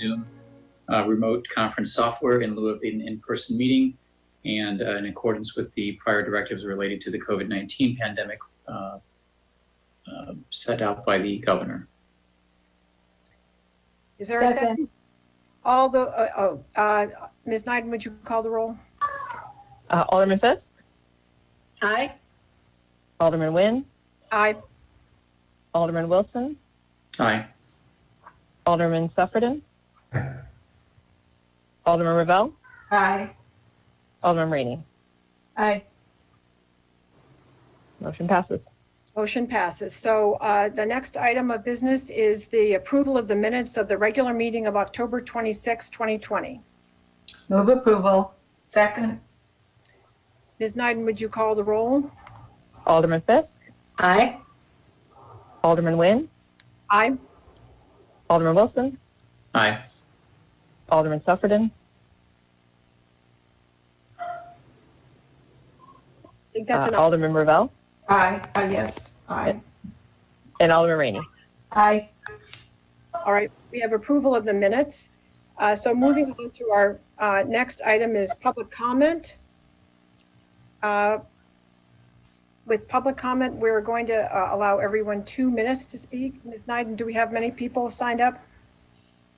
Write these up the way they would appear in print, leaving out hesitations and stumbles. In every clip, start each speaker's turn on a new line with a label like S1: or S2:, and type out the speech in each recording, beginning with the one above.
S1: Zoom remote conference software in lieu of an in-person meeting, and in accordance with the prior directives related to the COVID-19 pandemic set out by the governor.
S2: Is there a second? All the, Ms. Knighton, would you call the roll?
S3: Alderman Fisk?
S4: Aye.
S3: Alderman Nguyen?
S2: Aye.
S3: Alderman Wilson?
S1: Aye.
S3: Alderman Suffredin? Alderman Ravel?
S4: Aye.
S3: Alderman Rainey?
S4: Aye.
S3: Motion passes.
S2: Motion passes. So the next item of business is the approval of the minutes of the regular meeting of October 26, 2020.
S4: Move approval. Second.
S2: Ms. Knighton, would you call the roll?
S3: Alderman Fisk?
S4: Aye.
S3: Alderman Nguyen?
S2: Aye.
S3: Alderman Wilson?
S1: Aye.
S3: Alderman Suffredin?
S2: I think that's enough.
S3: Alderman Ravel?
S4: Aye. Yes. Aye.
S3: And Alderman Rainey?
S4: Aye.
S2: All right, we have approval of the minutes. So moving on to our next item is public comment. With public comment, we're going to allow everyone 2 minutes to speak. Ms. Knighton, do we have many people signed up?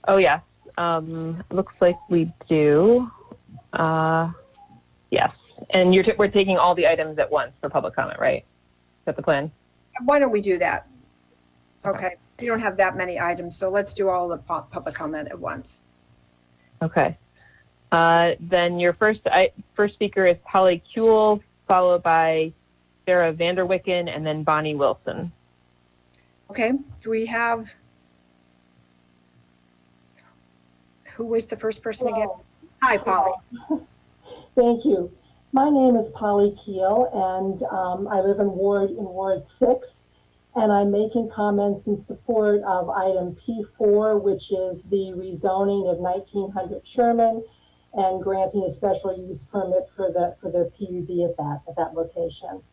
S3: Oh, yes. Looks like we do. Yes. And we're taking all the items at once for public comment, right? Is that the plan?
S2: Why don't we do that? Okay, we don't have that many items, so let's do all the public comment at once.
S3: Okay. Then your first speaker is Polly Kuehl, followed by Sarah Vanderwi, and then Bonnie Wilson.
S2: Okay, do we have, who was the first person again? Hi, Polly.
S5: Thank you. My name is Polly Kuehl, and I live in Ward 6, and I'm making comments in support of item P4, which is the rezoning of 1900 Sherman and granting a special use permit for their PUD at that location.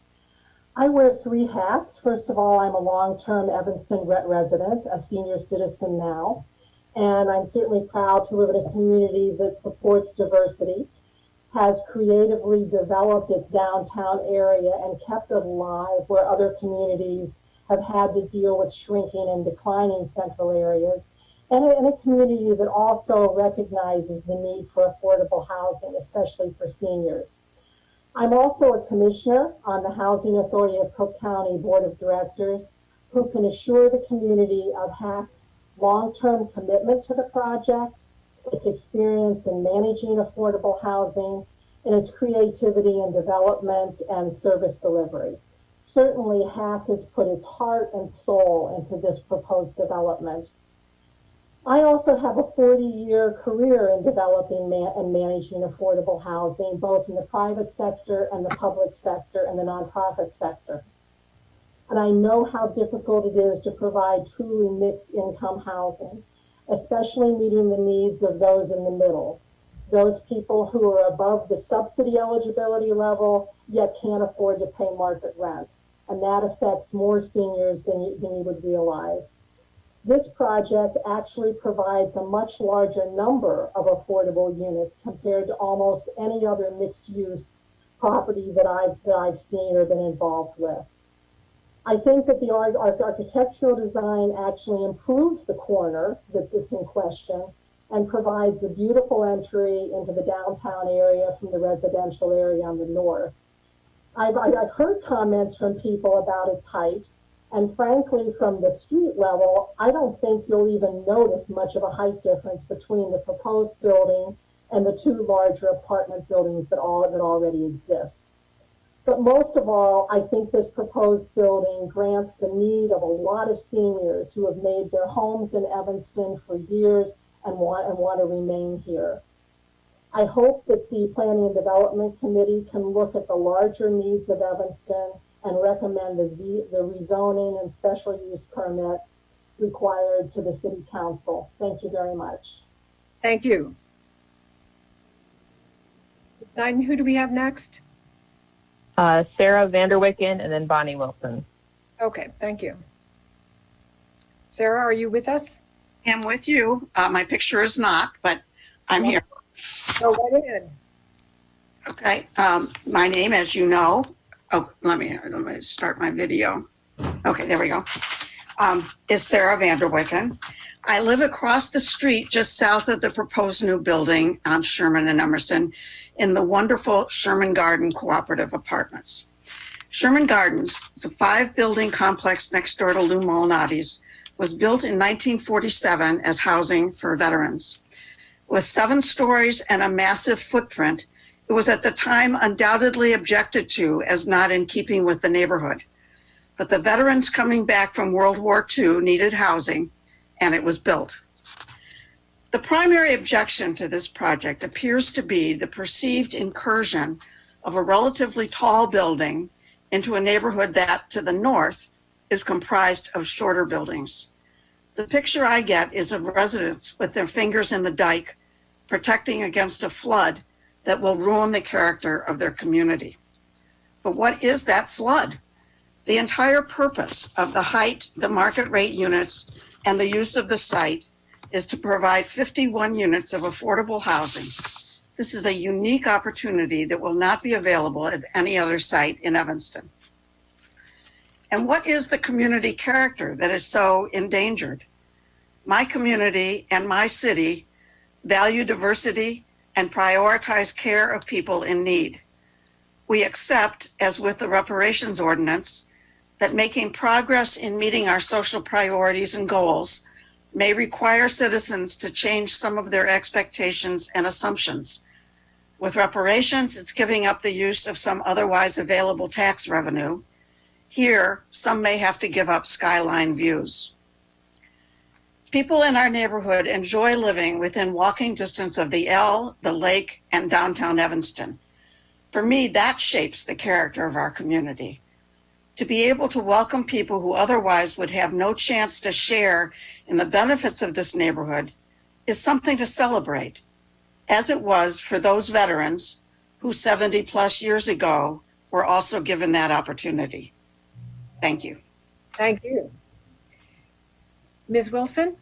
S5: I wear 3 hats. First of all, I'm a long-term Evanston resident, a senior citizen now, and I'm certainly proud to live in a community that supports diversity, has creatively developed its downtown area and kept it alive where other communities have had to deal with shrinking and declining central areas, and a community that also recognizes the need for affordable housing, especially for seniors. I'm also a commissioner on the Housing Authority of Cook County Board of Directors, who can assure the community of HAC's long-term commitment to the project, its experience in managing affordable housing, and its creativity in development and service delivery. Certainly, HAC has put its heart and soul into this proposed development. I also have a 40-year career in developing and managing affordable housing, both in the private sector and the public sector and the nonprofit sector. And I know how difficult it is to provide truly mixed income housing, especially meeting the needs of those in the middle, those people who are above the subsidy eligibility level, yet can't afford to pay market rent. And that affects more seniors than you would realize. This project actually provides a much larger number of affordable units compared to almost any other mixed-use property that I've seen or been involved with. I think that the architectural design actually improves the corner that's in question and provides a beautiful entry into the downtown area from the residential area on the north. I've heard comments from people about its height, and frankly, from the street level, I don't think you'll even notice much of a height difference between the proposed building and the 2 larger apartment buildings that already exist. But most of all, I think this proposed building grants the need of a lot of seniors who have made their homes in Evanston for years and want to remain here. I hope that the Planning and Development Committee can look at the larger needs of Evanston and recommend the rezoning and special use permit required to the City Council. Thank you very much.
S2: Thank you. Ms. Knighton, who do we have next?
S3: Sarah Vanderwi, and then Bonnie Wilson.
S2: Okay, thank you. Sarah, are you with us?
S6: am with you. My picture is not, but I'm here.
S2: Go right ahead.
S6: Okay. My name, as you know, let me start my video. Okay, there we go. Is Sarah Vanderwi. I live across the street just south of the proposed new building on Sherman and Emerson in the wonderful Sherman Garden Cooperative Apartments. Sherman Gardens is a 5-building complex next door to Lou Molinati's, was built in 1947 as housing for veterans. With 7 stories and a massive footprint, it was at the time undoubtedly objected to as not in keeping with the neighborhood. But the veterans coming back from World War II needed housing, and it was built. The primary objection to this project appears to be the perceived incursion of a relatively tall building into a neighborhood that, to the north, is comprised of shorter buildings. The picture I get is of residents with their fingers in the dike, protecting against a flood that will ruin the character of their community. But what is that flood? The entire purpose of the height, the market rate units, and the use of the site is to provide 51 units of affordable housing. This is a unique opportunity that will not be available at any other site in Evanston. And what is the community character that is so endangered? My community and my city value diversity and prioritize care of people in need. We accept, as with the reparations ordinance, that making progress in meeting our social priorities and goals may require citizens to change some of their expectations and assumptions. With reparations, it's giving up the use of some otherwise available tax revenue. Here, some may have to give up skyline views. People in our neighborhood enjoy living within walking distance of the L, the lake, and downtown Evanston. For me, that shapes the character of our community. To be able to welcome people who otherwise would have no chance to share in the benefits of this neighborhood is something to celebrate, as it was for those veterans who 70 plus years ago were also given that opportunity. Thank you.
S2: Thank you. Ms. Wilson?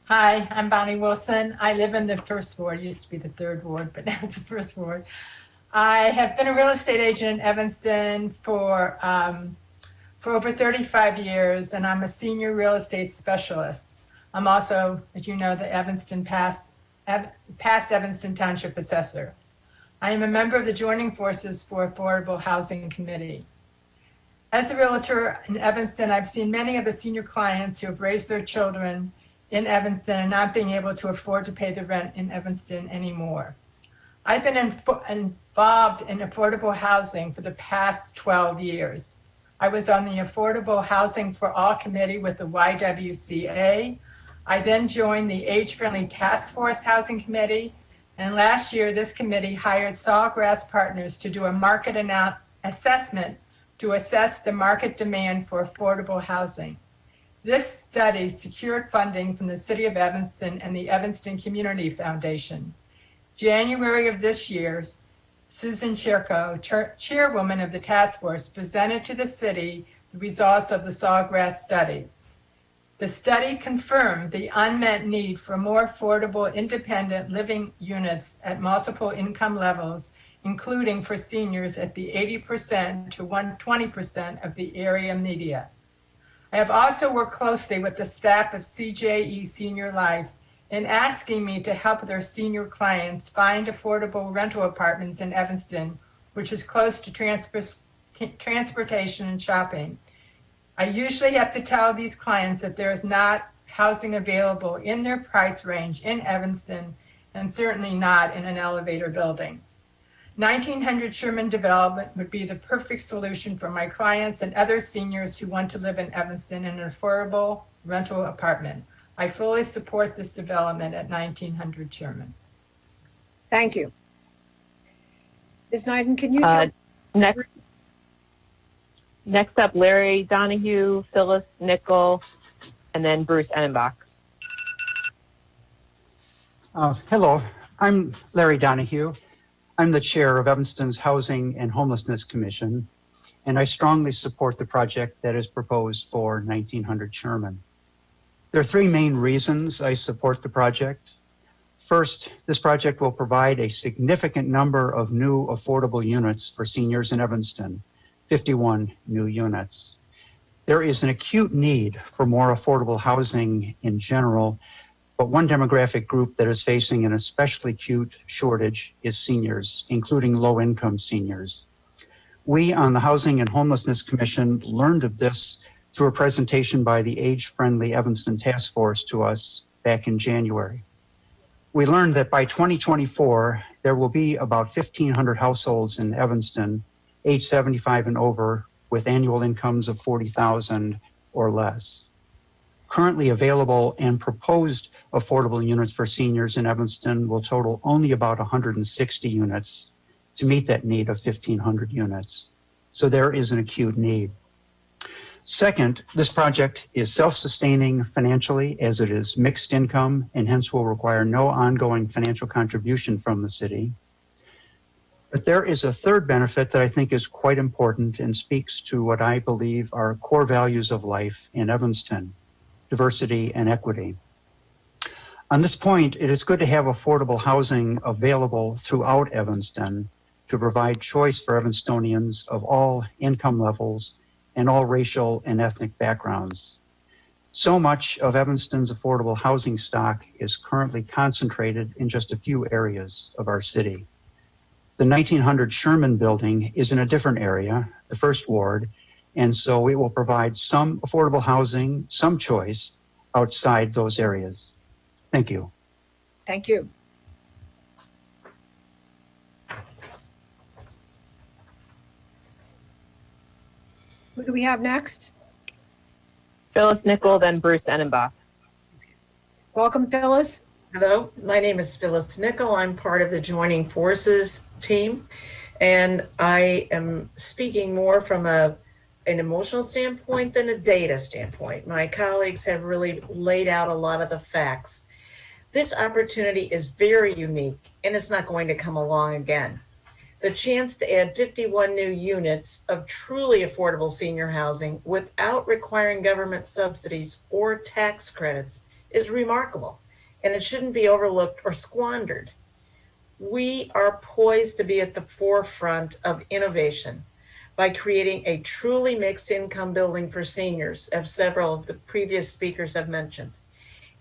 S7: Hi, I'm Bonnie Wilson. I live in the first ward. It used to be the third ward, but now it's the first ward. I have been a real estate agent in Evanston for over 35 years, and I'm a senior real estate specialist. I'm also, as you know, the past Evanston Township Assessor. I am a member of the Joining Forces for Affordable Housing Committee. As a realtor in Evanston, I've seen many of the senior clients who have raised their children in Evanston and not being able to afford to pay the rent in Evanston anymore. I've been involved in affordable housing for the past 12 years. I was on the Affordable Housing for All Committee with the YWCA. I then joined the Age-Friendly Task Force Housing Committee, and last year this committee hired Sawgrass Partners to do a market assessment to assess the market demand for affordable housing. This study secured funding from the City of Evanston and the Evanston Community Foundation. January of this year, Susan Cherko, chairwoman of the task force, presented to the city the results of the Sawgrass study. The study confirmed the unmet need for more affordable independent living units at multiple income levels, including for seniors at the 80% to 120% of the area median. I have also worked closely with the staff of CJE Senior Life in asking me to help their senior clients find affordable rental apartments in Evanston, which is close to transportation and shopping. I usually have to tell these clients that there is not housing available in their price range in Evanston, and certainly not in an elevator building. 1900 Sherman development would be the perfect solution for my clients and other seniors who want to live in Evanston in an affordable rental apartment. I fully support this development at 1900 Sherman.
S2: Thank you. Ms. Nyden, can you tell?
S3: Next up, Larry Donahue, Phyllis Nickel, and then Bruce Enenbach.
S8: Hello, I'm Larry Donahue. I'm the chair of Evanston's Housing and Homelessness Commission, and I strongly support the project that is proposed for 1900 Sherman. There are three main reasons I support the project. First, this project will provide a significant number of new affordable units for seniors in Evanston, 51 new units. There is an acute need for more affordable housing in general, but one demographic group that is facing an especially acute shortage is seniors, including low-income seniors. We on the Housing and Homelessness Commission learned of this through a presentation by the Age-Friendly Evanston Task Force to us back in January. We learned that by 2024, there will be about 1,500 households in Evanston, age 75 and over, with annual incomes of $40,000 or less. Currently available and proposed affordable units for seniors in Evanston will total only about 160 units to meet that need of 1,500 units. So there is an acute need. Second, this project is self-sustaining financially as it is mixed income and hence will require no ongoing financial contribution from the city. But there is a third benefit that I think is quite important and speaks to what I believe are core values of life in Evanston: diversity and equity. On this point, it is good to have affordable housing available throughout Evanston to provide choice for Evanstonians of all income levels and all racial and ethnic backgrounds. So much of Evanston's affordable housing stock is currently concentrated in just a few areas of our city. The 1900 Sherman building is in a different area, the first ward, and so it will provide some affordable housing, some choice outside those areas. Thank you.
S2: Thank you. Who do we have next?
S3: Phyllis Nickel, then Bruce Enenbach.
S2: Welcome, Phyllis.
S9: Hello, my name is Phyllis Nickel. I'm part of the Joining Forces team, and I am speaking more from an emotional standpoint than a data standpoint. My colleagues have really laid out a lot of the facts. This opportunity is very unique, and it's not going to come along again. The chance to add 51 new units of truly affordable senior housing without requiring government subsidies or tax credits is remarkable, and it shouldn't be overlooked or squandered. We are poised to be at the forefront of innovation by creating a truly mixed income building for seniors, as several of the previous speakers have mentioned,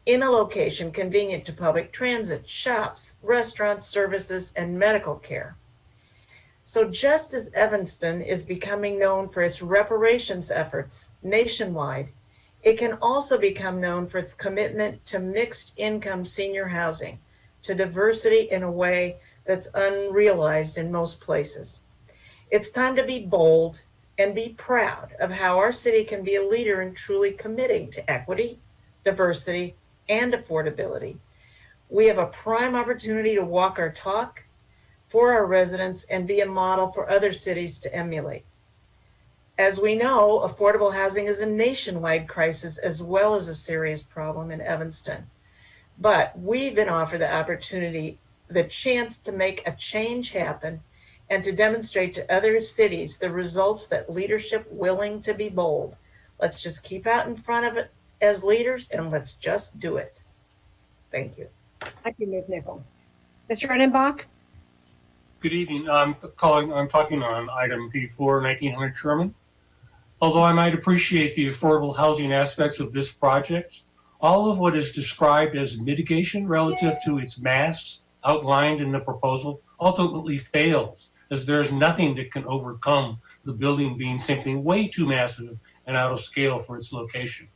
S9: in a location convenient to public transit, shops, restaurants, services, and medical care. So just as Evanston is becoming known for its reparations efforts nationwide, it can also become known for its commitment to mixed income senior housing, to diversity in a way that's unrealized in most places. It's time to be bold and be proud of how our city can be a leader in truly committing to equity, diversity, and affordability. We have a prime opportunity to walk our talk for our residents and be a model for other cities to emulate. As we know, affordable housing is a nationwide crisis as well as a serious problem in Evanston. But we've been offered the opportunity, the chance to make a change happen and to demonstrate to other cities the results that leadership willing to be bold. Let's just keep out in front of it as leaders and let's just do it. Thank you.
S2: Thank you, Ms. Nickel. Mr. Enenbach?
S10: Good evening. I'm talking on item P4, 1900 Sherman. Although I might appreciate the affordable housing aspects of this project, all of what is described as mitigation relative to its mass outlined in the proposal ultimately fails, as there's nothing that can overcome the building being simply way too massive and out of scale for its location.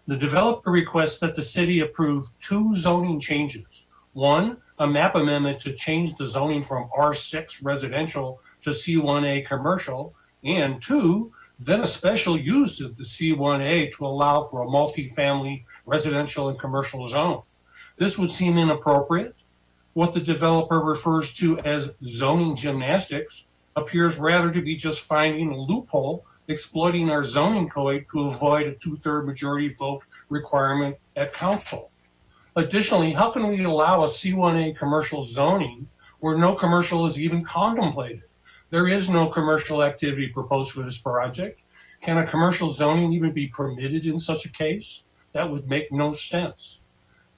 S10: The developer requests that the city approve two zoning changes. One, a map amendment to change the zoning from R6 residential to C1A commercial, and two, then a special use of the C1A to allow for a multifamily residential and commercial zone. This would seem inappropriate. What the developer refers to as zoning gymnastics appears rather to be just finding a loophole, exploiting our zoning code to avoid a 2/3 majority vote requirement at council. Additionally, how can we allow a C1A commercial zoning where no commercial is even contemplated? There is no commercial activity proposed for this project. Can a commercial zoning even be permitted in such a case? That would make no sense.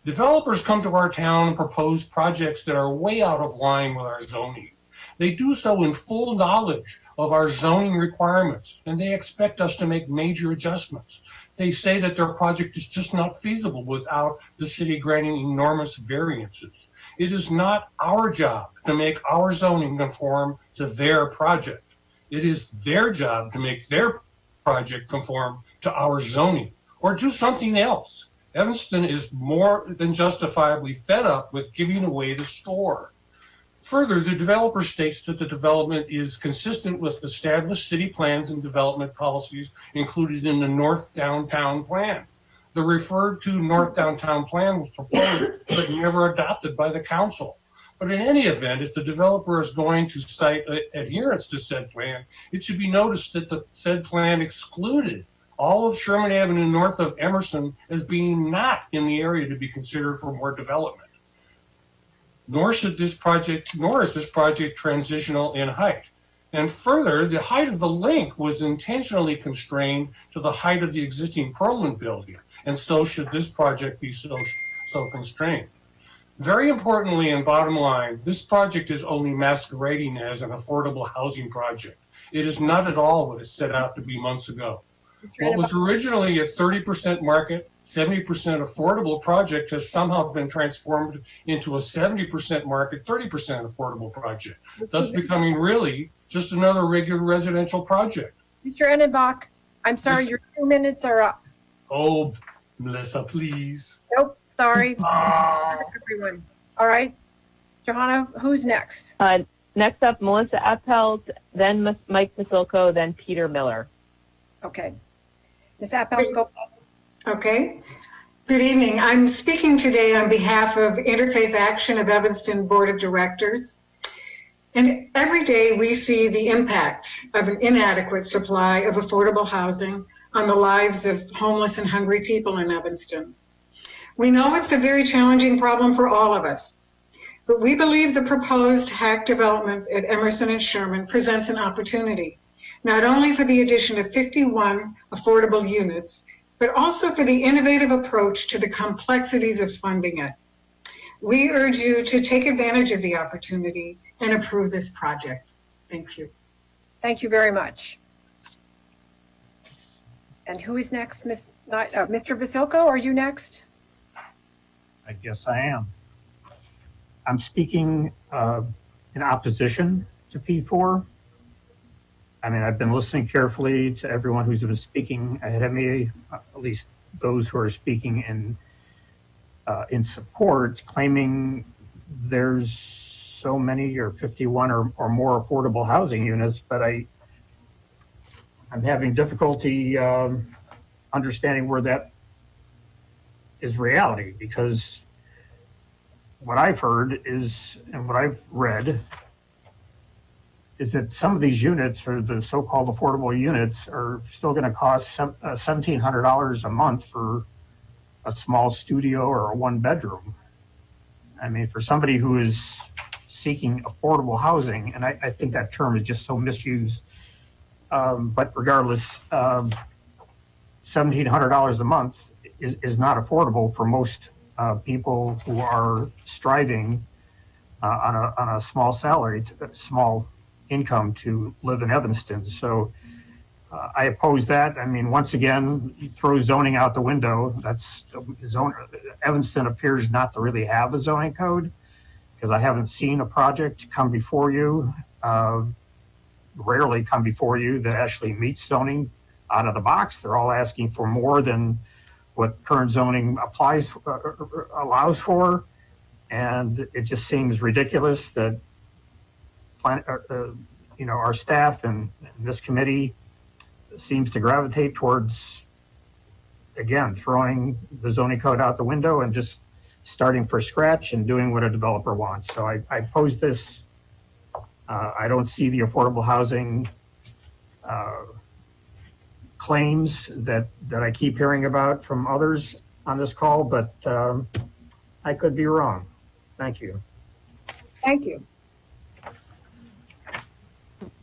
S10: Developers come to our town and propose projects that are way out of line with our zoning. They do so in full knowledge of our zoning requirements, and they expect us to make major adjustments. They say that their project is just not feasible without the city granting enormous variances. It is not our job to make our zoning conform to their project. It is their job to make their project conform to our zoning or do something else. Evanston is more than justifiably fed up with giving away the store. Further, the developer states that the development is consistent with established city plans and development policies included in the North Downtown Plan. The referred to North Downtown Plan was proposed but never adopted by the council. But in any event, if the developer is going to cite adherence to said plan, it should be noticed that the said plan excluded all of Sherman Avenue north of Emerson as being not in the area to be considered for more development. Nor is this project transitional in height. And further, the height of the link was intentionally constrained to the height of the existing Perlman building, and so should this project be so constrained. Very importantly and bottom line, this project is only masquerading as an affordable housing project. It is not at all what it set out to be months ago. What was originally a 30% market, 70% affordable project has somehow been transformed into a 70% market, 30% affordable project, thus becoming really just another regular residential project.
S2: Mr. Enenbach, I'm sorry,
S10: Yes.
S2: your 2 minutes are up.
S10: Oh, Melissa, please.
S2: Nope, sorry. Everyone. All right. Johanna, who's next?
S3: Next up, Melissa Appelt, then Mike Pasilko, then Peter Miller.
S2: Okay. Ms. Appel, go.
S11: Okay. Good evening. I'm speaking today on behalf of Interfaith Action of Evanston Board of Directors. And every day we see the impact of an inadequate supply of affordable housing on the lives of homeless and hungry people in Evanston. We know it's a very challenging problem for all of us, but we believe the proposed HAC development at Emerson and Sherman presents an opportunity, not only for the addition of 51 affordable units, but also for the innovative approach to the complexities of funding it. We urge you to take advantage of the opportunity and approve this project. Thank you.
S2: Thank you very much. And who is next? Mr. Vasilko, are you next?
S8: I guess I am. I'm speaking in opposition to P4. I mean, I've been listening carefully to everyone who's been speaking ahead of me, at least those who are speaking in support, claiming there's so many or 51 or more affordable housing units, but I'm having difficulty understanding where that is reality, because what I've heard is, and what I've read, is that some of these units, or the so-called affordable units, are still going to cost $1,700 a month for a small studio or a one-bedroom. I mean, for somebody who is seeking affordable housing, and I think that term is just so misused, but regardless, $1,700 a month is not affordable for most people who are striving on a small salary, small income to live in Evanston. So I oppose that. I mean, once again, you throw zoning out the window. That's Evanston appears not to really have a zoning code, because I haven't seen a project come before you, rarely come before you, that actually meets zoning out of the box. They're all asking for more than what current zoning allows for, and it just seems ridiculous that our staff and this committee seems to gravitate towards, again, throwing the zoning code out the window and just starting from scratch and doing what a developer wants. So I oppose this. I don't see the affordable housing claims that I keep hearing about from others on this call, but I could be wrong. Thank you.
S2: Thank you.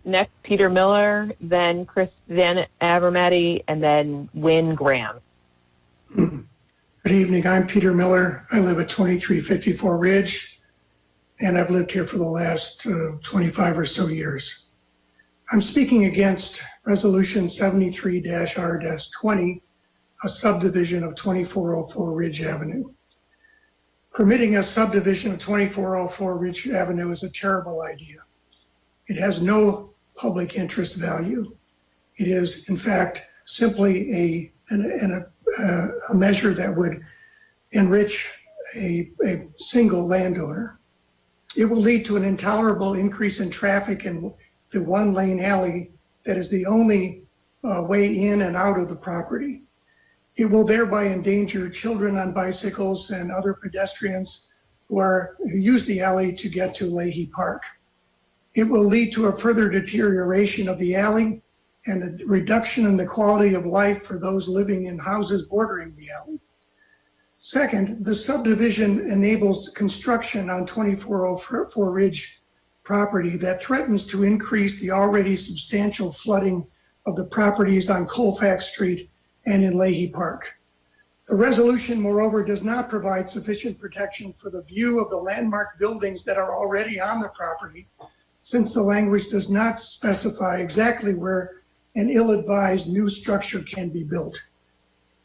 S3: Next, Peter Miller, then Chris Van Avermaty, and then Wynn Graham.
S12: Good evening. I'm Peter Miller. I live at 2354 Ridge, and I've lived here for the last 25 or so years. I'm speaking against Resolution 73-R-20, a subdivision of 2404 Ridge Avenue. Permitting a subdivision of 2404 Ridge Avenue is a terrible idea. It has no public interest value. It is, in fact, simply a measure that would enrich a single landowner. It will lead to an intolerable increase in traffic in the one-lane alley that is the only way in and out of the property. It will thereby endanger children on bicycles and other pedestrians who use the alley to get to Leahy Park. It will lead to a further deterioration of the alley and a reduction in the quality of life for those living in houses bordering the alley. Second, the subdivision enables construction on 2404 Ridge property that threatens to increase the already substantial flooding of the properties on Colfax Street and in Leahy Park. The resolution, moreover, does not provide sufficient protection for the view of the landmark buildings that are already on the property, since the language does not specify exactly where an ill-advised new structure can be built.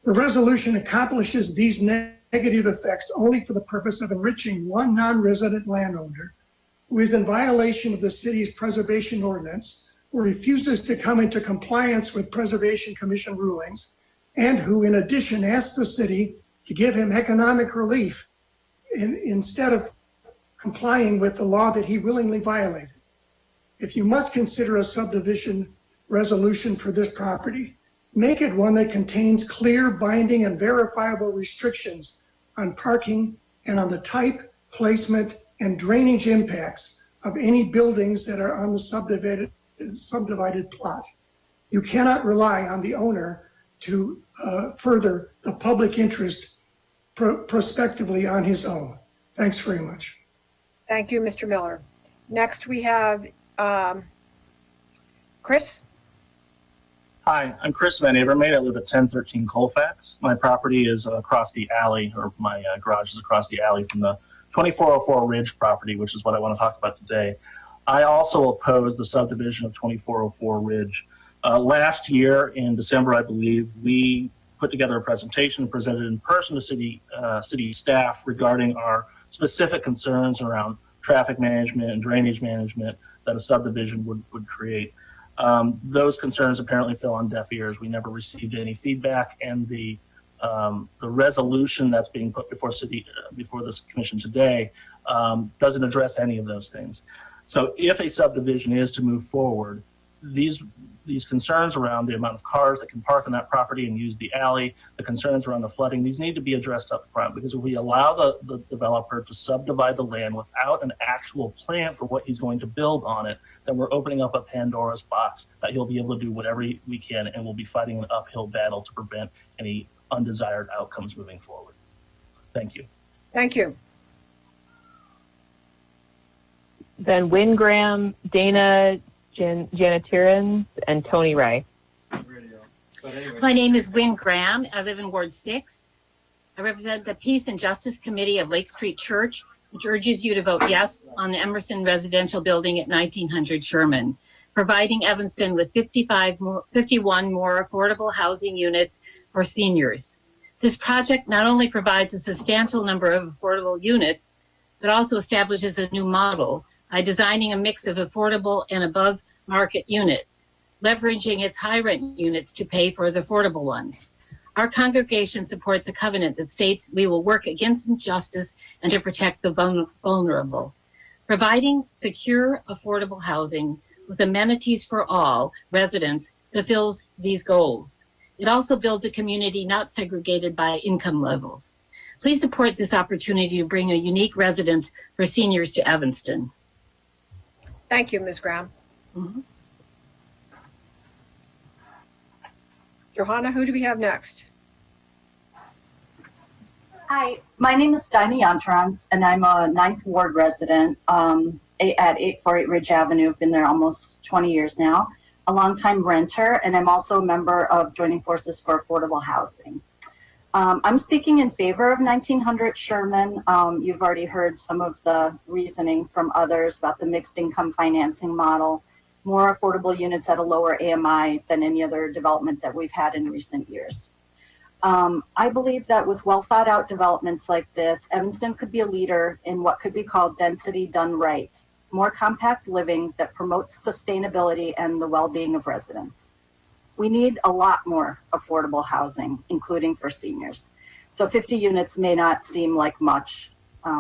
S12: The resolution accomplishes these negative effects only for the purpose of enriching one non-resident landowner who is in violation of the city's preservation ordinance, who refuses to come into compliance with Preservation Commission rulings, and who in addition asks the city to give him economic relief instead of complying with the law that he willingly violated. If you must consider a subdivision resolution for this property, make it one that contains clear, binding, and verifiable restrictions on parking and on the type, placement, and drainage impacts of any buildings that are on the subdivided plot. You cannot rely on the owner to further the public interest prospectively on his own. Thanks very much.
S2: Thank you, Mr. Miller. Next, we have Chris.
S13: Hi, I'm Chris Van Avermaet. I live at 1013 Colfax. My property is across the alley, or my garage is across the alley from the 2404 Ridge property, which is what I want to talk about today. I also oppose the subdivision of 2404 Ridge. Last year in December, I believe, we put together a presentation and presented in person to city staff regarding our specific concerns around traffic management and drainage management that a subdivision would create. Those concerns apparently fell on deaf ears. We never received any feedback, and the resolution that's being put before this commission today doesn't address any of those things. So if a subdivision is to move forward, these concerns around the amount of cars that can park on that property and use the alley, the concerns around the flooding, these need to be addressed up front, because if we allow the developer to subdivide the land without an actual plan for what he's going to build on it, then we're opening up a Pandora's box that he'll be able to do whatever we can, and we'll be fighting an uphill battle to prevent any undesired outcomes moving forward. Thank you.
S2: Thank you.
S3: Then Wynn Graham, Dana Janatiran, and Tony Ray.
S14: My name is Wynn Graham. I live in Ward 6. I represent the Peace and Justice Committee of Lake Street Church, which urges you to vote yes on the Emerson residential building at 1900 Sherman, providing Evanston with 51 more affordable housing units for seniors. This project not only provides a substantial number of affordable units, but also establishes a new model by designing a mix of affordable and above market units, leveraging its high rent units to pay for the affordable ones. Our congregation supports a covenant that states we will work against injustice and to protect the vulnerable. Providing secure, affordable housing with amenities for all residents fulfills these goals. It also builds a community not segregated by income levels. Please support this opportunity to bring a unique residence for seniors to Evanston.
S2: Thank you, Ms. Graham.
S14: Mm-hmm.
S2: Johanna, who do we have next?
S15: Hi, my name is Dinah Yantrans, and I'm a 9th Ward resident at 848 Ridge Avenue. I've been there almost 20 years now, a longtime renter, and I'm also a member of Joining Forces for Affordable Housing. I'm speaking in favor of 1900 Sherman. You've already heard some of the reasoning from others about the mixed income financing model, more affordable units at a lower AMI than any other development that we've had in recent years. I believe that with well thought out developments like this, Evanston could be a leader in what could be called density done right, more compact living that promotes sustainability and the well-being of residents. We need a lot more affordable housing, including for seniors. So 50 units may not seem like much,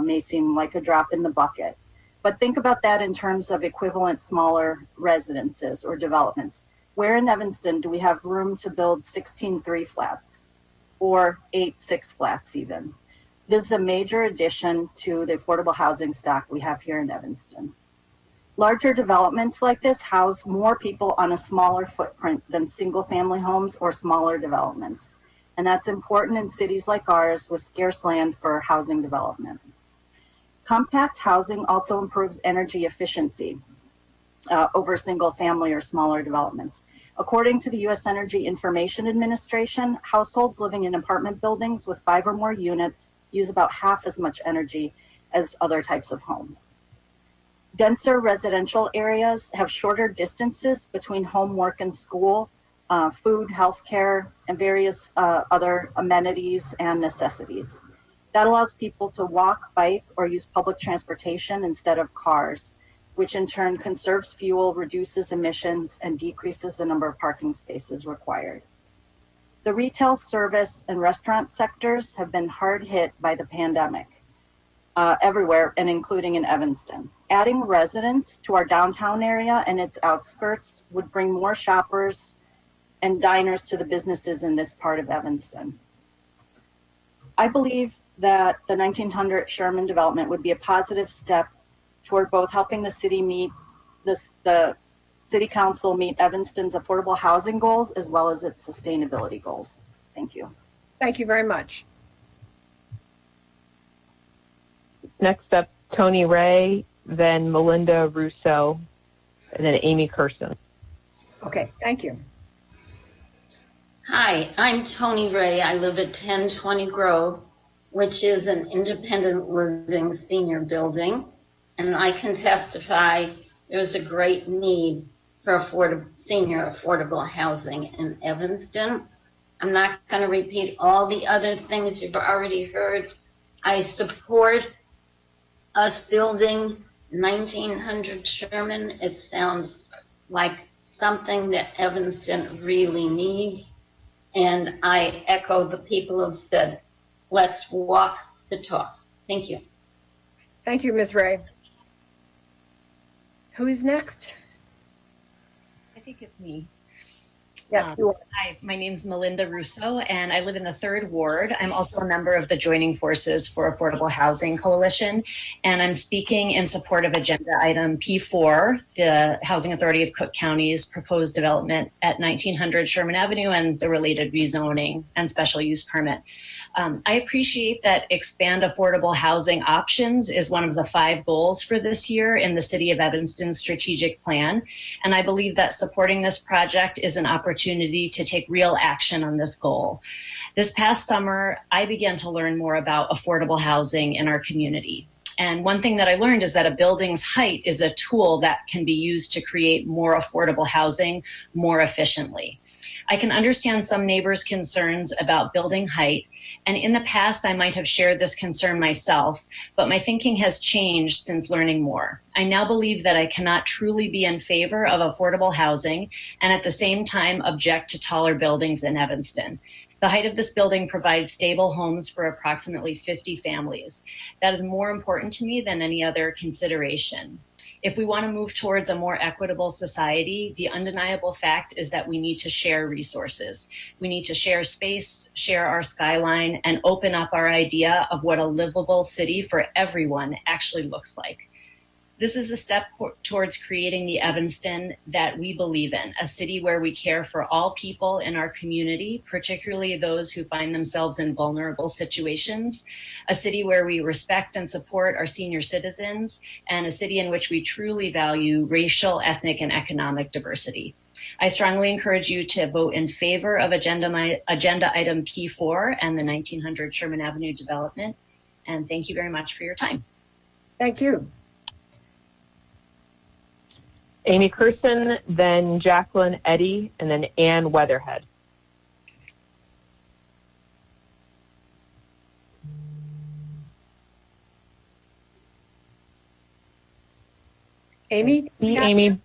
S15: may seem like a drop in the bucket. But think about that in terms of equivalent smaller residences or developments. Where in Evanston do we have room to build 16 3-flats or 8 6-flats even? This is a major addition to the affordable housing stock we have here in Evanston. Larger developments like this house more people on a smaller footprint than single family homes or smaller developments. And that's important in cities like ours with scarce land for housing development. Compact housing also improves energy efficiency over single family or smaller developments. According to the U.S. Energy Information Administration, households living in apartment buildings with 5 or more units use about half as much energy as other types of homes. Denser residential areas have shorter distances between home, work, and school, food, healthcare, and various other amenities and necessities. That allows people to walk, bike, or use public transportation instead of cars, which in turn conserves fuel, reduces emissions, and decreases the number of parking spaces required. The retail, service, and restaurant sectors have been hard hit by the pandemic everywhere, and including in Evanston. Adding residents to our downtown area and its outskirts would bring more shoppers and diners to the businesses in this part of Evanston. I believe that the 1900 Sherman development would be a positive step toward both helping the city meet the City Council meet Evanston's affordable housing goals as well as its sustainability goals. Thank you.
S2: Thank you very much.
S3: Next up, Tony Ray, then Melinda Russo, and then Amy Curson.
S2: Okay, thank you.
S16: Hi, I'm Tony Ray. I live at 1020 Grove, which is an independent living senior building, and I can testify there's a great need for senior affordable housing in Evanston. I'm not going to repeat all the other things you've already heard. I support us building 1900 Sherman. It sounds like something that Evanston really needs. And I echo the people who've said, let's walk the talk. Thank you.
S2: Thank you, Ms. Ray. Who is next?
S17: I think it's me.
S2: Yes, you are.
S17: Hi, my name is Melinda Russo, and I live in the 3rd Ward. I'm also a member of the Joining Forces for Affordable Housing Coalition, and I'm speaking in support of agenda item P4, the Housing Authority of Cook County's proposed development at 1900 Sherman Avenue and the related rezoning and special use permit. I appreciate that expand affordable housing options is one of the 5 goals for this year in the City of Evanston's strategic plan. And I believe that supporting this project is an opportunity to take real action on this goal. This past summer, I began to learn more about affordable housing in our community. And one thing that I learned is that a building's height is a tool that can be used to create more affordable housing more efficiently. I can understand some neighbors' concerns about building height, and in the past I might have shared this concern myself, but my thinking has changed since learning more. I now believe that I cannot truly be in favor of affordable housing and at the same time object to taller buildings in Evanston. The height of this building provides stable homes for approximately 50 families. That is more important to me than any other consideration. If we want to move towards a more equitable society, the undeniable fact is that we need to share resources. We need to share space, share our skyline, and open up our idea of what a livable city for everyone actually looks like. This is a step towards creating the Evanston that we believe in, a city where we care for all people in our community, particularly those who find themselves in vulnerable situations, a city where we respect and support our senior citizens, and a city in which we truly value racial, ethnic, and economic diversity. I strongly encourage you to vote in favor of agenda item P4 and the 1900 Sherman Avenue development. And thank you very much for your time.
S2: Thank you.
S3: Amy Curson, then Jacqueline Eddy, and then Ann Weatherhead.
S2: Amy?
S3: Amy.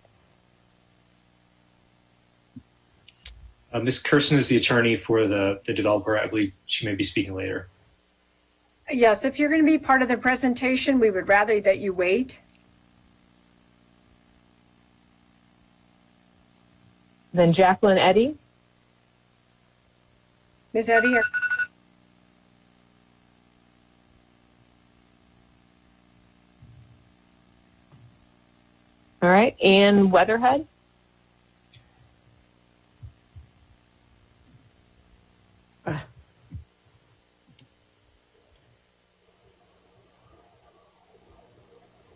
S18: Ms. Kirsten is the attorney for the developer. I believe she may be speaking later.
S2: Yes, if you're going to be part of the presentation, we would rather that you wait.
S3: Then Jacqueline Eddy.
S2: Ms. Eddy?
S3: All right, Ann Weatherhead.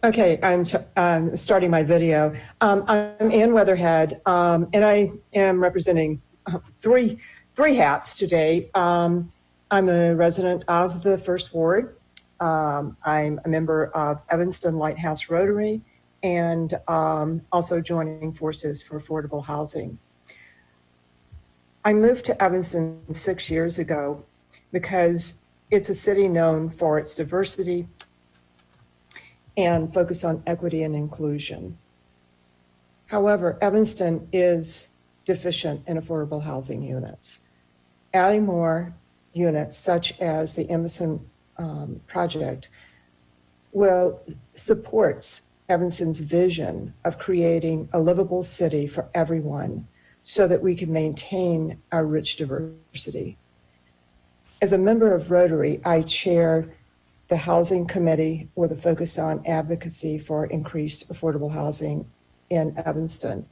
S19: Okay, I'm starting my video. I'm Ann Weatherhead, and I am representing three hats today. I'm a resident of the First Ward. I'm a member of Evanston Lighthouse Rotary, and also joining forces for affordable housing. I moved to Evanston 6 years ago because it's a city known for its diversity and focus on equity and inclusion. However, Evanston is deficient in affordable housing units. Adding more units, such as the Emerson project, supports Evanston's vision of creating a livable city for everyone so that we can maintain our rich diversity. As a member of Rotary, I chair the Housing Committee with a focus on advocacy for increased affordable housing in Evanston.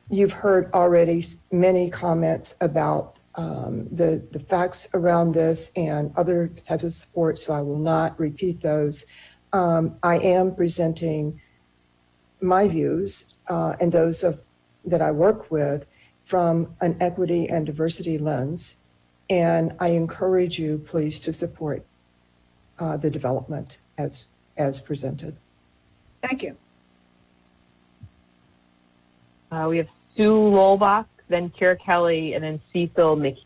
S19: You've heard already many comments about the facts around this and other types of support, so I will not repeat those. I am presenting my views and those that I work with from an equity and diversity lens. And I encourage you, please, to support the development as presented.
S2: Thank you.
S3: We have Sue Lolbach, then Kira Kelly, and then Cecil McKee.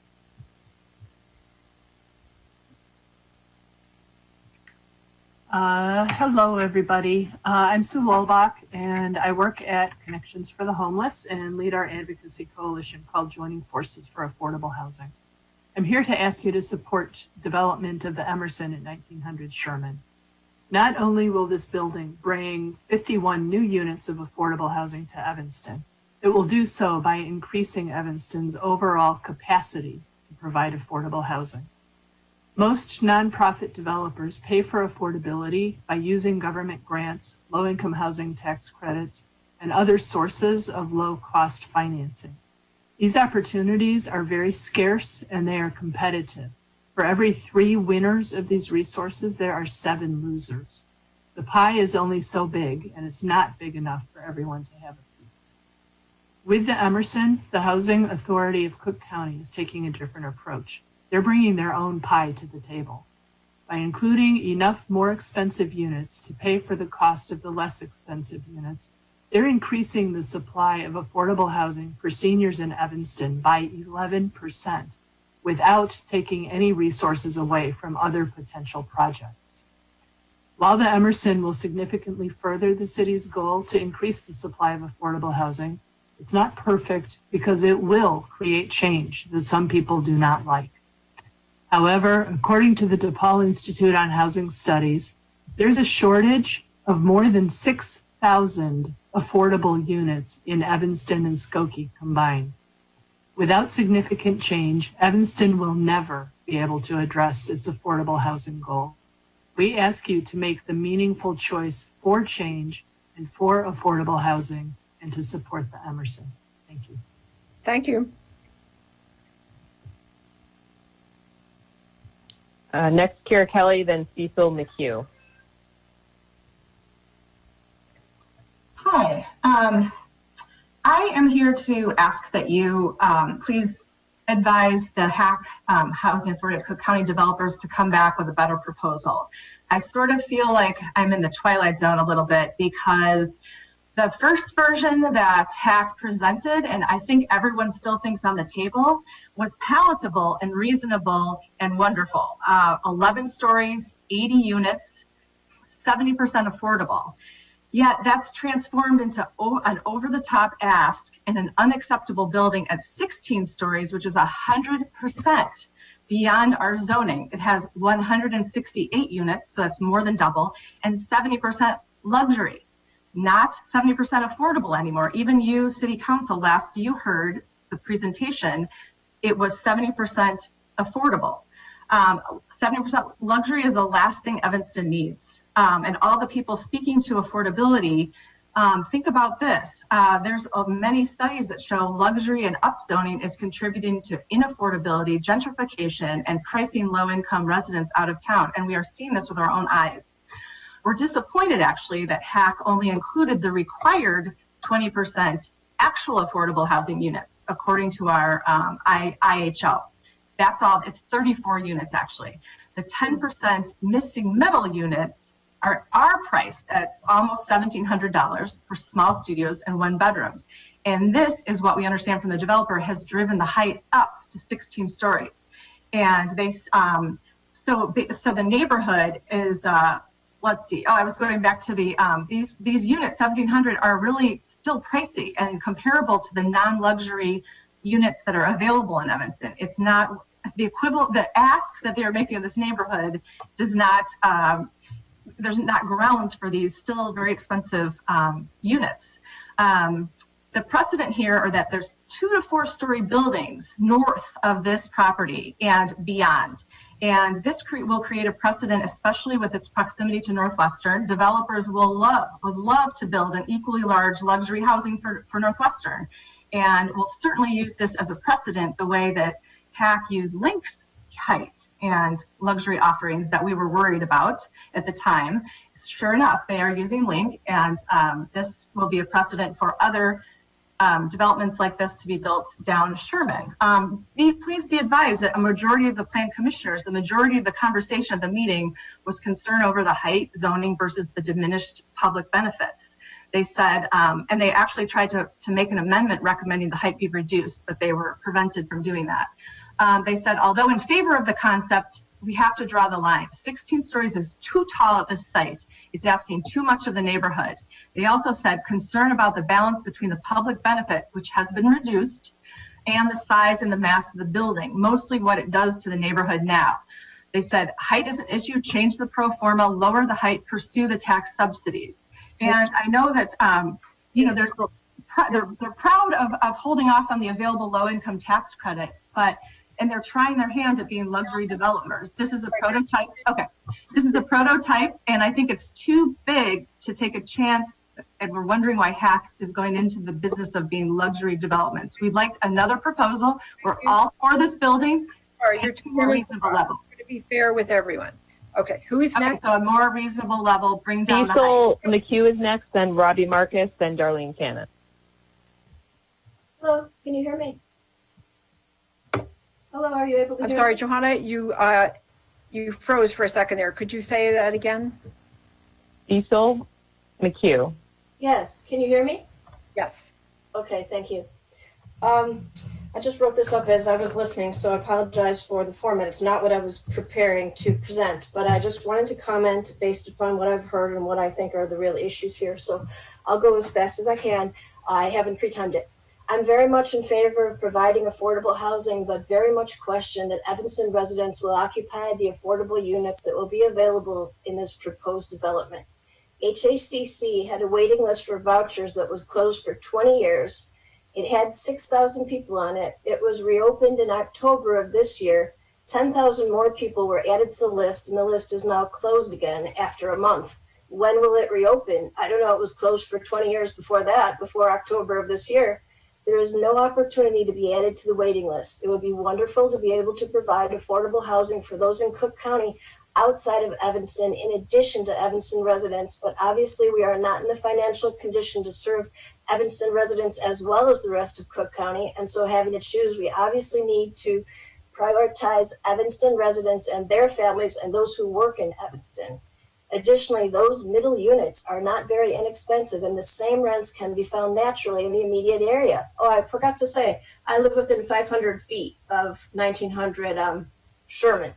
S20: Hello, everybody. I'm Sue Lolbach, and I work at Connections for the Homeless and lead our advocacy coalition called Joining Forces for Affordable Housing. I'm here to ask you to support development of the Emerson at 1900 Sherman. Not only will this building bring 51 new units of affordable housing to Evanston, it will do so by increasing Evanston's overall capacity to provide affordable housing. Most nonprofit developers pay for affordability by using government grants, low-income housing tax credits, and other sources of low-cost financing. These opportunities are very scarce and they are competitive. For every 3 winners of these resources, there are 7 losers. The pie is only so big, and it's not big enough for everyone to have a piece. With the Emerson, the Housing Authority of Cook County is taking a different approach. They're bringing their own pie to the table. By including enough more expensive units to pay for the cost of the less expensive units, they're increasing the supply of affordable housing for seniors in Evanston by 11% without taking any resources away from other potential projects. While the Emerson will significantly further the city's goal to increase the supply of affordable housing, it's not perfect because it will create change that some people do not like. However, according to the DePaul Institute on Housing Studies, there's a shortage of more than 6,000 affordable units in Evanston and Skokie combined. Without significant change, Evanston will never be able to address its affordable housing goal. We ask you to make the meaningful choice for change and for affordable housing and to support the Emerson. Thank you.
S2: Thank you.
S3: Next, Kira Kelly, then Cecil McHugh.
S4: Hi.
S21: I am here to ask that you please advise the HAC Housing Authority of Cook County developers to come back with a better proposal. I sort of feel like I'm in the twilight zone a little bit because the first version that HAC presented, and I think everyone still thinks on the table, was palatable and reasonable and wonderful. 11 stories, 80 units, 70% affordable. Yet that's transformed into an over-the-top ask in an unacceptable building at 16 stories, which is 100% beyond our zoning. It has 168 units, so that's more than double, and 70% luxury, not 70% affordable anymore. Even you, City Council, last you heard the presentation, it was 70% affordable. 70% luxury is the last thing Evanston needs. And all the people speaking to affordability, think about this. There's many studies that show luxury and upzoning is contributing to inaffordability, gentrification, and pricing low-income residents out of town. And we are seeing this with our own eyes. We're disappointed, actually, that HAC only included the required 20% actual affordable housing units, according to our IHO. That's all, it's 34 units actually. The 10% missing middle units are priced at almost $1,700 for small studios and 1 bedrooms. And this is what we understand from the developer has driven the height up to 16 stories. And they, so the neighborhood is, let's see, I was going back to the, these units, 1,700 are really still pricey and comparable to the non-luxury units that are available in Evanston. It's not the equivalent, the ask that they're making in this neighborhood does not, there's not grounds for these still very expensive units. The precedent here are that there's 2 to 4 story buildings north of this property and beyond. And this will create a precedent, especially with its proximity to Northwestern. Developers would love to build an equally large luxury housing for Northwestern. And we'll certainly use this as a precedent the way that HAC used Link's height and luxury offerings that we were worried about at the time. Sure enough, they are using Link, and this will be a precedent for other developments like this to be built down Sherman. Please be advised that a majority of the plan commissioners, the majority of the conversation at the meeting was concern over the height zoning versus the diminished public benefits. They said, and they actually tried to make an amendment recommending the height be reduced, but they were prevented from doing that. They said, although in favor of the concept, we have to draw the line. 16 stories is too tall at this site. It's asking too much of the neighborhood. They also said concern about the balance between the public benefit, which has been reduced, and the size and the mass of the building, mostly what it does to the neighborhood now. They said height is an issue, change the pro forma, lower the height, pursue the tax subsidies. And I know that, you know, they're proud of holding off on the available low-income tax credits, and they're trying their hand at being luxury developers. This is a prototype. Okay, this is a prototype, and I think it's too big to take a chance. And we're wondering why HAC is going into the business of being luxury developments. We'd like another proposal. We're all for this building.
S2: Sorry, you're too
S21: more reasonable level.
S2: To be fair with everyone. Okay, who is next?
S21: So a more reasonable level, bring down
S3: Cecil McHugh is next, then Robbie Marcus, then Darlene Cannon.
S22: Hello, can you hear me? Hello, are you able to hear me?
S2: I'm sorry, Johanna, you froze for a second there. Could you say that again?
S3: Cecil McHugh.
S22: Yes, can you hear me?
S2: Yes.
S22: Okay, thank you. I just wrote this up as I was listening, so I apologize for the format. It's not what I was preparing to present, but I just wanted to comment based upon what I've heard and what I think are the real issues here. So I'll go as fast as I can. I haven't pre-timed it. I'm very much in favor of providing affordable housing, but very much question that Evanston residents will occupy the affordable units that will be available in this proposed development. HACC had a waiting list for vouchers that was closed for 20 years. It had 6,000 people on it. It was reopened in October of this year. 10,000 more people were added to the list, and the list is now closed again after a month. When will it reopen? I don't know. It was closed for 20 years before that, before October of this year. There is no opportunity to be added to the waiting list. It would be wonderful to be able to provide affordable housing for those in Cook County outside of Evanston, in addition to Evanston residents, but obviously we are not in the financial condition to serve Evanston residents as well as the rest of Cook County. And so having to choose, we obviously need to prioritize Evanston residents and their families and those who work in Evanston. Additionally, those middle units are not very inexpensive and the same rents can be found naturally in the immediate area. Oh, I forgot to say, I live within 500 feet of 1900 Sherman.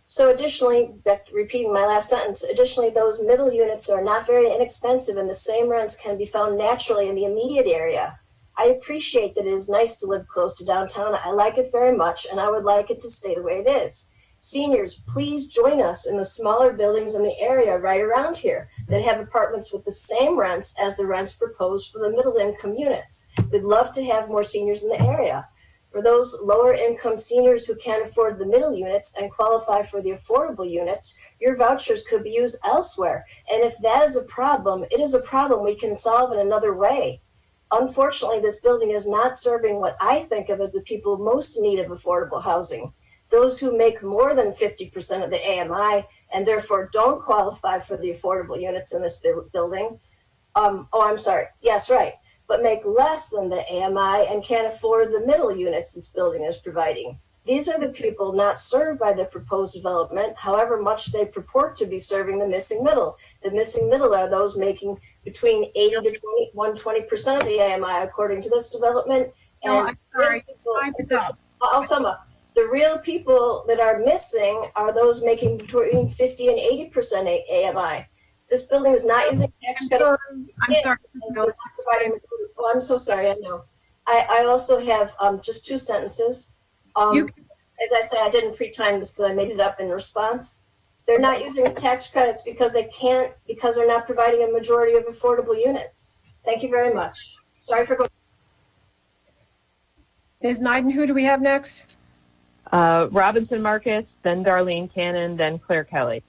S22: So additionally, repeating my last sentence, additionally, those middle units are not very inexpensive and the same rents can be found naturally in the immediate area. I appreciate that it is nice to live close to downtown. I like it very much and I would like it to stay the way it is. Seniors, please join us in the smaller buildings in the area right around here that have apartments with the same rents as the rents proposed for the middle income units. We'd love to have more seniors in the area. For those lower income seniors who can't afford the middle units and qualify for the affordable units, your vouchers could be used elsewhere. And if that is a problem, it is a problem we can solve in another way. Unfortunately, this building is not serving what I think of as the people most in need of affordable housing. Those who make more than 50% of the AMI and therefore don't qualify for the affordable units in this building. But make less than the AMI and can't afford the middle units this building is providing. These are the people not served by the proposed development, however much they purport to be serving the missing middle. The missing middle are those making between 80 to 120% of the AMI according to this development.
S21: No, I'm sorry. Time is up.
S22: I'll sum up. The real people that are missing are those making between 50 and 80% AMI. This building is not using tax credits.
S21: I'm sorry.
S22: Oh, I'm so sorry. I know. I also have just two sentences. As I say, I didn't pre-time this because I made it up in response. They're not using tax credits because they can't, because they're not providing a majority of affordable units. Thank you very much. Sorry for going.
S2: Ms. Nyden, who do we have next?
S3: Robinson Marcus, then Darlene Cannon, then Claire Kelly.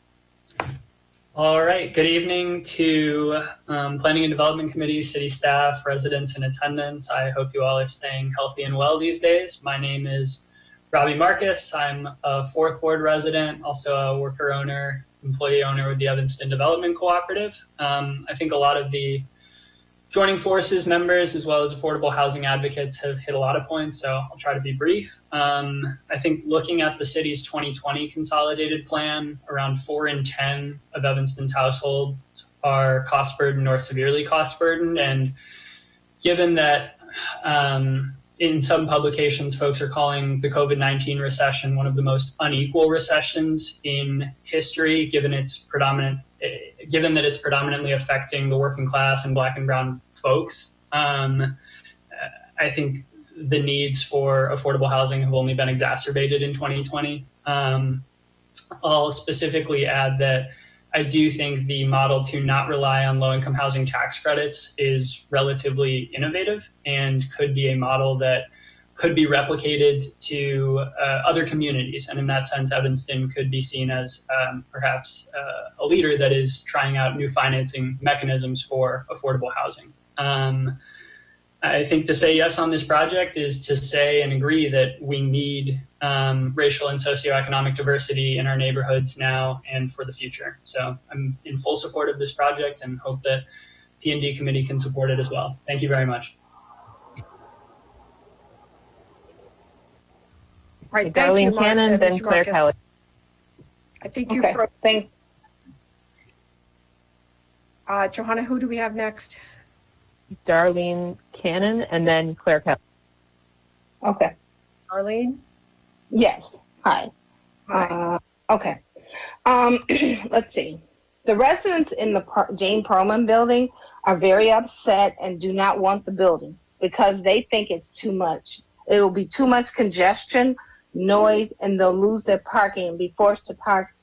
S1: All right, good evening to Planning and Development Committee, city staff, residents in attendance. I hope you all are staying healthy and well these days. My name is Robbie Marcus. I'm a 4th Ward resident, also a worker owner, employee owner with the Evanston Development Cooperative. I think a lot of the Joining Forces members, as well as affordable housing advocates, have hit a lot of points, so I'll try to be brief. I think looking at the city's 2020 consolidated plan, around 4 in 10 of Evanston's households are cost burdened or severely cost burdened. And given that in some publications, folks are calling the COVID-19 recession one of the most unequal recessions in history, given that it's predominantly affecting the working class and Black and brown folks. I think the needs for affordable housing have only been exacerbated in 2020. I'll specifically add that I do think the model to not rely on low-income housing tax credits is relatively innovative and could be a model that could be replicated to other communities. And in that sense, Evanston could be seen as perhaps a leader that is trying out new financing mechanisms for affordable housing. I think to say yes on this project is to say and agree that we need racial and socioeconomic diversity in our neighborhoods now and for the future. So I'm in full support of this project and hope that P&D committee can support it as well. Thank you very much.
S2: All right, thank you,
S3: Darlene Cannon, then
S2: Mr.
S3: Claire
S2: Marcus.
S3: Kelly.
S2: I think you
S4: Okay, thank,
S2: Johanna, who do we have next?
S3: Darlene Cannon, and then Claire Kelly.
S4: okay.
S2: Arlene?
S4: Yes, hi.
S2: Hi.
S4: Okay. Let's see. The residents in the Jane Perlman building are very upset and do not want the building because they think it's too much. It will be too much congestion, noise, and they'll lose their parking and be forced to park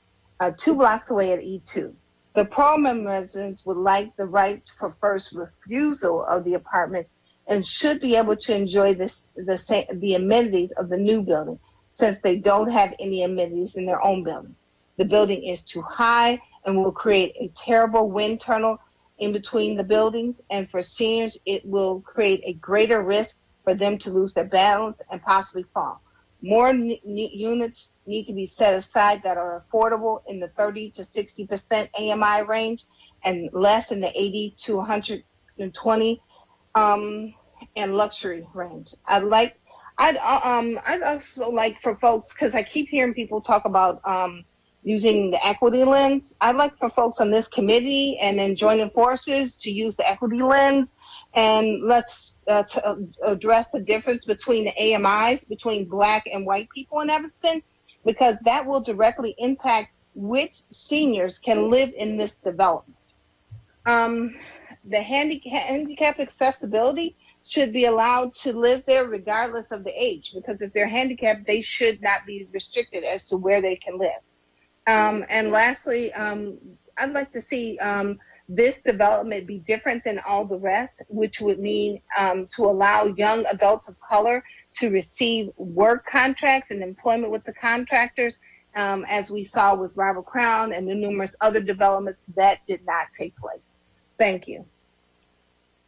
S4: 2 blocks away at E2. The Perlman residents would like the right for first refusal of the apartments and should be able to enjoy the amenities of the new building since they don't have any amenities in their own building. The building is too high and will create a terrible wind tunnel in between the buildings, and for seniors, it will create a greater risk for them to lose their balance and possibly fall. More units need to be set aside that are affordable in the 30 to 60% AMI range and less in the 80 to 120 and luxury range. I'd also like for folks, because I keep hearing people talk about using the equity lens. I'd like for folks on this committee and then joining forces to use the equity lens, and let's address the difference between the AMIs, between Black and white people in Evanston, because that will directly impact which seniors can live in this development. The handicap accessibility should be allowed to live there regardless of the age, because if they're handicapped, they should not be restricted as to where they can live. And lastly, I'd like to see this development be different than all the rest, which would mean to allow young adults of color to receive work contracts and employment with the contractors, as we saw with Robert Crown and the numerous other developments that did not take place. Thank you.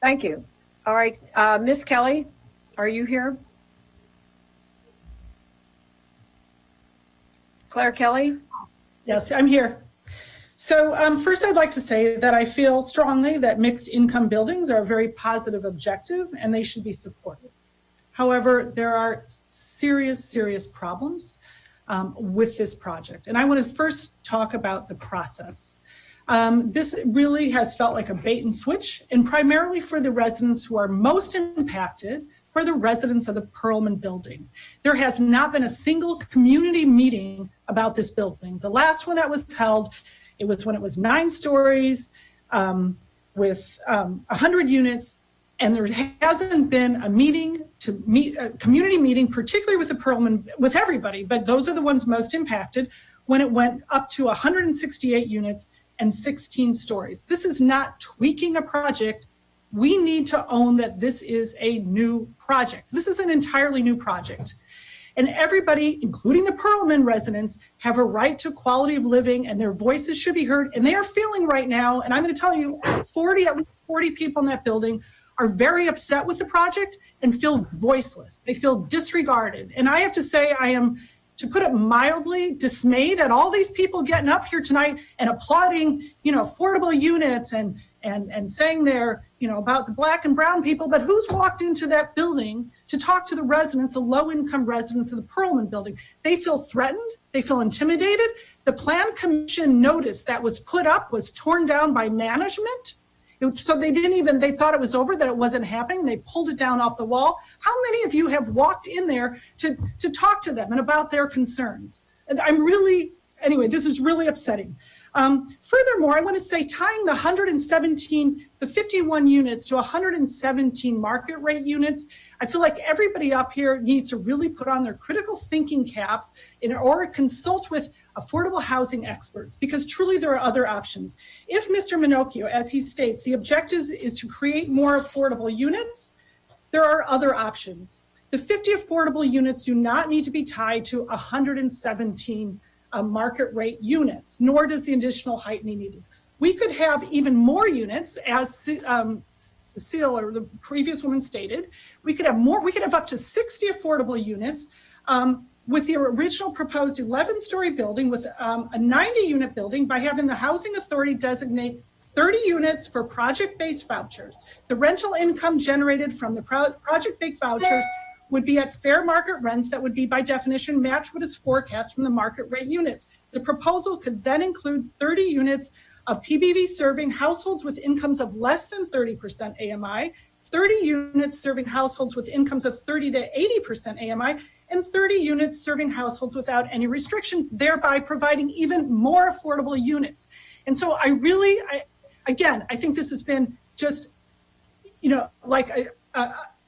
S2: Thank you. All right, Ms. Kelly, are you here? Claire Kelly?
S5: Yes, I'm here. So first I'd like to say that I feel strongly that mixed income buildings are a very positive objective and they should be supported. However, there are serious problems with this project. And I want to first talk about the process. This really has felt like a bait and switch, and primarily for the residents who are most impacted, for the residents of the Perlman building. There has not been a single community meeting about this building. The last one that was held, it was when it was 9 stories with 100 units, and there hasn't been a meeting to meet, a community meeting, particularly with the Perlman, with everybody, but those are the ones most impacted, when it went up to 168 units and 16 stories. This is not tweaking a project. We need to own that this is a new project. This is an entirely new project. And everybody, including the Perlman residents, have a right to quality of living, and their voices should be heard. And they are feeling right now, and I'm going to tell you, at least 40 people in that building are very upset with the project and feel voiceless. They feel disregarded. And I have to say, I am, to put it mildly, dismayed at all these people getting up here tonight and applauding, affordable units and saying they're, about the Black and brown people, but who's walked into that building to talk to the residents, the low-income residents of the Perlman building? They feel threatened. They feel intimidated. The Plan Commission notice that was put up was torn down by management. So they thought it was over, that it wasn't happening. They pulled it down off the wall. How many of you have walked in there to talk to them and about their concerns? And anyway, this is really upsetting. Furthermore, I want to say, tying the 51 units to 117 market rate units, I feel like everybody up here needs to really put on their critical thinking caps or consult with affordable housing experts, because truly there are other options. If Mr. Minocchio, as he states, the objective is to create more affordable units, there are other options. The 50 affordable units do not need to be tied to 117 market rate units, nor does the additional height be needed. We could have even more units, as Cecile or the previous woman stated. We could have more. We could have up to 60 affordable units with the original proposed 11-story building with a 90-unit building, by having the Housing Authority designate 30 units for project-based vouchers. The rental income generated from the project-based vouchers would be at fair market rents that would be, by definition, match what is forecast from the market rate units. The proposal could then include 30 units of PBV serving households with incomes of less than 30% AMI, 30 units serving households with incomes of 30 to 80% AMI, and 30 units serving households without any restrictions, thereby providing even more affordable units. And so I think this has been just, like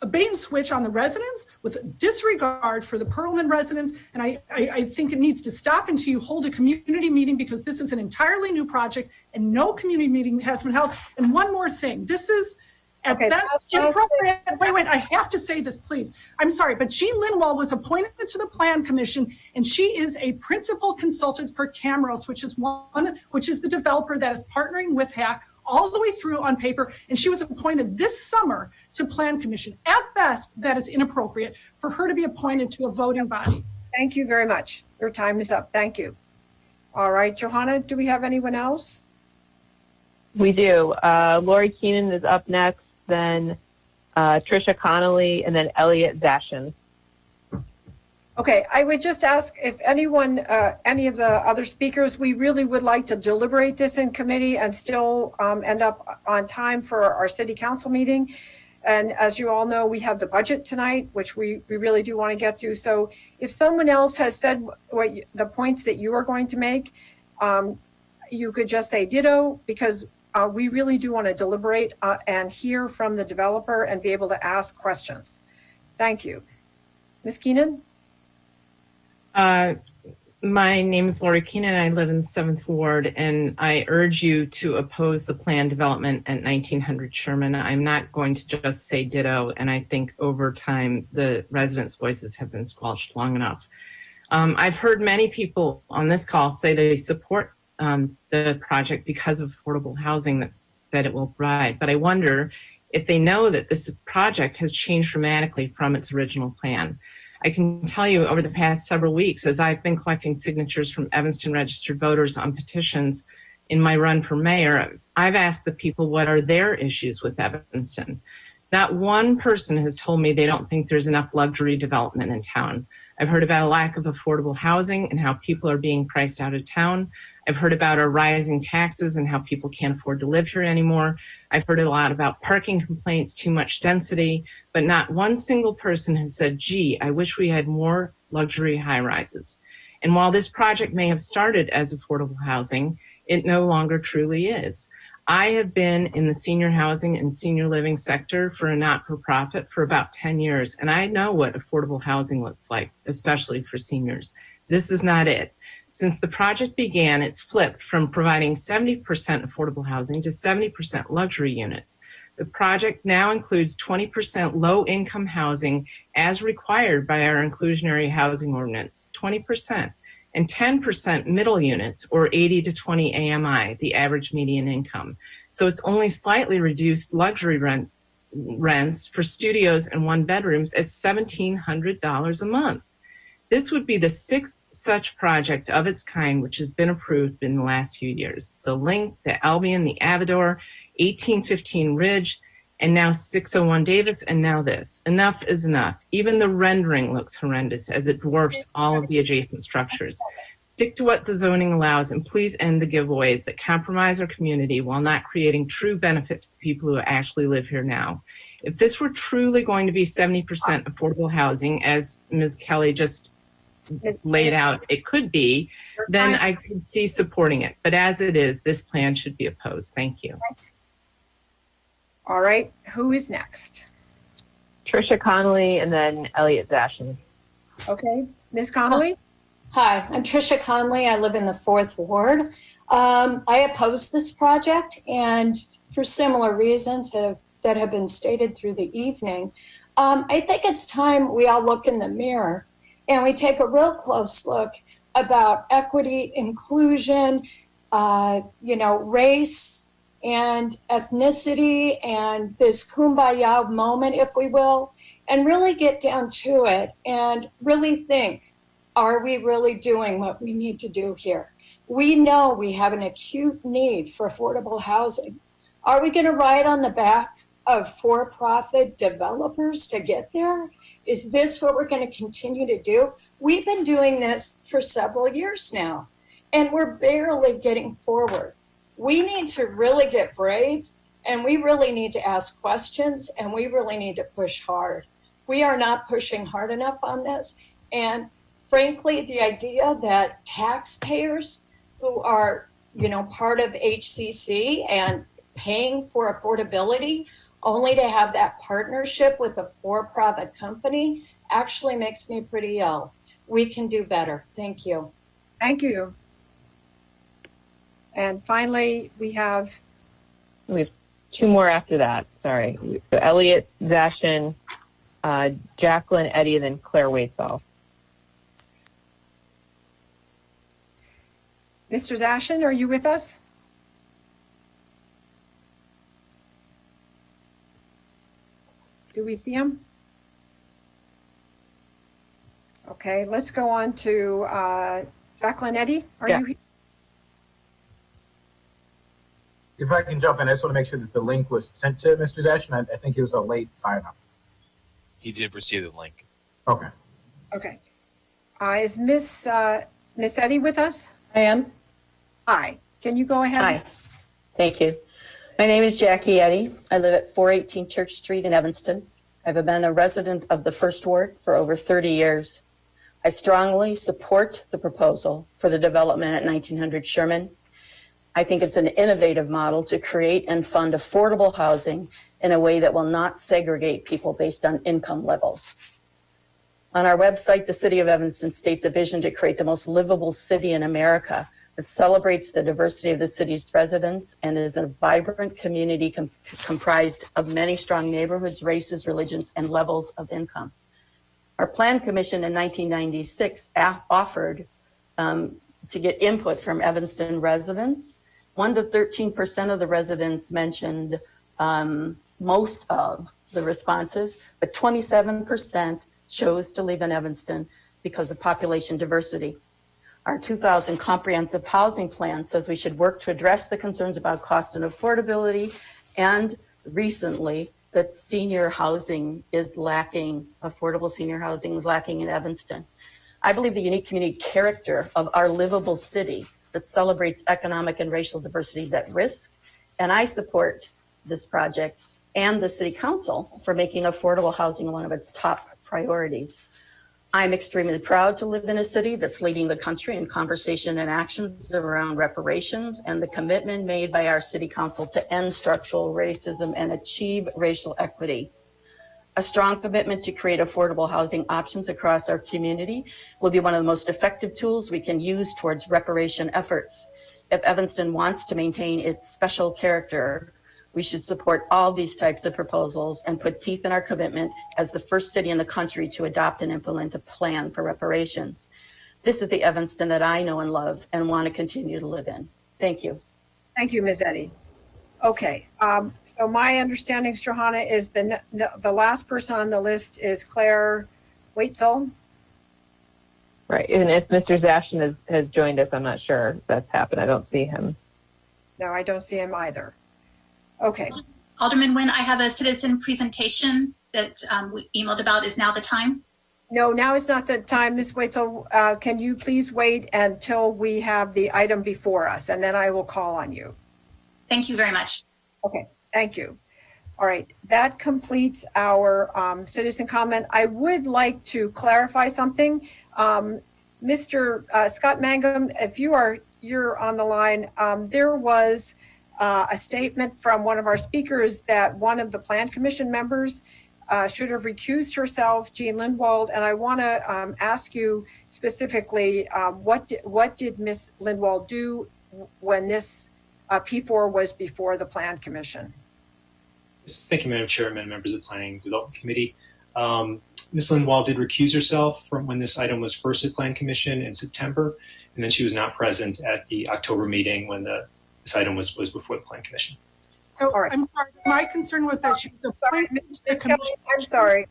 S5: a bait and switch on the residents with disregard for the Perlman residents. And I think it needs to stop until you hold a community meeting, because this is an entirely new project and no community meeting has been held. And one more thing, this is at best inappropriate. Wait, I have to say this, please. I'm sorry, but Jean Linwell was appointed to the Plan Commission, and she is a principal consultant for Camrose, which is the developer that is partnering with HAC all the way through on paper, and she was appointed this summer to Plan Commission. At best, that is inappropriate for her to be appointed to a voting body.
S2: Thank you very much. Your time is up. Thank you. All right, Johanna, do we have anyone else?
S3: We do. Lori Keenan is up next, then Trisha Connolly, and then Elliot Zashin.
S2: Okay, I would just ask if anyone, any of the other speakers, we really would like to deliberate this in committee and still end up on time for our city council meeting. And as you all know, we have the budget tonight, which we really do want to get to. So if someone else has said the points that you are going to make, you could just say ditto, because we really do want to deliberate and hear from the developer and be able to ask questions. Thank you. Ms. Keenan?
S6: My name is Lori Keenan. I live in the 7th Ward, and I urge you to oppose the planned development at 1900 Sherman. I'm not going to just say ditto, and I think over time the residents' voices have been squelched long enough. I've heard many people on this call say they support the project because of affordable housing that it will provide, but I wonder if they know that this project has changed dramatically from its original plan. I can tell you over the past several weeks, as I've been collecting signatures from Evanston registered voters on petitions in my run for mayor, I've asked the people what are their issues with Evanston. Not one person has told me they don't think there's enough luxury development in town. I've heard about a lack of affordable housing and how people are being priced out of town. I've heard about our rising taxes and how people can't afford to live here anymore. I've heard a lot about parking complaints, too much density, but not one single person has said, gee, I wish we had more luxury high rises. And while this project may have started as affordable housing, it no longer truly is. I have been in the senior housing and senior living sector for a not-for-profit for about 10 years, and I know what affordable housing looks like, especially for seniors. This is not it. Since the project began, it's flipped from providing 70% affordable housing to 70% luxury units. The project now includes 20% low-income housing as required by our inclusionary housing ordinance, 20%, and 10% middle units, or 80 to 20 AMI, the average median income. So it's only slightly reduced luxury rents for studios and one bedrooms at $1,700 a month. This would be the 6th such project of its kind which has been approved in the last few years. The Link, the Albion, the Avador, 1815 Ridge, and now 601 Davis, and now this. Enough is enough. Even the rendering looks horrendous as it dwarfs all of the adjacent structures. Stick to what the zoning allows, and please end the giveaways that compromise our community while not creating true benefit to the people who actually live here now. If this were truly going to be 70% affordable housing, as Ms. Kelly just laid out it could be, then I could see supporting it. But as it is, this plan should be opposed. Thank you.
S2: All right, who is next?
S3: Trisha Connolly, and then Elliot Zashin.
S2: Okay, Ms. Connolly?
S7: Hi, I'm Trisha Conley. I live in the 4th Ward. I oppose this project, and for similar reasons that have been stated through the evening. I think it's time we all look in the mirror and we take a real close look about equity, inclusion, race and ethnicity, and this kumbaya moment, if we will, and really get down to it and really think, are we really doing what we need to do here? We know we have an acute need for affordable housing. Are we going to ride on the back of for-profit developers to get there? Is this what we're going to continue to do? We've been doing this for several years now, and we're barely getting forward. We need to really get brave, and we really need to ask questions, and we really need to push hard. We are not pushing hard enough on this, and frankly, the idea that taxpayers who are, part of HCC and paying for affordability only to have that partnership with a for-profit company actually makes me pretty ill. We can do better. Thank you.
S2: Thank you. And finally, we have
S3: 2 more after that. Sorry. So Elliot Zashin, Jacqueline Eddy, and then Claire Waitsall.
S2: Mr. Zashin, are you with us? Do we see him? Okay, let's go on to Jacqueline Eddy. Are you here?
S9: if I can jump in, I just want to make sure that the link was sent to Mr. Zashin. I think it was a late sign up.
S10: He did receive the link.
S9: Okay.
S2: Okay. Is Miss Eddy with us?
S23: I am.
S2: Hi. Can you go ahead?
S23: Hi. Thank you. My name is Jackie Eddy. I live at 418 Church Street in Evanston. I've been a resident of the First Ward for over 30 years. I strongly support the proposal for the development at 1900 Sherman. I think it's an innovative model to create and fund affordable housing in a way that will not segregate people based on income levels. On our website, the City of Evanston states a vision to create the most livable city in America that celebrates the diversity of the city's residents and is a vibrant community comprised of many strong neighborhoods, races, religions, and levels of income. Our Plan Commission in 1996 offered to get input from Evanston residents. 1 to 13% of the residents mentioned most of the responses, but 27% chose to live in Evanston because of population diversity. Our 2000 comprehensive housing plan says we should work to address the concerns about cost and affordability, and recently that senior housing is lacking, affordable senior housing is lacking in Evanston. I believe the unique community character of our livable city that celebrates economic and racial diversity is at risk, and I support this project and the City Council for making affordable housing one of its top priorities. I'm extremely proud to live in a city that's leading the country in conversation and actions around reparations and the commitment made by our City Council to end structural racism and achieve racial equity. A strong commitment to create affordable housing options across our community will be one of the most effective tools we can use towards reparation efforts. If Evanston wants to maintain its special character, we should support all these types of proposals and put teeth in our commitment as the first city in the country to adopt and implement a plan for reparations. This is the Evanston that I know and love and want to continue to live in. Thank you.
S2: Thank you, Ms. Eddy. Okay, so my understanding, Johanna, is the last person on the list is Claire Waitzel.
S3: Right, and if Mr. Zashin has joined us, I'm not sure that's happened. I don't see him.
S2: No, I don't see him either. Okay.
S24: Alderman Nguyen, I have a citizen presentation that we emailed about. Is now the time?
S2: No, now is not the time, Ms. Waitzel. Can you please wait until we have the item before us, and then I will call on you.
S24: Thank you very much.
S2: Okay, thank you. All right, that completes our citizen comment. I would like to clarify something. Mr. Scott Mangum, if you're on the line, there was a statement from one of our speakers that one of the Plan Commission members should have recused herself, Jean Lindwald, and I want to ask you specifically, what did Ms. Lindwald do when this P4 was before the Plan Commission?
S18: Thank you, Madam Chairman, members of the Planning Development Committee. Ms. Lindwald did recuse herself from when this item was first at Plan Commission in September, and then she was not present at the October meeting when this item was before the Plan Commission.
S5: So I'm sorry, my concern was that she was appointed to the commission.
S2: I'm sorry.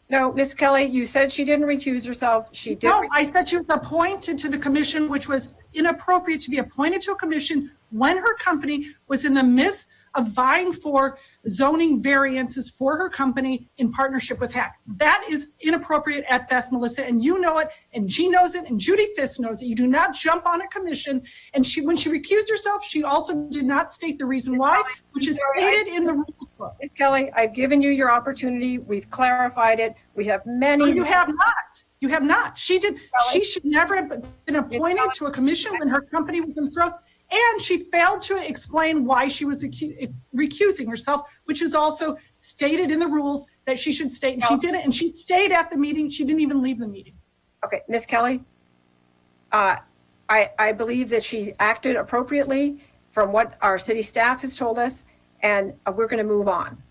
S2: No, Ms. Kelly, you said she didn't recuse herself. She did.
S5: No, I said she was appointed to the commission, which was inappropriate to be appointed to a commission when her company was in the midst of vying for zoning variances for her company in partnership with HAC. That is inappropriate at best, Melissa, and you know it, and Jean knows it, and Judy Fisk knows it. You do not jump on a commission. And when she recused herself, she also did not state the reason why, which is stated in the rules book.
S2: Ms. Kelly, I've given you your opportunity. We've clarified it. We have many.
S5: No, you have not. You have not. She should never have been appointed to a commission when her company was in the throes. And she failed to explain why she was recusing herself, which is also stated in the rules that she should state. And she didn't. And she stayed at the meeting. She didn't even leave the meeting.
S2: Okay, Ms. Kelly, I believe that she acted appropriately from what our city staff has told us, and we're going to move on.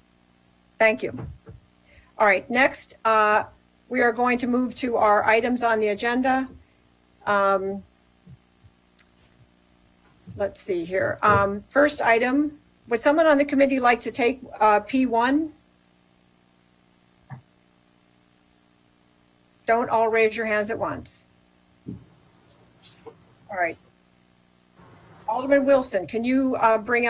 S2: Thank you. All right, next, we are going to move to our items on the agenda. Let's see here. First item, would someone on the committee like to take P1? Don't all raise your hands at once. All right. Alderman Wilson, can you bring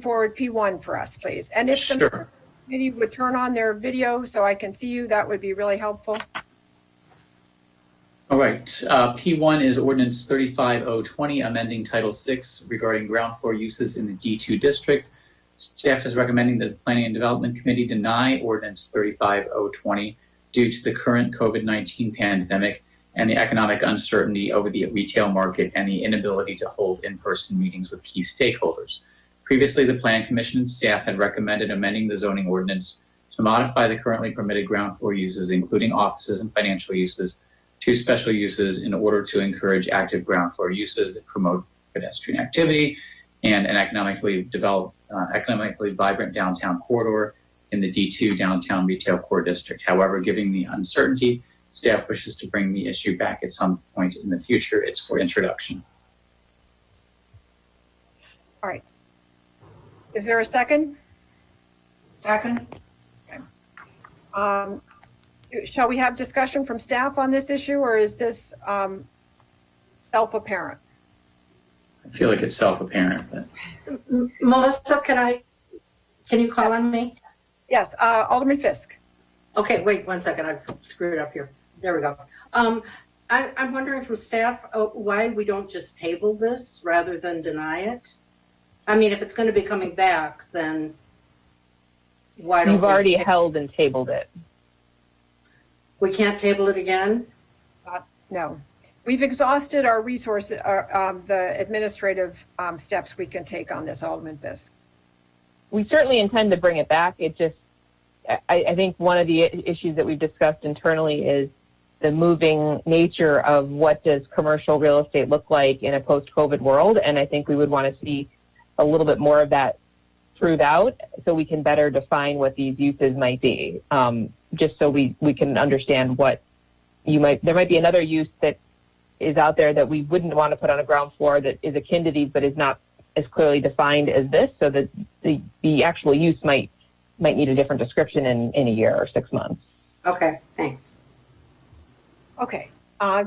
S2: forward P1 for us, please? And if the
S8: Sure.
S2: committee would turn on their video so I can see you, that would be really helpful.
S8: All right. P1 is Ordinance 35020, amending Title VI regarding ground floor uses in the D2 district. Staff is recommending that the Planning and Development Committee deny Ordinance 35020 due to the current COVID-19 pandemic and the economic uncertainty over the retail market and the inability to hold in-person meetings with key stakeholders. Previously, the Plan Commission and staff had recommended amending the zoning ordinance to modify the currently permitted ground floor uses, including offices and financial uses, to special uses in order to encourage active ground floor uses that promote pedestrian activity and an economically vibrant downtown corridor in the D2 downtown retail core district. However, given the uncertainty, staff wishes to bring the issue back at some point in the future. It's for introduction.
S2: All right. Is there a second?
S22: Second.
S2: Okay. Shall we have discussion from staff on this issue, or is this self-apparent?
S8: I feel like it's self-apparent, but
S11: Melissa, can you call on me?
S2: Yes, Alderman Fisk.
S11: Okay, wait 1 second. I've screwed up here. There we go. I'm wondering from staff why we don't just table this rather than deny it. I mean, if it's going to be coming back, then why don't
S3: You've already held and tabled it.
S11: we can't table it again?
S2: No. We've exhausted our resources, the administrative steps we can take on this, Alderman Fisk.
S3: We certainly intend to bring it back. It just, I think one of the issues that we've discussed internally is the moving nature of what does commercial real estate look like in a post-COVID world. And I think we would want to see a little bit more of that proved out so we can better define what these uses might be. Just so we can understand what there might be another use that is out there that we wouldn't want to put on a ground floor that is akin to these, but is not as clearly defined as this, so that the actual use might need a different description in a year or 6 months.
S11: Okay, thanks.
S2: Okay.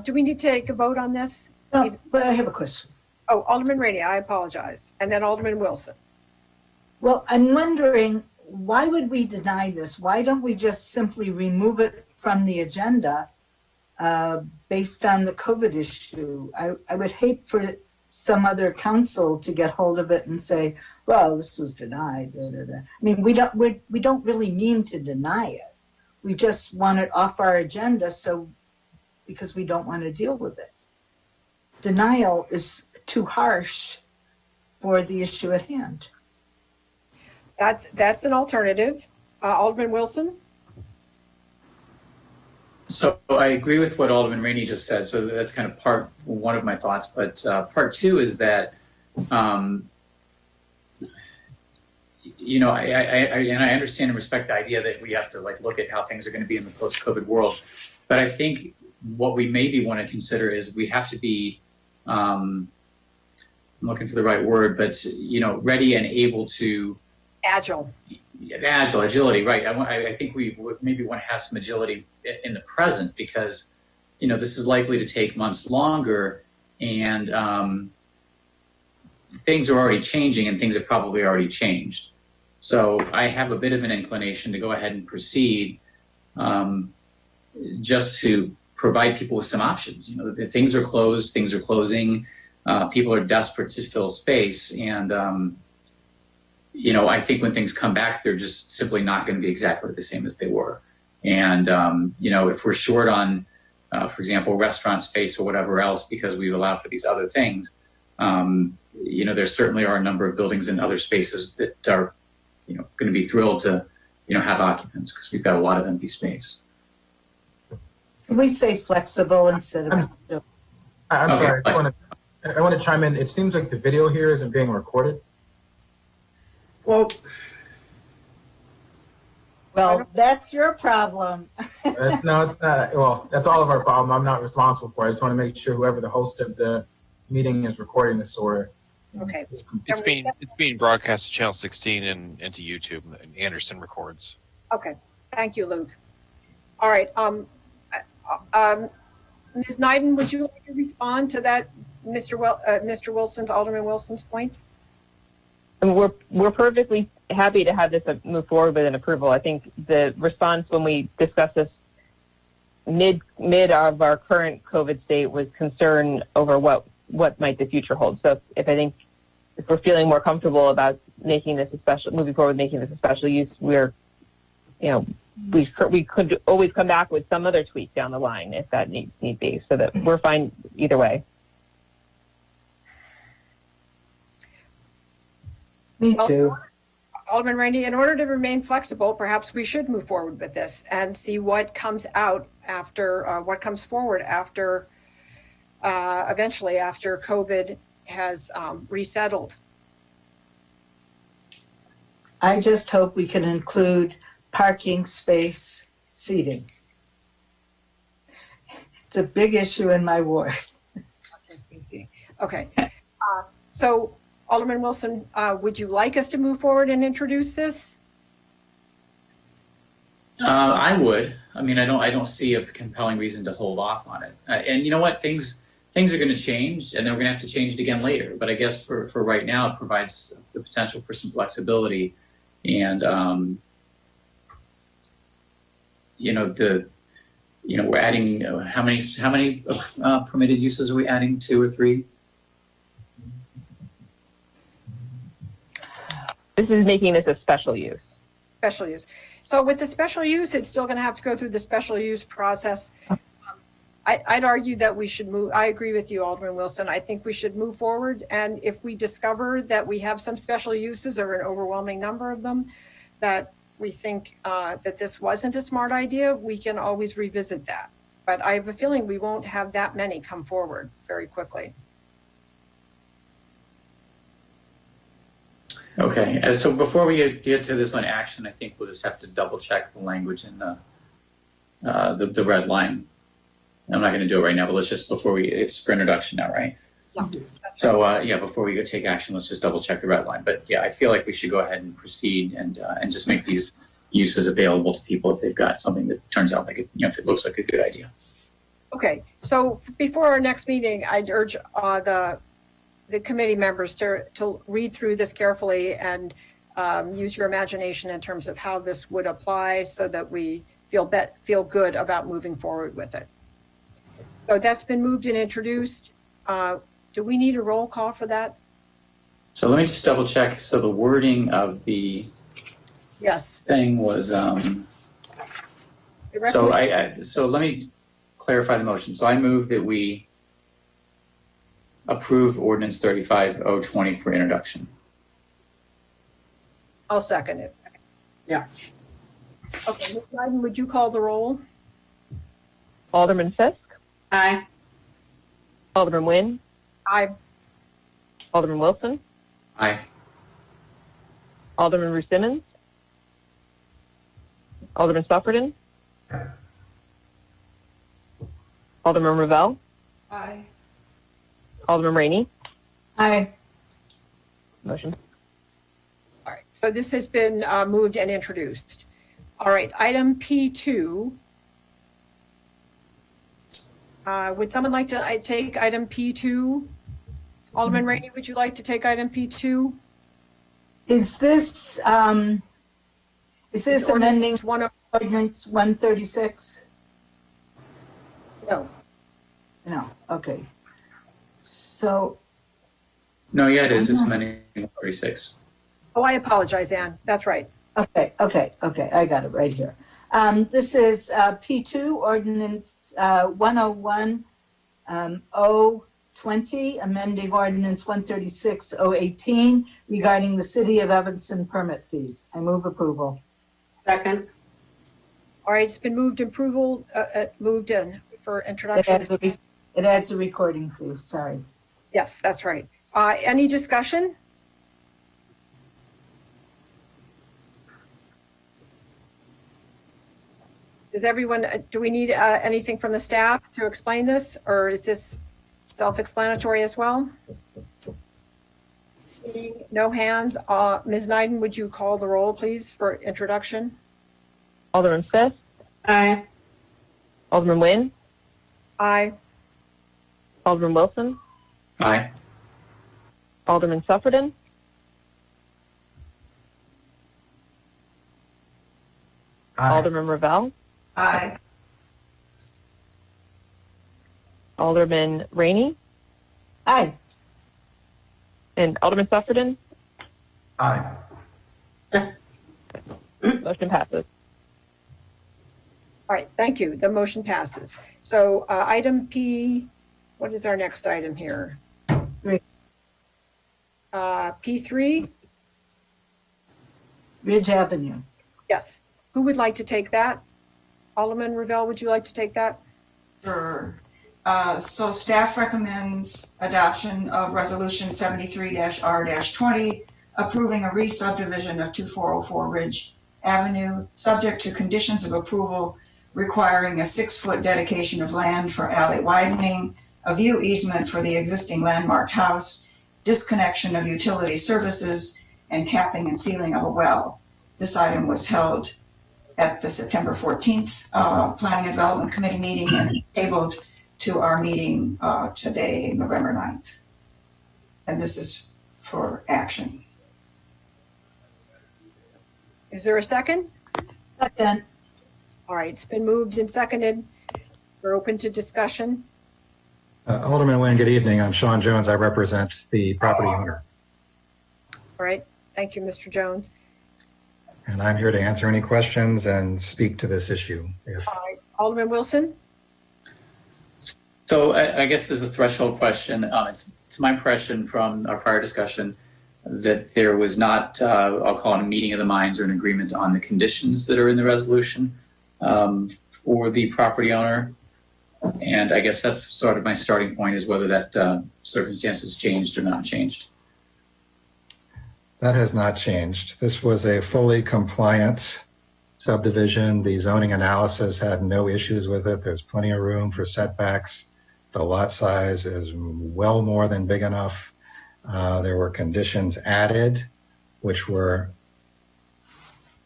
S2: Do we need to take a vote on this?
S12: But I have a question.
S2: Oh, Alderman Rainey, I apologize. And then Alderman Wilson.
S12: Well, I'm wondering, why would we deny this? Why don't we just simply remove it from the agenda based on the COVID issue? I would hate for some other council to get hold of it and say, well, this was denied. Da, da, da. I mean, we don't really mean to deny it. We just want it off our agenda because we don't want to deal with it. Denial is too harsh for the issue at hand.
S2: That's an alternative. Alderman Wilson?
S8: So I agree with what Alderman Rainey just said. So that's kind of part one of my thoughts. But part two is that, I understand and respect the idea that we have to look at how things are going to be in the post-COVID world. But I think what we maybe want to consider is we have to be, I'm looking for the right word, but ready and able to. Agility, right. I think we would maybe want to have some agility in the present because, this is likely to take months longer and things are already changing and things have probably already changed. So I have a bit of an inclination to go ahead and proceed just to provide people with some options. The things are closed, things are closing, people are desperate to fill space and, I think when things come back, they're just simply not going to be exactly the same as they were. And, if we're short on, for example, restaurant space or whatever else, because we've allowed for these other things, there certainly are a number of buildings and other spaces that are, going to be thrilled to, have occupants because we've got a lot of empty space.
S12: Can we say flexible instead of?
S9: I'm
S8: Okay,
S9: sorry. I want to chime in. It seems like the video here isn't being recorded.
S12: Well, that's your problem.
S9: No, it's not. Well, that's all of our problem. I'm not responsible for it. I just want to make sure whoever the host of the meeting is recording this or.
S2: Okay.
S10: It's being broadcast to Channel 16 and to YouTube. And Anderson records.
S2: Okay. Thank you, Luke. All right. Ms. Neiden, would you like to respond to that Mr. Wilson's, Alderman Wilson's points?
S3: And we're perfectly happy to have this move forward with an approval. I think the response when we discussed this mid of our current COVID state was concern over what might the future hold. So if we're feeling more comfortable about making this moving forward, making this a special use, we could always come back with some other tweak down the line if that need be. So that we're fine either way.
S12: Me too.
S2: Alderman Rainey, in order to remain flexible, perhaps we should move forward with this and see what comes out after, what comes forward after, eventually after COVID has resettled.
S12: I just hope we can include parking space seating. It's a big issue in my ward.
S2: Okay. So Alderman Wilson, would you like us to move forward and introduce this?
S8: I would. I mean, I don't see a compelling reason to hold off on it. And you know what? Things are going to change, and then we're going to have to change it again later. But I guess for right now, it provides the potential for some flexibility. And we're adding how many permitted uses are we adding? 2 or 3?
S3: This is making this a special use.
S2: Special use. So with the special use, it's still going to have to go through the special use process. I'd argue that we should move. I agree with you, Alderman Wilson. I think we should move forward. And if we discover that we have some special uses or an overwhelming number of them, that we think that this wasn't a smart idea, we can always revisit that. But I have a feeling we won't have that many come forward very quickly.
S8: Okay, so before we get to this on action, I think we'll just have to double check the language in the red line. I'm not going to do it right now, but let's just it's for introduction now, right?
S2: Yeah.
S8: So before we go take action, let's just double check the red line. But yeah, I feel like we should go ahead and proceed and just make these uses available to people if they've got something that turns out like if it looks like a good idea.
S2: Okay, so before our next meeting, I'd urge the committee members to read through this carefully and use your imagination in terms of how this would apply so that we feel good about moving forward with it. So that's been moved and introduced. Do we need a roll call for that?
S8: So let me just double check. So the wording of the thing was so let me clarify the motion. So I move that we approve ordinance 35-020 for introduction.
S2: I'll second it.
S11: Yeah.
S2: Okay, Ms. Biden, would you call the roll?
S3: Alderman Fisk?
S11: Aye.
S3: Alderman Nguyen?
S2: Aye.
S3: Alderman Wilson?
S8: Aye.
S3: Alderman Rusimmons? Alderman Suffredin? Alderman Ravel?
S22: Aye.
S3: Alderman Rainey?
S12: Aye.
S3: Motion.
S2: All right, so this has been moved and introduced. All right, item P2. Would someone like to take item P2? Alderman Rainey, would you like to take item P2?
S12: Is this amending ordinance 136?
S2: No.
S12: No, okay. So.
S8: No, yeah, it is. It's amending 36.
S2: Oh, I apologize, Ann. That's right.
S12: Okay. I got it right here. This is P2 ordinance 101-020, amending ordinance 136-018 regarding the City of Evanston permit fees. I move approval.
S11: Second.
S2: All right, it's been moved moved in for introduction.
S12: It adds a recording fee. Sorry.
S2: Yes, that's right. Any discussion? Does everyone, do we need anything from the staff to explain this, or is this self-explanatory as well? Seeing no hands, Ms. Nyden, would you call the roll, please, for introduction?
S3: Alderman Fisk?
S11: Aye.
S3: Alderman Nguyen?
S2: Aye.
S3: Alderman Wilson?
S8: Aye.
S3: Alderman Suffredin,
S9: Aye.
S3: Alderman Ravel,
S12: Aye.
S3: Alderman Rainey,
S12: Aye.
S3: and Alderman Suffredin.
S9: Aye.
S3: Motion passes.
S2: All right, thank you. The motion passes. So item P, what is our next item here?
S12: Three.
S2: P3?
S12: Ridge Avenue.
S2: Yes. Who would like to take that? Alderman Ravel, would you like to take that?
S13: Sure. So staff recommends adoption of Resolution 73-R-20, approving a re-subdivision of 2404 Ridge Avenue, subject to conditions of approval requiring a 6-foot dedication of land for alley widening, a view easement for the existing landmarked house, disconnection of utility services, and capping and sealing of a well. This item was held at the September 14th Planning and Development Committee meeting and tabled to our meeting today, November 9th. And this is for action.
S2: Is there a second?
S12: Second.
S2: All right, it's been moved and seconded. We're open to discussion.
S14: Alderman Nguyen, good evening. I'm Sean Jones. I represent the property owner.
S2: All right, thank you, Mr. Jones.
S14: And I'm here to answer any questions and speak to this issue.
S2: All right, Alderman Wilson?
S8: So I guess there's a threshold question. It's my impression from our prior discussion that there was not, I'll call it a meeting of the minds or an agreement on the conditions that are in the resolution for the property owner. And I guess that's sort of my starting point, is whether that circumstances changed or not changed.
S14: That has not changed. This was a fully compliant subdivision. The zoning analysis had no issues with it. There's plenty of room for setbacks. The lot size is well more than big enough. There were conditions added, which were,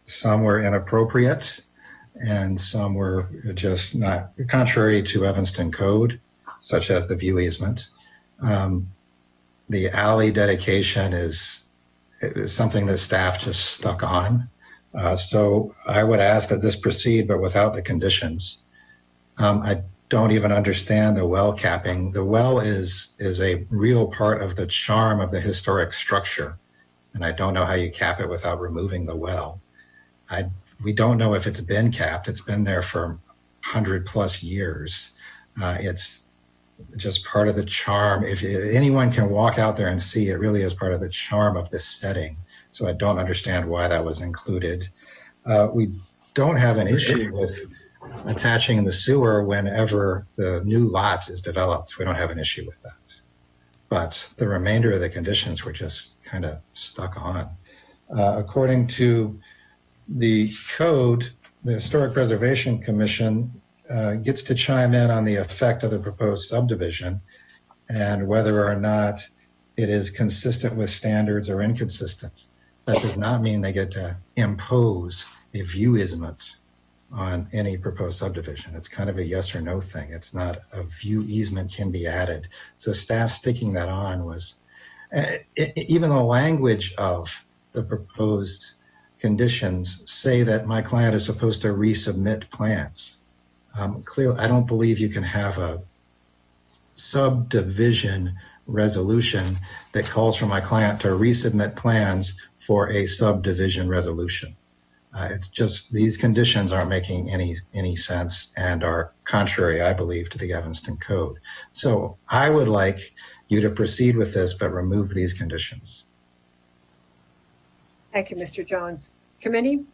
S14: some were inappropriate and some were just not contrary to Evanston code, such as the view easement. The alley dedication is something that staff just stuck on. So I would ask that this proceed, but without the conditions. I don't even understand the well capping. The well is a real part of the charm of the historic structure. And I don't know how you cap it without removing the well. We don't know if it's been capped. It's been there for 100+ years. It's just part of the charm. If anyone can walk out there and see, it really is part of the charm of this setting. So I don't understand why that was included. We don't have an issue with attaching the sewer whenever the new lot is developed. We don't have an issue with that. But the remainder of the conditions were just kind of stuck on. According to the code, the Historic Preservation Commission gets to chime in on the effect of the proposed subdivision and whether or not it is consistent with standards or inconsistent. That does not mean they get to impose a view easement on any proposed subdivision. It's kind of a yes or no thing. It's not a view easement can be added. So staff sticking that on was, even the language of the proposed conditions say that my client is supposed to resubmit plans. Clearly, I don't believe you can have a subdivision resolution that calls for my client to resubmit plans for a subdivision resolution. It's just, these conditions aren't making any sense and are contrary, I believe, to the Evanston Code. So I would like you to proceed with this, but remove these conditions.
S2: Thank you, Mr. Jones. Committee?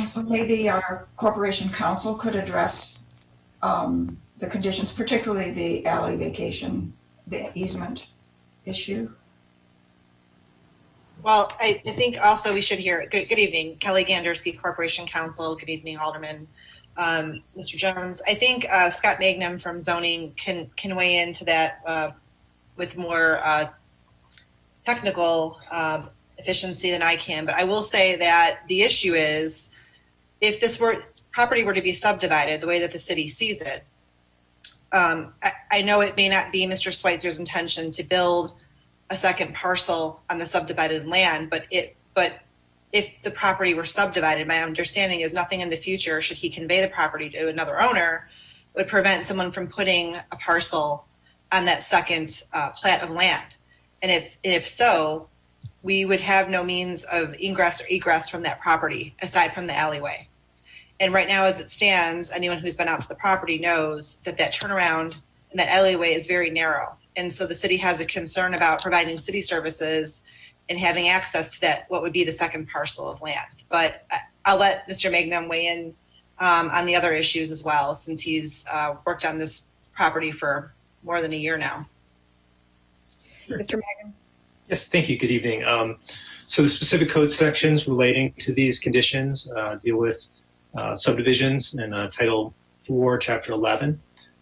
S13: So maybe our corporation council could address the conditions, particularly the alley vacation, the easement issue.
S15: Well, I think also we should hear, good evening, Kelly Gandersky, Corporation Counsel. Good evening, Alderman. Mr. Jones, I think Scott Magnum from zoning can weigh into that with more technical efficiency than I can. But I will say that the issue is, if this property were to be subdivided the way that the city sees it, I know it may not be Mr. Schweitzer's intention to build a second parcel on the subdivided land, but if the property were subdivided, my understanding is nothing in the future, should he convey the property to another owner, would prevent someone from putting a parcel on that second plat of land. And if so, we would have no means of ingress or egress from that property aside from the alleyway. And right now, as it stands, anyone who's been out to the property knows that that turnaround and that alleyway is very narrow. And so the city has a concern about providing city services and having access to that, what would be the second parcel of land. But I'll let Mr. Magnum weigh in on the other issues as well, since he's worked on this property for more than a year now.
S2: Mr. Magnum.
S18: Yes, thank you. Good evening. So the specific code sections relating to these conditions deal with subdivisions in Title 4, Chapter 11.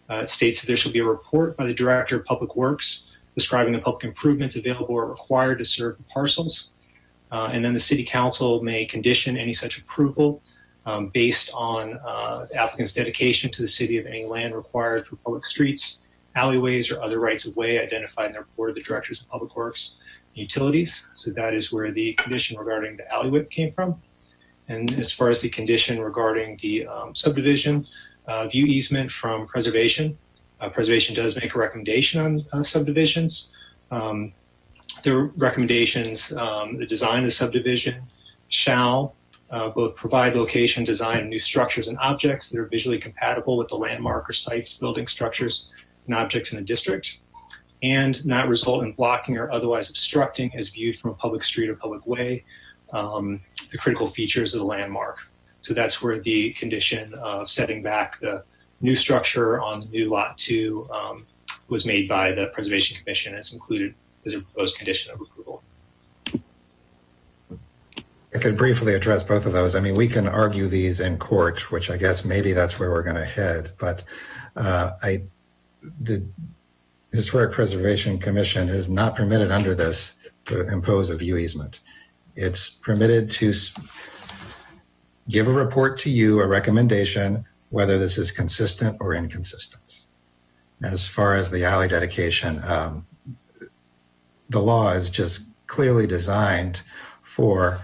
S18: It states that there shall be a report by the Director of Public Works describing the public improvements available or required to serve the parcels. And then the City Council may condition any such approval based on the applicant's dedication to the city of any land required for public streets, alleyways, or other rights of way identified in the report of the Directors of Public Works and Utilities. So that is where the condition regarding the alley width came from. And as far as the condition regarding the subdivision, view easement from preservation. Preservation does make a recommendation on subdivisions. Their recommendations, the design of the subdivision shall both provide location, design, and new structures and objects that are visually compatible with the landmark or sites, building structures, and objects in the district, and not result in blocking or otherwise obstructing, as viewed from a public street or public way, the critical features of the landmark. So that's where the condition of setting back the new structure on the new Lot 2 was made by the Preservation Commission, as included as a proposed condition of approval.
S14: I could briefly address both of those. I mean, we can argue these in court, which I guess maybe that's where we're going to head. But the Historic Preservation Commission is not permitted under this to impose a view easement. It's permitted to give a report to you, a recommendation, whether this is consistent or inconsistent. As far as the alley dedication, the law is just clearly designed for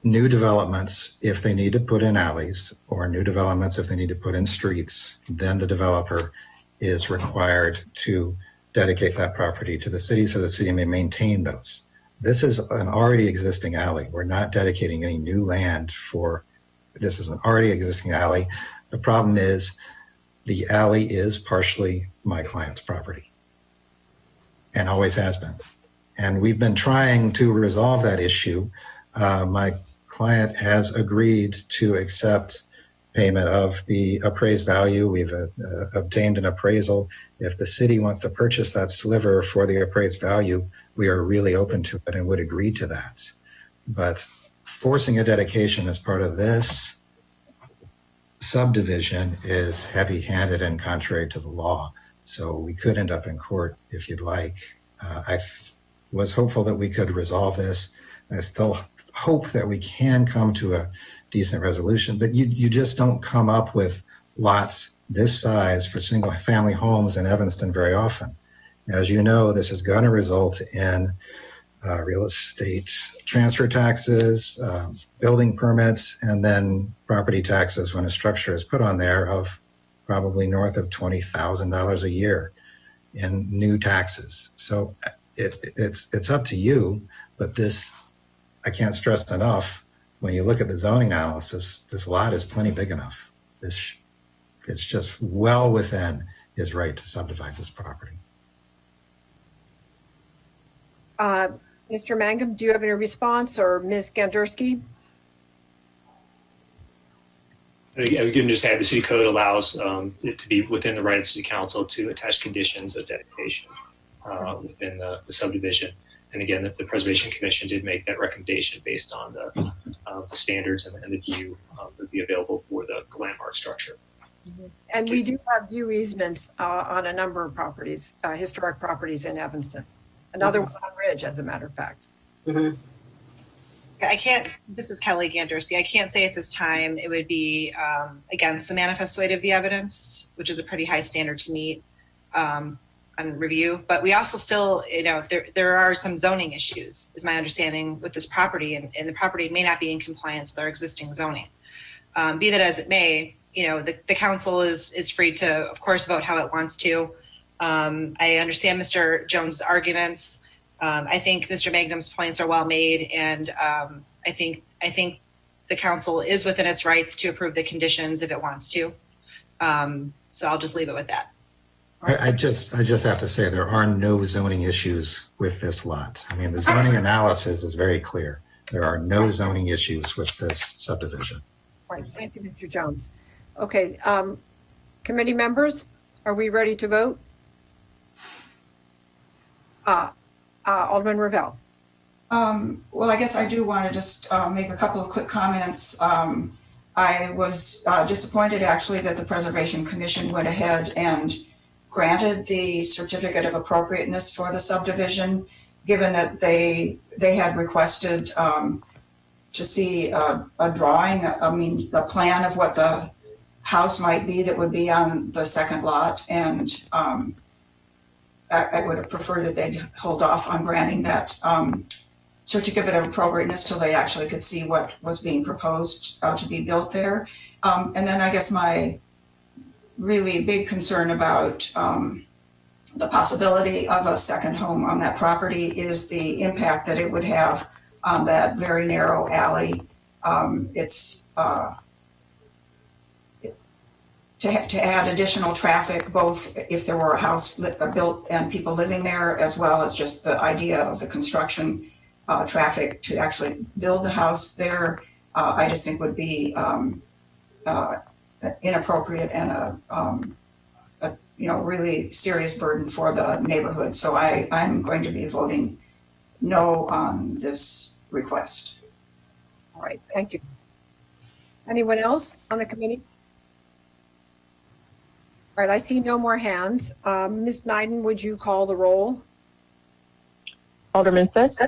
S14: new developments if they need to put in alleys, or new developments if they need to put in streets. Then the developer is required to dedicate that property to the city so the city may maintain those. This is an already existing alley. We're not dedicating any new land for, this is an already existing alley. The problem is the alley is partially my client's property and always has been. And we've been trying to resolve that issue. My client has agreed to accept payment of the appraised value. We've obtained an appraisal. If the city wants to purchase that sliver for the appraised value, we are really open to it and would agree to that. But forcing a dedication as part of this subdivision is heavy-handed and contrary to the law. So we could end up in court if you'd like. I was hopeful that we could resolve this. I still hope that we can come to a decent resolution, but you just don't come up with lots this size for single family homes in Evanston very often. As you know, this is going to result in real estate transfer taxes, building permits, and then property taxes when a structure is put on there of probably north of $20,000 a year in new taxes. So it's up to you, but this, I can't stress enough, when you look at the zoning analysis, this lot is plenty big enough. It's just well within his right to subdivide this property.
S2: Mr. Mangum, do you have any response, or Ms. Gandersky?
S18: We can just add the city code allows it to be within the right of city council to attach conditions of dedication within the subdivision. And again, the Preservation Commission did make that recommendation based on the standards and the view that would be available for the landmark structure.
S2: And we do have view easements on a number of properties, historic properties in Evanston. Another one on Ridge, as a matter of fact.
S15: I can't, this is Kelly Ganderski. I can't say at this time it would be against the manifest weight of the evidence, which is a pretty high standard to meet on review. But we also still, there are some zoning issues, is my understanding, with this property, and the property may not be in compliance with our existing zoning. Be that as it may, the council is free to, of course, vote how it wants to. I understand Mr. Jones's arguments. I think Mr. Magnum's points are well made, and I think the council is within its rights to approve the conditions if it wants to. So I'll just leave it with that.
S14: I just have to say there are no zoning issues with this lot. I mean, the zoning analysis is very clear. There are no zoning issues with this subdivision.
S2: Right. Thank you, Mr. Jones. Okay, committee members, are we ready to vote? Alderman Ravel.
S13: Well, I guess I do want to just make a couple of quick comments. I was disappointed actually that the Preservation Commission went ahead and granted the certificate of appropriateness for the subdivision, given that they had requested to see a drawing, the plan of what the house might be that would be on the second lot. And I would have preferred that they'd hold off on granting that certificate of appropriateness till they actually could see what was being proposed to be built there. And then I guess my really big concern about the possibility of a second home on that property is the impact that it would have on that very narrow alley. To add additional traffic, both if there were a house built and people living there, as well as just the idea of the construction traffic to actually build the house there, I just think would be inappropriate and a really serious burden for the neighborhood. So I'm going to be voting no on this request.
S2: All right, thank you. Anyone else on the committee? All right, I see no more hands. Ms. Nyden, would you call the roll?
S3: Alderman Fisk?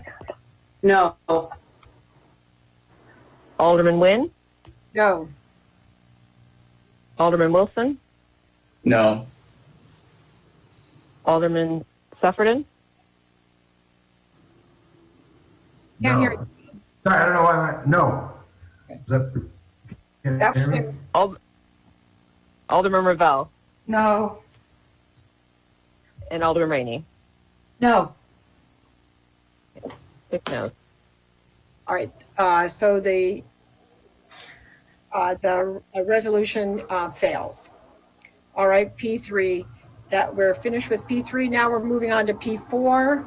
S11: No.
S3: Alderman Nguyen?
S2: No.
S3: Alderman Wilson?
S8: No.
S3: Alderman Sufferton?
S2: Can't hear you.
S16: Sorry, I don't know why. No. Is that, can you hear me?
S3: Alderman Ravel?
S13: No.
S3: And Alderman Rainey?
S12: No.
S3: 6 no's.
S2: All right, so the resolution fails. All right, P3, that we're finished with P3. Now we're moving on to P4.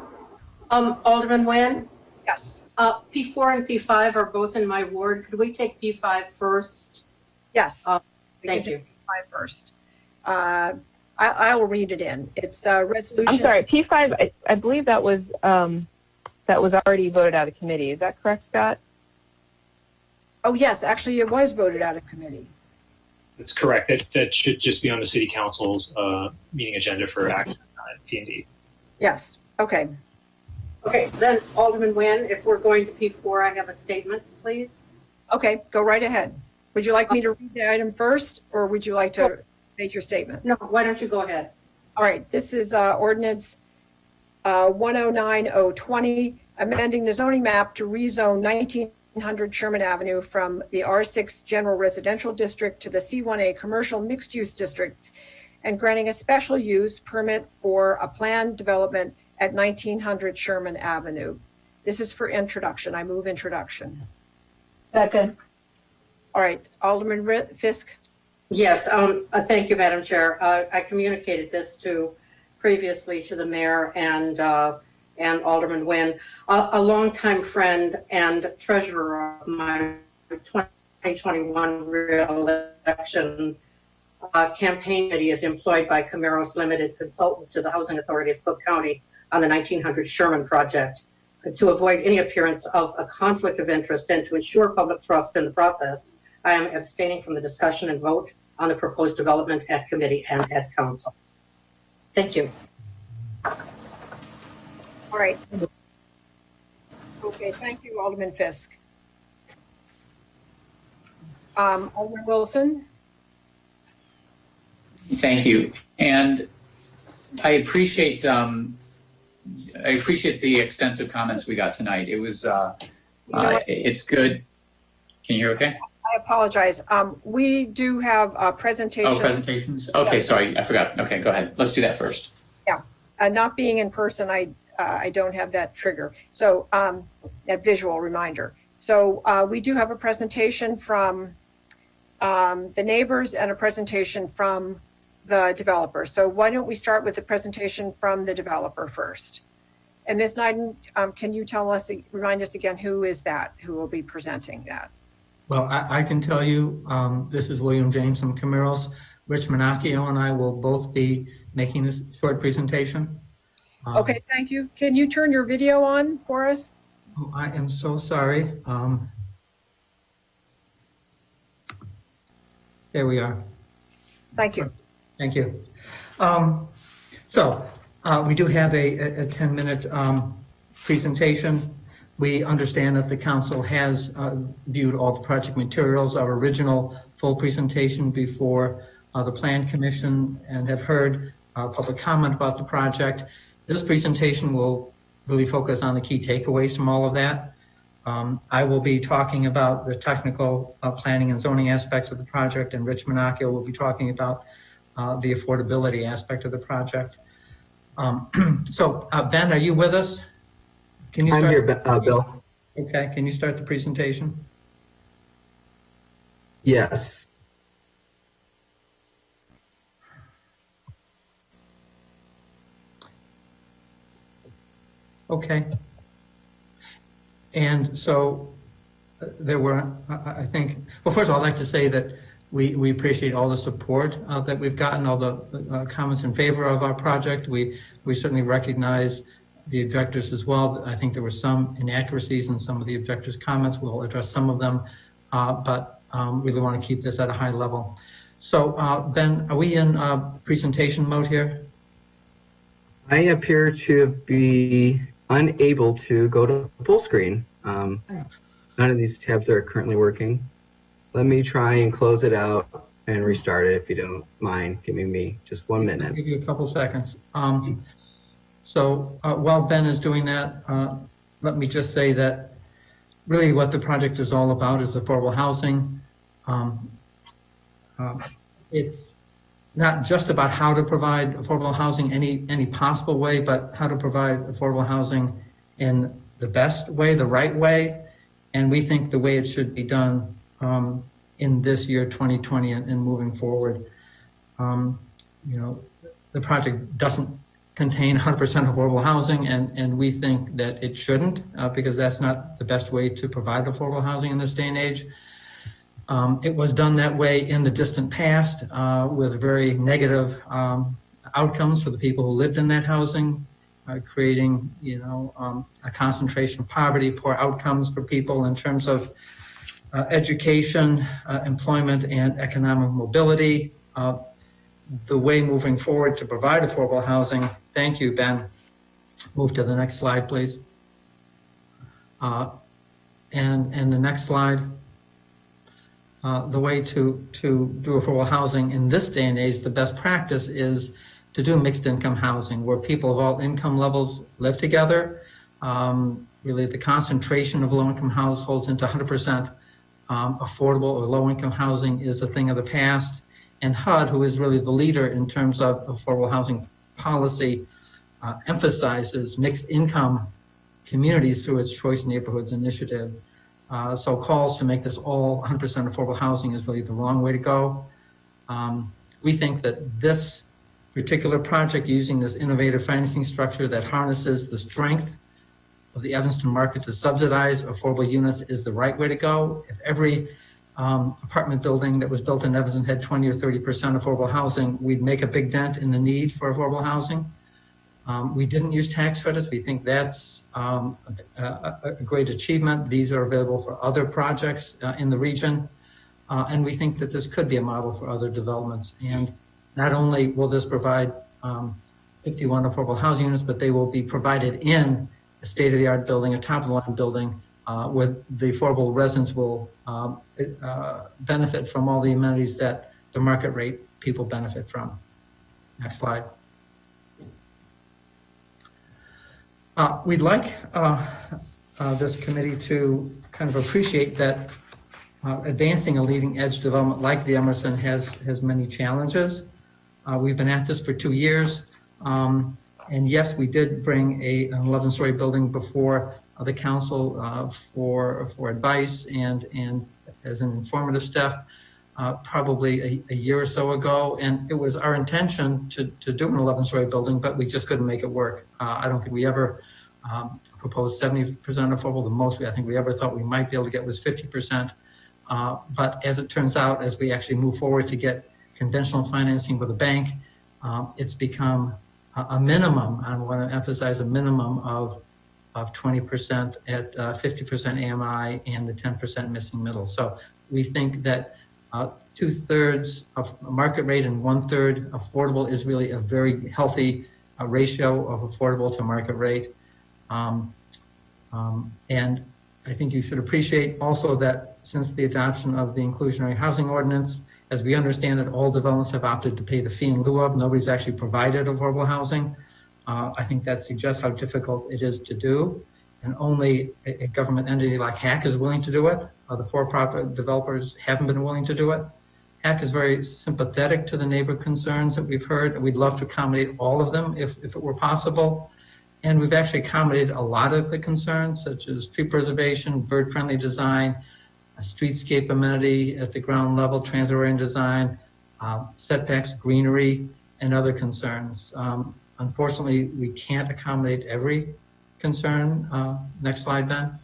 S11: Alderman Nguyen?
S2: Yes.
S11: P4 and P5 are both in my ward. Could we take P5 first?
S2: Yes.
S11: Thank you.
S2: P5 first. I'll read it in. It's a resolution.
S3: I'm sorry, P5, I believe that was already voted out of committee. Is that correct, Scott?
S2: Oh, yes, actually it was voted out of committee.
S18: That's correct. That should just be on the city council's meeting agenda for action at P&D.
S2: Yes, okay.
S11: Okay, then Alderman Nguyen, if we're going to P4, I have a statement, please.
S2: Okay, go right ahead. Would you like me to read the item first, or would you like to make your statement?
S11: No, why don't you go ahead?
S2: All right, this is ordinance 109020, amending the zoning map to rezone 1900 Sherman Avenue from the R6 General Residential District to the C1A Commercial Mixed Use District, and granting a special use permit for a planned development at 1900 Sherman Avenue. This is for introduction. I move introduction.
S12: Second.
S2: All right, Alderman Fisk.
S11: Yes, thank you, Madam Chair. I communicated this previously to the mayor and Alderman Nguyen, a longtime friend and treasurer of my 2021 re-election campaign committee, is employed by Camaros Limited, consultant to the Housing Authority of Cook County on the 1900 Sherman project. To avoid any appearance of a conflict of interest and to ensure public trust in the process, I am abstaining from the discussion and vote on the proposed development at committee and at council. Thank you.
S2: All right. Okay, thank you, Alderman Fisk. Alderman Wilson?
S8: Thank you. And I appreciate the extensive comments we got tonight. It was, it's good. Can you hear okay?
S2: I apologize. We do have a presentation.
S8: Oh, presentations? Okay, sorry, I forgot. Okay, go ahead. Let's do that first.
S2: Yeah, not being in person, I don't have that trigger. So that visual reminder. So we do have a presentation from the neighbors and a presentation from the developer. So why don't we start with the presentation from the developer first? And Ms. Neiden, can you remind us again, who is that, who will be presenting that?
S17: Well, I can tell you, this is William James from Camiros. Rich Minacchio and I will both be making this short presentation.
S2: Okay, thank you. Can you turn your video on for us?
S17: Oh, I am so sorry. There we are.
S2: Thank you.
S17: Thank you. We do have a 10-minute presentation. We understand that the council has viewed all the project materials, our original full presentation before the Plan Commission, and have heard public comment about the project. This presentation will really focus on the key takeaways from all of that. I will be talking about the technical planning and zoning aspects of the project, and Rich Minacchio will be talking about the affordability aspect of the project. Ben, are you with us? Can you start?
S19: I'm here, Bill.
S17: Okay, can you start the presentation?
S19: Yes.
S17: Okay. And so there were, I think, well, first of all, I'd like to say that we appreciate all the support that we've gotten, all the comments in favor of our project. We certainly recognize the objectors as well. I think there were some inaccuracies in some of the objectors' comments. We'll address some of them, but really want to keep this at a high level. So Ben, are we in presentation mode here?
S19: I appear to be unable to go to full screen. None of these tabs are currently working. Let me try and close it out and restart it if you don't mind giving me just 1 minute.
S17: I'll give you a couple seconds. While Ben is doing that, let me just say that really what the project is all about is affordable housing. It's not just about how to provide affordable housing any possible way, but how to provide affordable housing in the best way, the right way, and we think the way it should be done in this year, 2020, and moving forward. The project doesn't contain 100% affordable housing, and we think that it shouldn't, because that's not the best way to provide affordable housing in this day and age. It was done that way in the distant past with very negative outcomes for the people who lived in that housing, creating, a concentration of poverty, poor outcomes for people in terms of education, employment, and economic mobility. The way moving forward to provide affordable housing. Thank you, Ben. Move to the next slide, please. And the next slide. The way to do affordable housing in this day and age, the best practice is to do mixed income housing where people of all income levels live together. Really the concentration of low income households into 100% affordable or low income housing is a thing of the past. And HUD, who is really the leader in terms of affordable housing policy, emphasizes mixed income communities through its Choice Neighborhoods initiative. So calls to make this all 100% affordable housing is really the wrong way to go. We think that this particular project, using this innovative financing structure that harnesses the strength of the Evanston market to subsidize affordable units, is the right way to go. If every apartment building that was built in Evanston had 20 or 30% affordable housing, we'd make a big dent in the need for affordable housing. We didn't use tax credits. We think that's a great achievement. These are available for other projects in the region. And we think that this could be a model for other developments. And not only will this provide 51 affordable housing units, but they will be provided in a state-of-the-art building, a top-of-the-line building with the affordable residents will benefit from all the amenities that the market rate people benefit from. Next slide. We'd like this committee to kind of appreciate that advancing a leading edge development like the Emerson has many challenges. We've been at this for 2 years. And yes, we did bring an 11-story building before the council for advice and as an informative step probably a year or so ago. And it was our intention to do an 11-story building, but we just couldn't make it work. I don't think we ever proposed 70% affordable. The most I think we ever thought we might be able to get was 50%. But as it turns out, as we actually move forward to get conventional financing with a bank, it's become a minimum, I want to emphasize a minimum of 20% at 50% AMI and the 10% missing middle. So we think that 2/3 of market rate and 1/3 affordable is really a very healthy ratio of affordable to market rate. And I think you should appreciate also that since the adoption of the inclusionary housing ordinance, as we understand it, all developments have opted to pay the fee in lieu of. Nobody's actually provided affordable housing. I think that suggests how difficult it is to do. And only a government entity like HAC is willing to do it. The for-profit developers haven't been willing to do it. HAC is very sympathetic to the neighbor concerns that we've heard. We'd love to accommodate all of them if it were possible. And we've actually accommodated a lot of the concerns, such as tree preservation, bird-friendly design, a streetscape amenity at the ground level, transit-oriented design, setbacks, greenery, and other concerns. Unfortunately, we can't accommodate every concern. Next slide, Ben.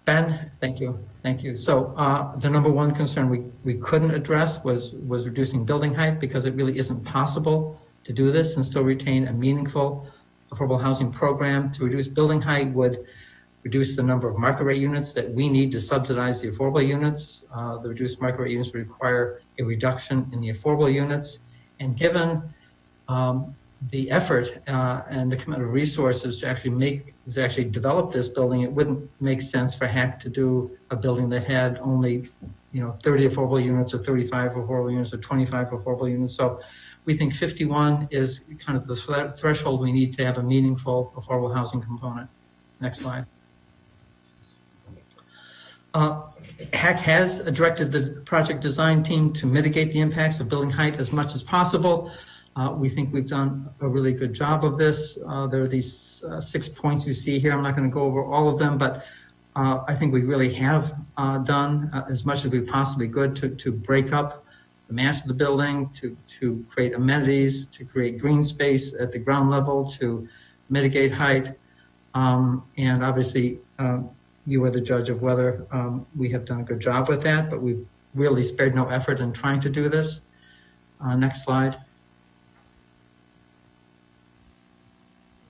S17: Ben, thank you. Thank you. So the number one concern we couldn't address was reducing building height, because it really isn't possible to do this and still retain a meaningful affordable housing program. To reduce building height would reduce the number of market rate units that we need to subsidize the affordable units. The reduced market rate units would require a reduction in the affordable units. And given the effort and the commitment of resources to actually develop this building, it wouldn't make sense for HAC to do a building that had only 30 affordable units or 35 affordable units or 25 affordable units. So we think 51 is kind of the threshold we need to have a meaningful affordable housing component. Next slide. HAC has directed the project design team to mitigate the impacts of building height as much as possible. We think we've done a really good job of this. There are these 6 points you see here. I'm not going to go over all of them, but I think we really have done as much as we possibly could to break up the mass of the building, to create amenities, to create green space at the ground level, to mitigate height. And obviously, you are the judge of whether we have done a good job with that, but we've really spared no effort in trying to do this. Next slide.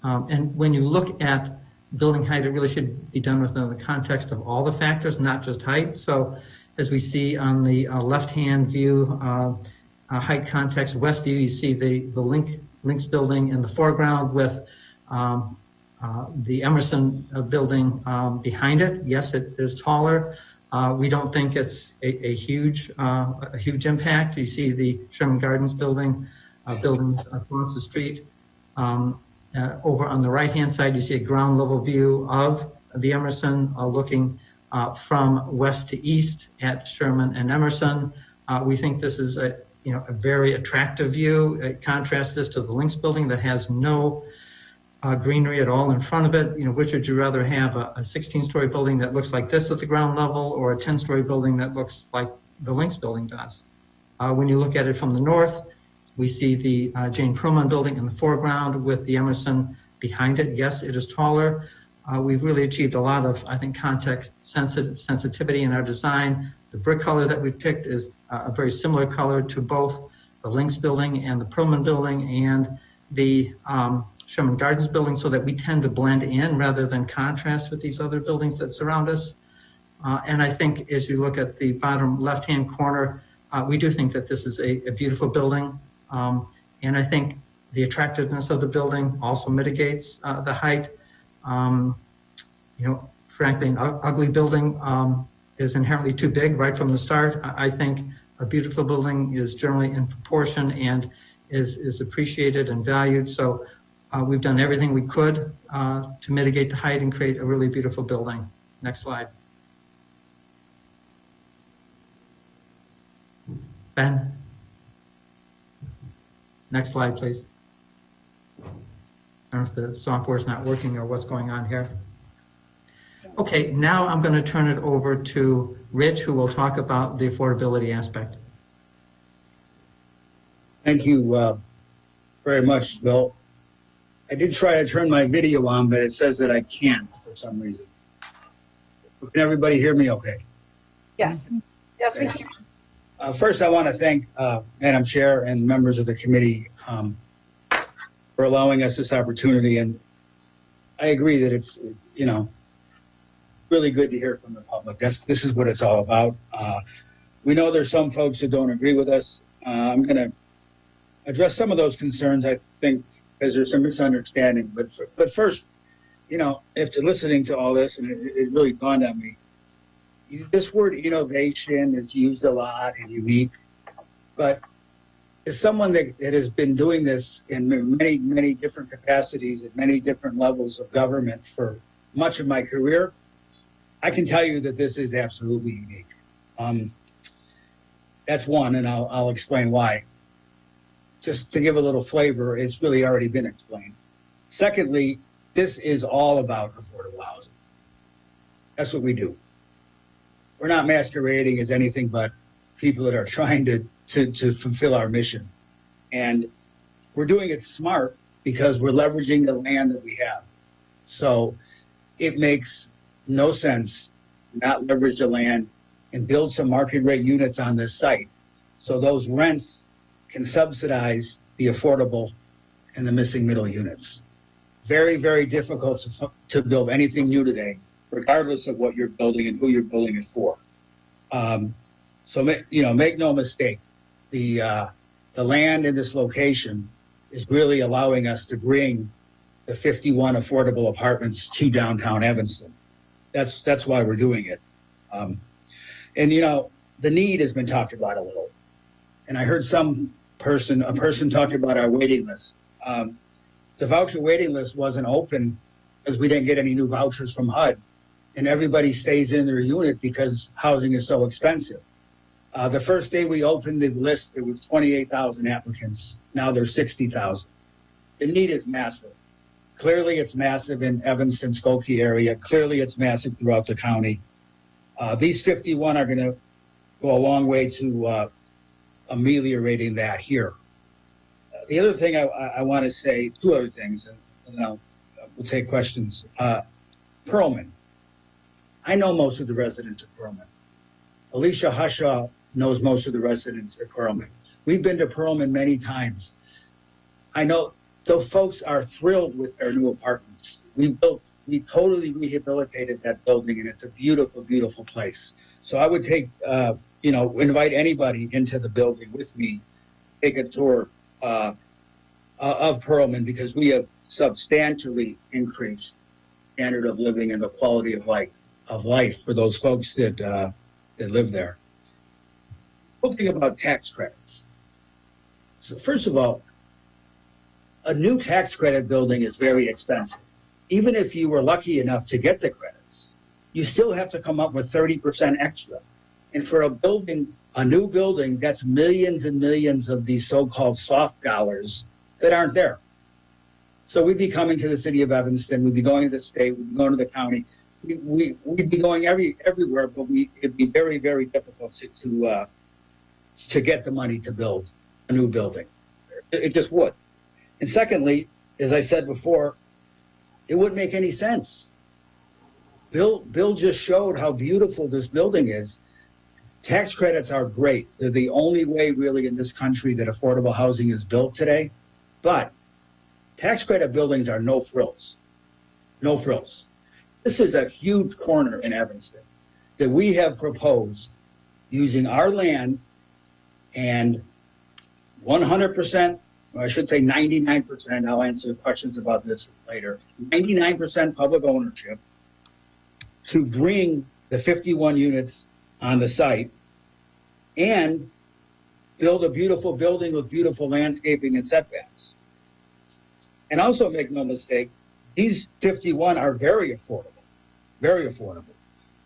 S17: And when you look at building height, it really should be done within the context of all the factors, not just height. So as we see on the left-hand view, height context, west view, you see the Links building in the foreground with the Emerson building behind it. Yes, it is taller. We don't think it's a huge impact. You see the Sherman Gardens buildings across the street. Over on the right-hand side, you see a ground level view of the Emerson looking from west to east at Sherman and Emerson. We think this is a very attractive view. It contrasts this to the Links building that has no greenery at all in front of it. Which would you rather have, a 16-story building that looks like this at the ground level, or a 10-story building that looks like the Links building does? When you look at it from the north, we see the Jane Perlman building in the foreground with the Emerson behind it. Yes, it is taller. We've really achieved a lot of, I think, context sensitivity in our design. The brick color that we've picked is a very similar color to both the Links building and the Perlman building and the Sherman Gardens building, so that we tend to blend in rather than contrast with these other buildings that surround us. And I think as you look at the bottom left-hand corner, we do think that this is a beautiful building. And I think the attractiveness of the building also mitigates the height. frankly, an ugly building is inherently too big right from the start. I think a beautiful building is generally in proportion and is appreciated and valued. So we've done everything we could to mitigate the height and create a really beautiful building. Next slide. Ben? Next slide, please. I don't know if the software is not working or what's going on here. Okay, now I'm going to turn it over to Rich, who will talk about the affordability aspect.
S1: Thank you very much, Bill. I did try to turn my video on, but it says that I can't for some reason. Can everybody hear me okay?
S2: Yes. Yes, we can.
S1: First, I want to thank Madam Chair and members of the committee for allowing us this opportunity. And I agree that it's, really good to hear from the public. This is what it's all about. We know there's some folks that don't agree with us. I'm going to address some of those concerns, I think, because there's some misunderstanding. But first, after listening to all this, and it really dawned on me, this word innovation is used a lot and unique, but as someone that has been doing this in many, many different capacities at many different levels of government for much of my career, I can tell you that this is absolutely unique. That's one, and I'll explain why. Just to give a little flavor, it's really already been explained. Secondly, this is all about affordable housing. That's what we do. We're not masquerading as anything but people that are trying to fulfill our mission. And we're doing it smart because we're leveraging the land that we have. So it makes no sense not leverage the land and build some market rate units on this site. So those rents can subsidize the affordable and the missing middle units. Very, very difficult to build anything new today, regardless of what you're building and who you're building it for. So make no mistake, the land in this location is really allowing us to bring the 51 affordable apartments to downtown Evanston. That's why we're doing it. And the need has been talked about a little. And I heard a person talked about our waiting list. The voucher waiting list wasn't open because we didn't get any new vouchers from HUD. And everybody stays in their unit because housing is so expensive. The first day we opened the list, there was 28,000 applicants. Now there's 60,000. The need is massive. Clearly it's massive in Evanston, Skokie area. Clearly it's massive throughout the county. These 51 are going to go a long way to ameliorating that here. The other thing I want to say, two other things, and then we'll take questions. Pearlman. I know most of the residents of Pearlman. Alicia Hushaw knows most of the residents of Pearlman. We've been to Pearlman many times. I know those folks are thrilled with their new apartments. We totally rehabilitated that building, and it's a beautiful, beautiful place. So I would invite anybody into the building with me, take a tour of Pearlman, because we have substantially increased standard of living and the quality of life for those folks that live there. One thing about tax credits. So first of all, a new tax credit building is very expensive. Even if you were lucky enough to get the credits, you still have to come up with 30% extra. And for a new building, that's millions and millions of these so-called soft dollars that aren't there. So we'd be coming to the city of Evanston, we'd be going to the state, we'd be going to the county, we'd be going everywhere, but it'd be very, very difficult to get the money to build a new building. It just would. And secondly, as I said before, it wouldn't make any sense. Bill just showed how beautiful this building is. Tax credits are great. They're the only way really in this country that affordable housing is built today. But tax credit buildings are no frills. No frills. This is a huge corner in Evanston that we have proposed using our land and 100%, or I should say 99%, I'll answer questions about this later, 99% public ownership, to bring the 51 units on the site and build a beautiful building with beautiful landscaping and setbacks. And also make no mistake, these 51 are very affordable, very affordable.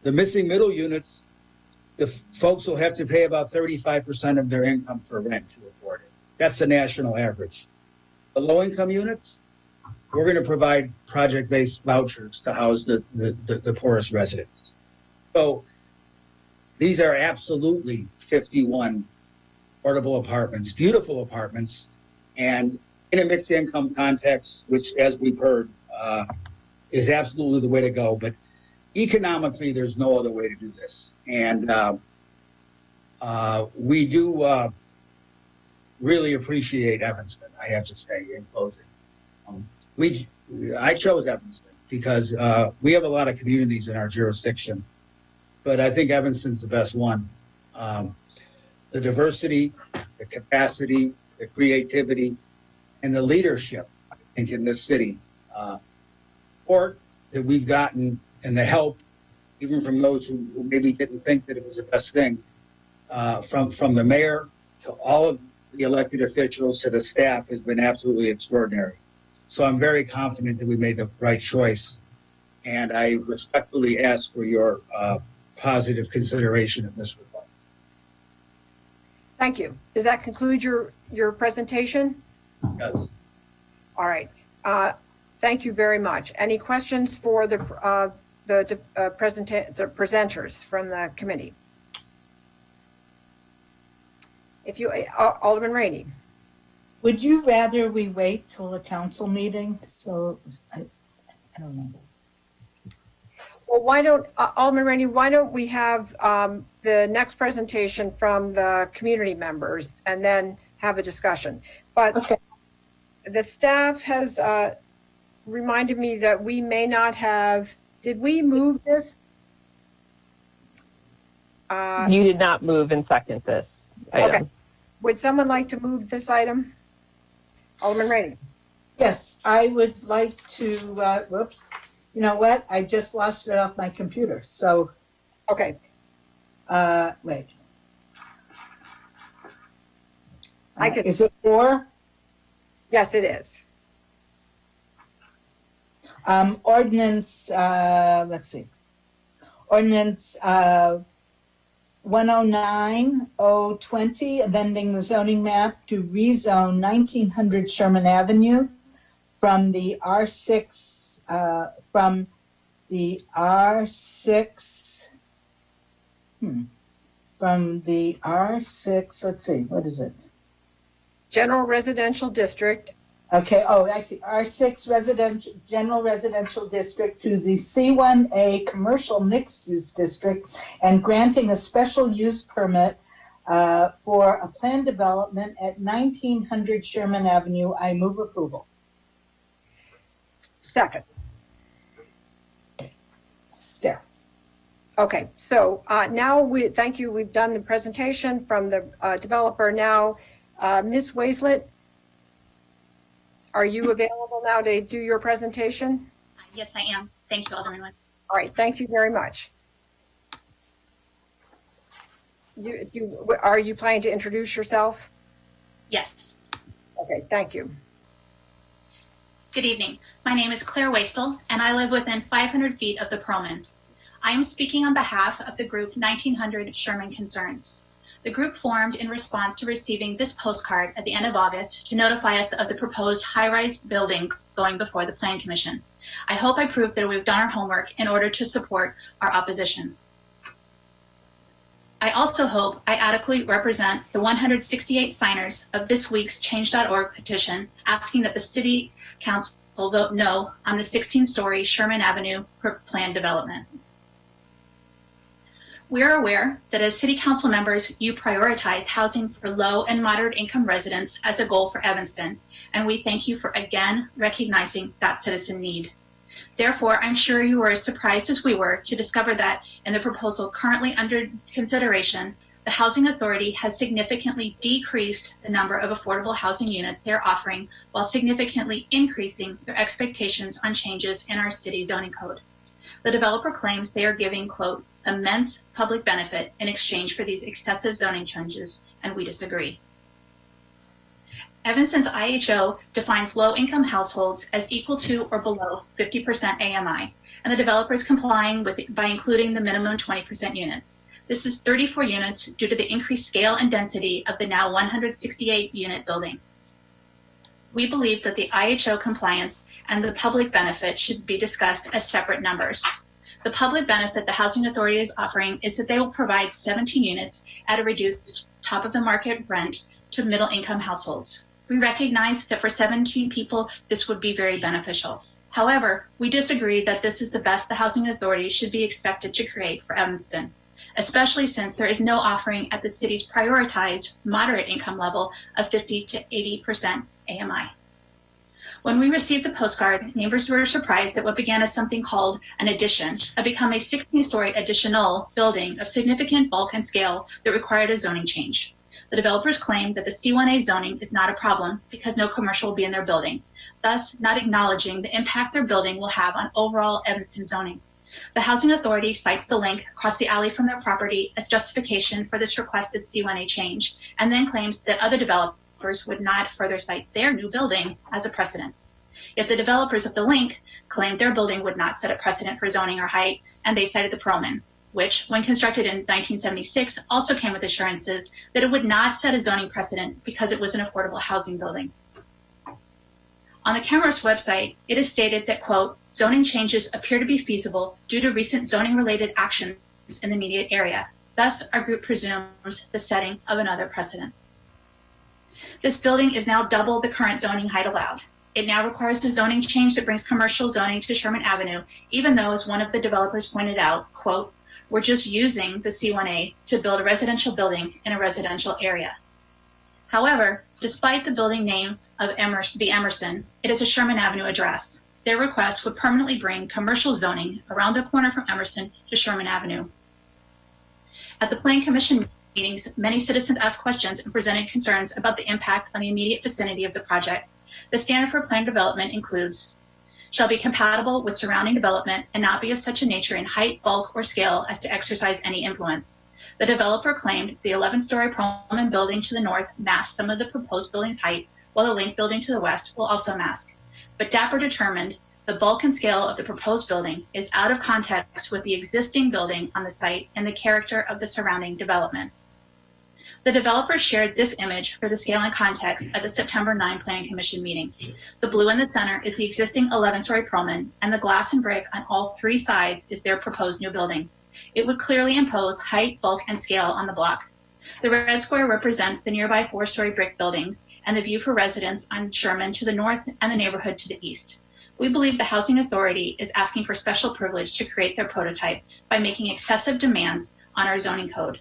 S1: The missing middle units, the folks will have to pay about 35% of their income for rent to afford it. That's the national average. The low-income units, we're going to provide project-based vouchers to house the poorest residents. So these are absolutely 51 affordable apartments, beautiful apartments, and in a mixed income context, which, as we've heard, is absolutely the way to go. But economically, there's no other way to do this. And we do really appreciate Evanston, I have to say, in closing. I chose Evanston because we have a lot of communities in our jurisdiction, but I think Evanston's the best one. The diversity, the capacity, the creativity, and the leadership, I think, in this city, support that we've gotten and the help, even from those who maybe didn't think that it was the best thing, from the mayor to all of the elected officials to the staff has been absolutely extraordinary. So I'm very confident that we made the right choice, and I respectfully ask for your positive consideration of this request.
S2: Thank you. Does that conclude your presentation?
S1: Yes.
S2: All right. Thank you very much. Any questions for the presenters from the committee? If you, Alderman Rainey.
S12: Would you rather we wait till the council meeting? So I don't know.
S2: Well, why don't, Alderman Rainey, why don't we have the next presentation from the community members and then have a discussion? But okay. The staff has reminded me that we may not have, did we move this?
S3: You did not move and second this item.
S2: Okay. Would someone like to move this item? Alderman Rainey.
S12: Yes, I would like to, whoops. You know what? I just lost it off my computer. So,
S2: okay.
S12: Wait.
S2: I could.
S12: Is it 4?
S2: Yes, it is.
S12: Ordinance, let's see. Ordinance 109-020, amending the zoning map to rezone 1900 Sherman Avenue from the R6, from the R6, let's see, what is it?
S2: General Residential District.
S12: Okay, oh, I see, R6 General Residential District to the C1A Commercial Mixed Use District and granting a special use permit for a planned development at 1900 Sherman Avenue. I move approval.
S2: Second.
S12: There.
S2: Okay, so now thank you. We've done the presentation from the developer. Now, Ms. Waislet, are you available now to do your presentation?
S24: Yes, I am. Thank you, Alderman.
S2: All right, thank you very much. Are you planning to introduce yourself?
S24: Yes.
S2: Okay, thank you.
S24: Good evening. My name is Claire Wastel, and I live within 500 feet of the Perlman. I am speaking on behalf of the group 1900 Sherman Concerns. The group formed in response to receiving this postcard at the end of August to notify us of the proposed high-rise building going before the Plan Commission. I hope I proved that we've done our homework in order to support our opposition. I also hope I adequately represent the 168 signers of this week's Change.org petition asking that the City Council vote no on the 16-story Sherman Avenue planned development. We are aware that as City Council members, you prioritize housing for low and moderate income residents as a goal for Evanston, and we thank you for again recognizing that citizen need. Therefore, I'm sure you were as surprised as we were to discover that in the proposal currently under consideration, the Housing Authority has significantly decreased the number of affordable housing units they're offering while significantly increasing their expectations on changes in our city zoning code. The developer claims they are giving, quote, immense public benefit in exchange for these excessive zoning changes, and we disagree. Evanston's IHO defines low-income households as equal to or below 50% AMI, and the developer is complying with it by including the minimum 20% units. This is 34 units due to the increased scale and density of the now 168-unit building. We believe that the IHO compliance and the public benefit should be discussed as separate numbers. The public benefit the Housing Authority is offering is that they will provide 17 units at a reduced top-of-the-market rent to middle-income households. We recognize that for 17 people, this would be very beneficial. However, we disagree that this is the best the Housing Authority should be expected to create for Evanston, especially since there is no offering at the city's prioritized moderate income level of 50 to 80% AMI. When we received the postcard, neighbors were surprised that what began as something called an addition had become a 16-story additional building of significant bulk and scale that required a zoning change. The developers claim that the C1A zoning is not a problem because no commercial will be in their building, thus not acknowledging the impact their building will have on overall Evanston zoning. The Housing Authority cites the link across the alley from their property as justification for this requested C1A change, and then claims that other developers would not further cite their new building as a precedent. Yet the developers of the link claimed their building would not set a precedent for zoning or height, and they cited the Perlman, which, when constructed in 1976, also came with assurances that it would not set a zoning precedent because it was an affordable housing building. On the CAMROS website, it is stated that, quote, zoning changes appear to be feasible due to recent zoning-related actions in the immediate area. Thus, our group presumes the setting of another precedent. This building is now double the current zoning height allowed. It now requires a zoning change that brings commercial zoning to Sherman Avenue, even though, as one of the developers pointed out, quote, we're just using the C1A to build a residential building in a residential area. However, despite the building name of the Emerson, it is a Sherman Avenue address. Their request would permanently bring commercial zoning around the corner from Emerson to Sherman Avenue. At the Planning Commission meetings, many citizens asked questions and presented concerns about the impact on the immediate vicinity of the project. The standard for planned development includes, shall be compatible with surrounding development and not be of such a nature in height, bulk, or scale as to exercise any influence. The developer claimed the 11-story Perlman building to the north masked some of the proposed building's height, while the Link building to the west will also mask. But DAPR determined the bulk and scale of the proposed building is out of context with the existing building on the site and the character of the surrounding development. The developer shared this image for the scale and context at the September 9 Planning Commission meeting. The blue in the center is the existing 11-story Perlman, and the glass and brick on all three sides is their proposed new building. It would clearly impose height, bulk, and scale on the block. The red square represents the nearby 4-story brick buildings and the view for residents on Sherman to the north and the neighborhood to the east. We believe the Housing Authority is asking for special privilege to create their prototype by making excessive demands on our zoning code.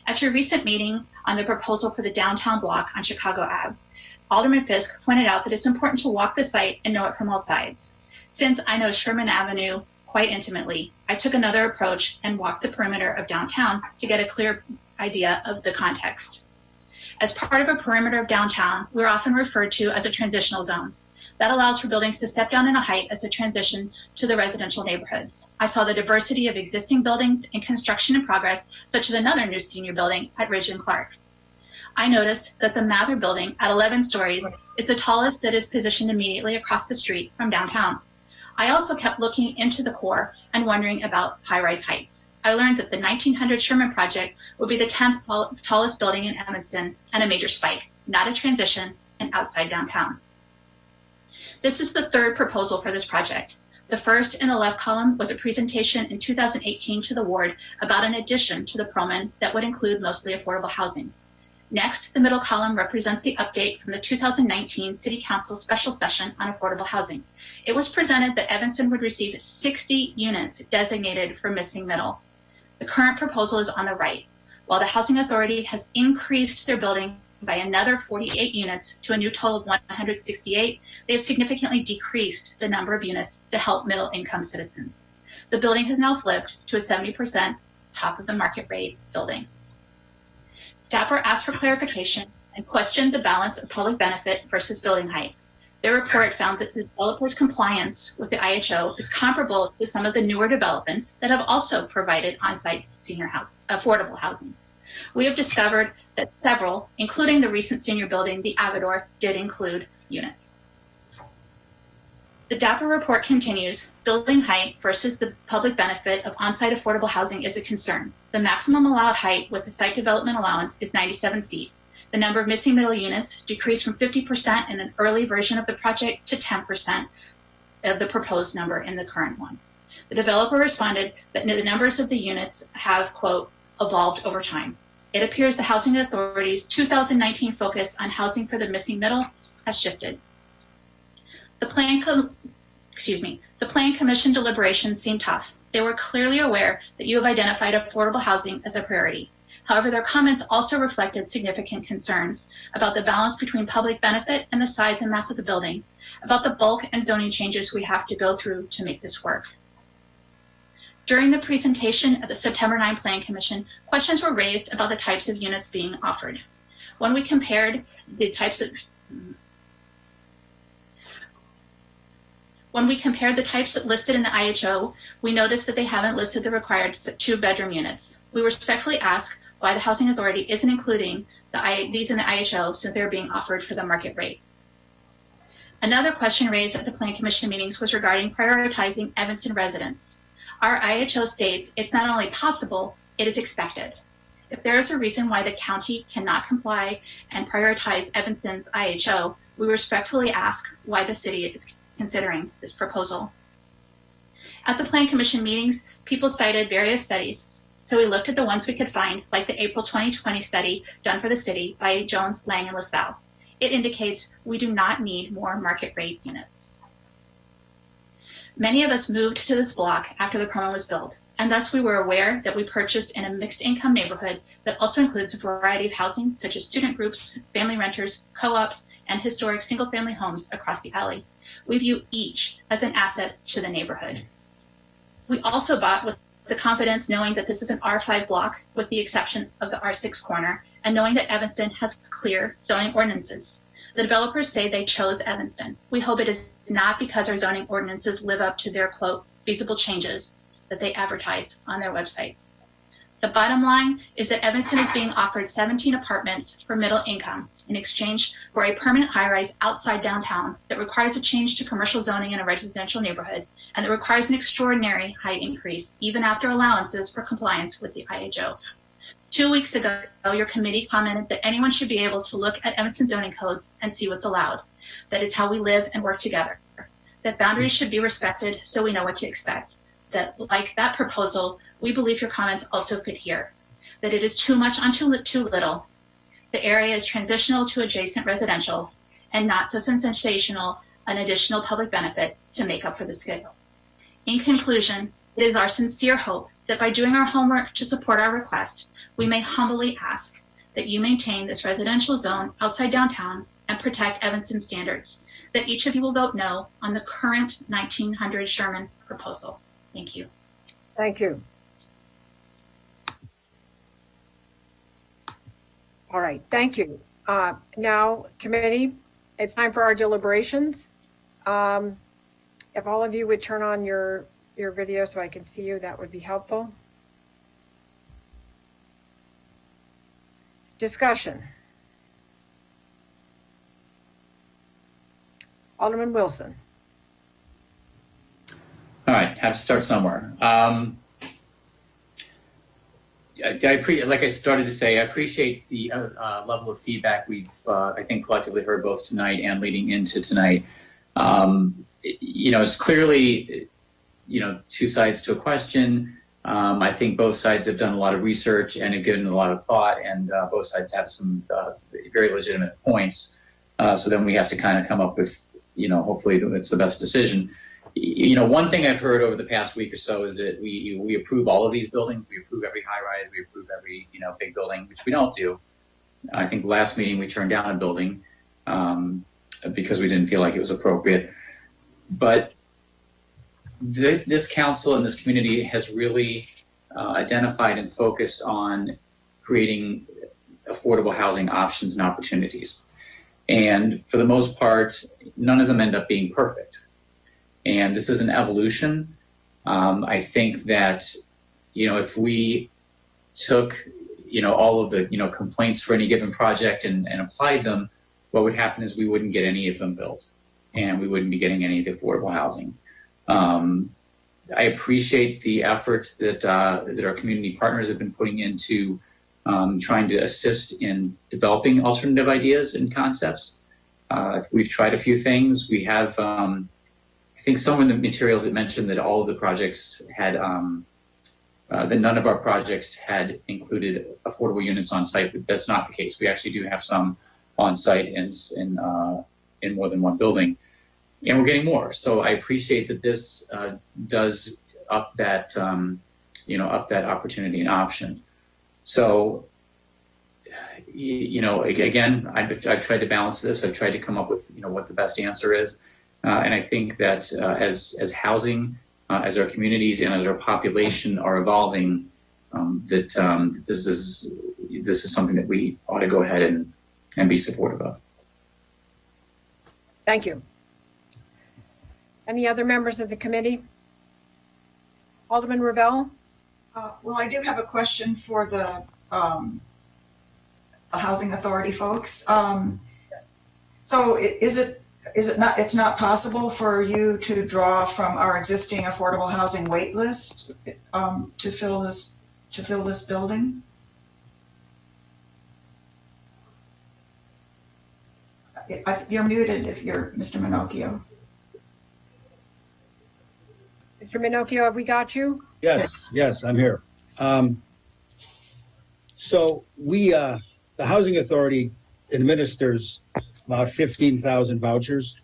S24: At your recent meeting on the proposal for the downtown block on Chicago Ave, Alderman Fisk pointed out that it's important to walk the site and know it from all sides. Since I know Sherman Avenue quite intimately, I took another approach and walked the perimeter of downtown to get a clear idea of the context. As part of a perimeter of downtown, we're often referred to as a transitional zone. That allows for buildings to step down in a height as a transition to the residential neighborhoods. I saw the diversity of existing buildings and construction in progress, such as another new senior building at Ridge and Clark. I noticed that the Mather building at 11 stories is the tallest that is positioned immediately across the street from downtown. I also kept looking into the core and wondering about high-rise heights. I learned that the 1900 Sherman project would be the 10th tallest building in Evanston and a major spike, not a transition, and outside downtown. This is the third proposal for this project. The first in the left column was a presentation in 2018 to the ward about an addition to the Perlman that would include mostly affordable housing. Next, the middle column represents the update from the 2019 City Council special session on affordable housing. It was presented that Evanston would receive 60 units designated for missing middle. The current proposal is on the right. While the Housing Authority has increased their building by another 48 units to a new total of 168, they have significantly decreased the number of units to help middle-income citizens. The building has now flipped to a 70% top of the market rate building. DAPR asked for clarification and questioned the balance of public benefit versus building height. Their report found that the developer's compliance with the IHO is comparable to some of the newer developments that have also provided on-site senior housing, affordable housing. We have discovered that several, including the recent senior building, the Avador, did include units. The DAPA report continues, building height versus the public benefit of on-site affordable housing is a concern. The maximum allowed height with the site development allowance is 97 feet. The number of missing middle units decreased from 50% in an early version of the project to 10% of the proposed number in the current one. The developer responded that the numbers of the units have, quote, evolved over time. It appears the Housing Authority's 2019 focus on housing for the missing middle has shifted. The Plan Commission deliberations seem tough. They were clearly aware that you have identified affordable housing as a priority. However, their comments also reflected significant concerns about the balance between public benefit and the size and mass of the building, about the bulk and zoning changes we have to go through to make this work. During the presentation at the September 9 Plan Commission, questions were raised about the types of units being offered. When we compared the types listed in the IHO, we noticed that they haven't listed the required 2-bedroom units. We respectfully ask why the Housing Authority isn't including these in the IHO since they're being offered for the market rate. Another question raised at the Plan Commission meetings was regarding prioritizing Evanston residents. Our IHO states it's not only possible, it is expected. If there is a reason why the county cannot comply and prioritize Evanston's IHO, we respectfully ask why the city is considering this proposal. At the Plan Commission meetings, people cited various studies, so we looked at the ones we could find, like the April 2020 study done for the city by Jones, Lang, and LaSalle. It indicates we do not need more market rate units. Many of us moved to this block after the Croma was built, and thus we were aware that we purchased in a mixed income neighborhood that also includes a variety of housing, such as student groups, family renters, co-ops, and historic single-family homes across the alley. We view each as an asset to the neighborhood. We also bought with the confidence knowing that this is an R5 block with the exception of the R6 corner and knowing that Evanston has clear zoning ordinances. The developers say they chose Evanston. We hope it is not because our zoning ordinances live up to their, quote, feasible changes that they advertised on their website. The bottom line is that Evanston is being offered 17 apartments for middle income in exchange for a permanent high-rise outside downtown that requires a change to commercial zoning in a residential neighborhood and that requires an extraordinary height increase even after allowances for compliance with the IHO. 2 weeks ago, your committee commented that anyone should be able to look at Evanston zoning codes and see what's allowed, that it's how we live and work together, that boundaries should be respected so we know what to expect, that like that proposal, we believe your comments also fit here, that it is too much on too little. The area is transitional to adjacent residential and not so sensational an additional public benefit to make up for the scale. In conclusion, it is our sincere hope that by doing our homework to support our request, we may humbly ask that you maintain this residential zone outside downtown and protect Evanston standards, that each of you will vote no on the current 1900 Sherman proposal. Thank you.
S2: Thank you. All right, thank you. Now, committee, it's time for our deliberations. If all of you would turn on your video so I can see you, that would be helpful. Discussion. Alderman Wilson.
S8: All right, have to start somewhere. Like I started to say, I appreciate the level of feedback we've, I think, collectively heard both tonight and leading into tonight. It's clearly, two sides to a question. I think both sides have done a lot of research and have given a lot of thought, and both sides have some very legitimate points. So then we have to kind of come up with, hopefully it's the best decision. One thing I've heard over the past week or so is that we approve all of these buildings. We approve every high rise. We approve every, big building, which we don't do. I think the last meeting we turned down a building because we didn't feel like it was appropriate. But this council and this community has really identified and focused on creating affordable housing options and opportunities. And for the most part, none of them end up being perfect. And this is an evolution. I think that, if we took, all of the, complaints for any given project and applied them, what would happen is we wouldn't get any of them built, and we wouldn't be getting any of the affordable housing. I appreciate the efforts that our community partners have been putting into trying to assist in developing alternative ideas and concepts. We've tried a few things. We have, I think some of the materials that mentioned that all of the projects had, that none of our projects had included affordable units on site, but that's not the case. We actually do have some on site in more than one building, and we're getting more. So I appreciate that this does up that, up that opportunity and option. So, again, I've tried to balance this. I've tried to come up with, what the best answer is. And I think that as housing, as our communities and as our population are evolving, that this is something that we ought to go ahead and be supportive of.
S2: Thank you. Any other members of the committee? Alderman Ravel?
S13: Well, I do have a question for the Housing Authority folks. So it's not possible for you to draw from our existing affordable housing wait list to fill this building? You're muted if you're Mr. Minocchio.
S2: Mr. Minocchio, have we got you?
S1: Yes, I'm here. So the Housing Authority administers about 15,000 vouchers,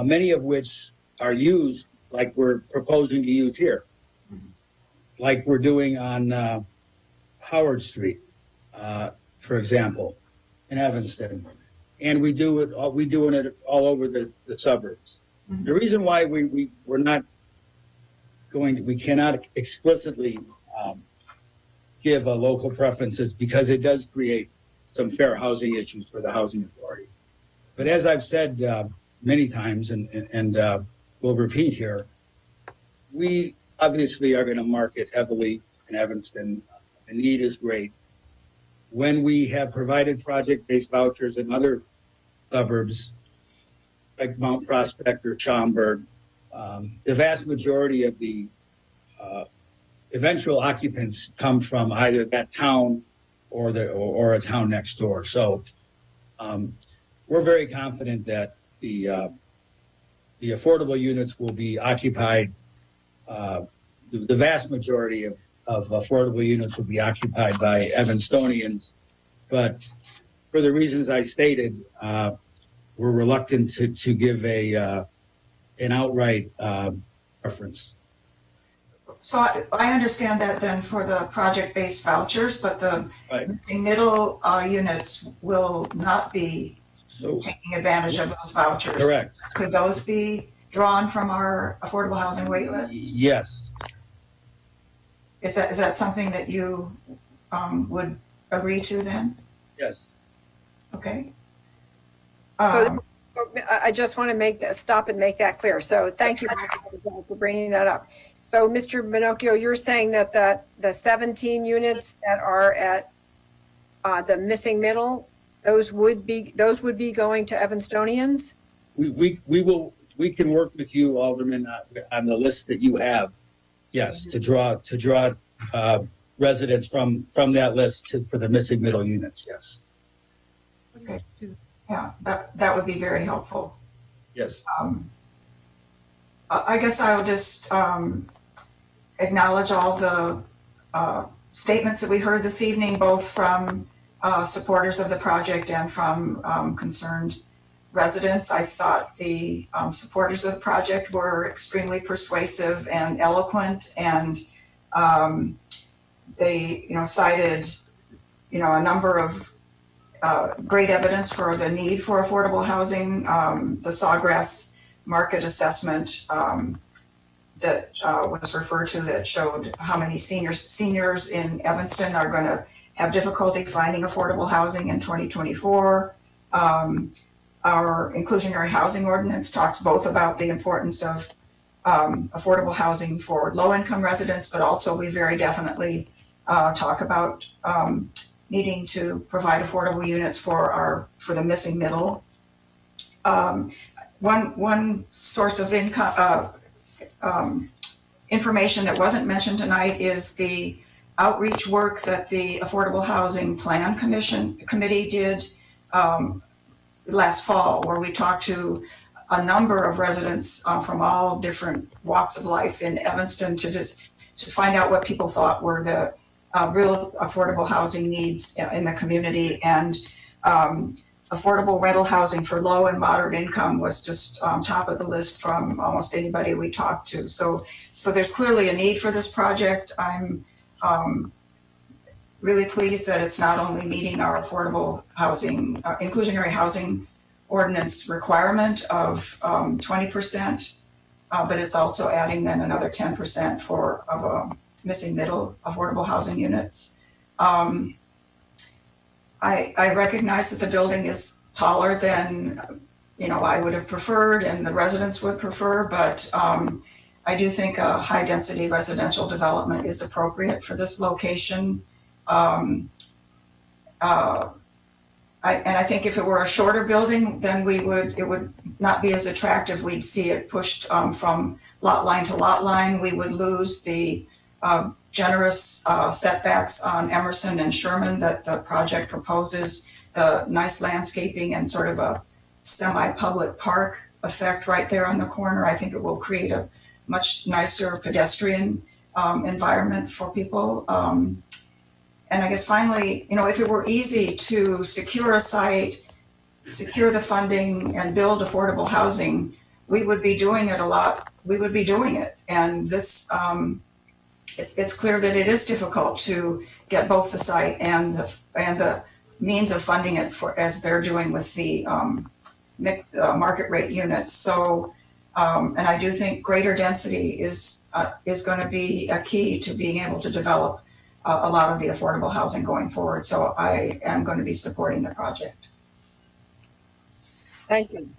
S1: many of which are used like we're proposing to use here, like we're doing on Howard Street, for example, in Evanston. And we're doing it all over the suburbs. Mm-hmm. The reason why we're not we cannot explicitly give a local preferences because it does create some fair housing issues for the Housing Authority. But as I've said many times and will repeat here, we obviously are going to market heavily in Evanston. The need is great. When we have provided project-based vouchers in other suburbs like Mount Prospect or Schaumburg, the vast majority of the eventual occupants come from either that town or a town next door. So we're very confident that the affordable units will be occupied. The vast majority of affordable units will be occupied by Evanstonians, but for the reasons I stated, we're reluctant to give an outright preference.
S13: So I understand that then for the project-based vouchers, but the middle units will not be taking advantage of those vouchers.
S1: Correct.
S13: Could those be drawn from our affordable housing wait list?
S1: Yes.
S13: Is that something that you would agree to then?
S1: Yes.
S13: Okay.
S2: I just want to stop and make that clear. So thank you for bringing that up. So Mr. Minocchio, you're saying that the 17 units that are at the missing middle, those would be going to Evanstonians?
S1: We can work with you, Alderman, on the list that you have. Yes, to draw residents from that list for the missing middle units. Yes.
S13: Okay. Yeah, that would be very helpful.
S1: Yes.
S13: I guess I'll just acknowledge all the statements that we heard this evening, both from supporters of the project and from concerned residents. I thought the supporters of the project were extremely persuasive and eloquent, and they, cited, a number of great evidence for the need for affordable housing. The Sawgrass market assessment that was referred to that showed how many seniors in Evanston are going to have difficulty finding affordable housing in 2024. Our inclusionary housing ordinance talks both about the importance of affordable housing for low-income residents, but also we very definitely talk about needing to provide affordable units for the missing middle. One source of income information that wasn't mentioned tonight is the outreach work that the Affordable Housing Plan Committee did last fall, where we talked to a number of residents from all different walks of life in Evanston to find out what people thought were the real affordable housing needs in the community. And affordable rental housing for low and moderate income was just top of the list from almost anybody we talked to. So there's clearly a need for this project. I'm really pleased that it's not only meeting our affordable housing, inclusionary housing ordinance requirement of 20%, but it's also adding then another 10% of missing middle affordable housing units. I recognize that the building is taller than I would have preferred and the residents would prefer, but I do think a high density residential development is appropriate for this location. I think if it were a shorter building, then it would not be as attractive. We'd see it pushed from lot line to lot line. We would lose the generous setbacks on Emerson and Sherman that the project proposes, the nice landscaping and sort of a semi-public park effect right there on the corner. I think it will create a much nicer pedestrian environment for people. And I guess finally, if it were easy to secure a site, secure the funding and build affordable housing, we would be doing it a lot. We would be doing it. And this, it's clear that it is difficult to get both the site and the means of funding it as they're doing with the market rate units. So, and I do think greater density is going to be a key to being able to develop a lot of the affordable housing going forward. So I am going to be supporting the project.
S23: Thank you.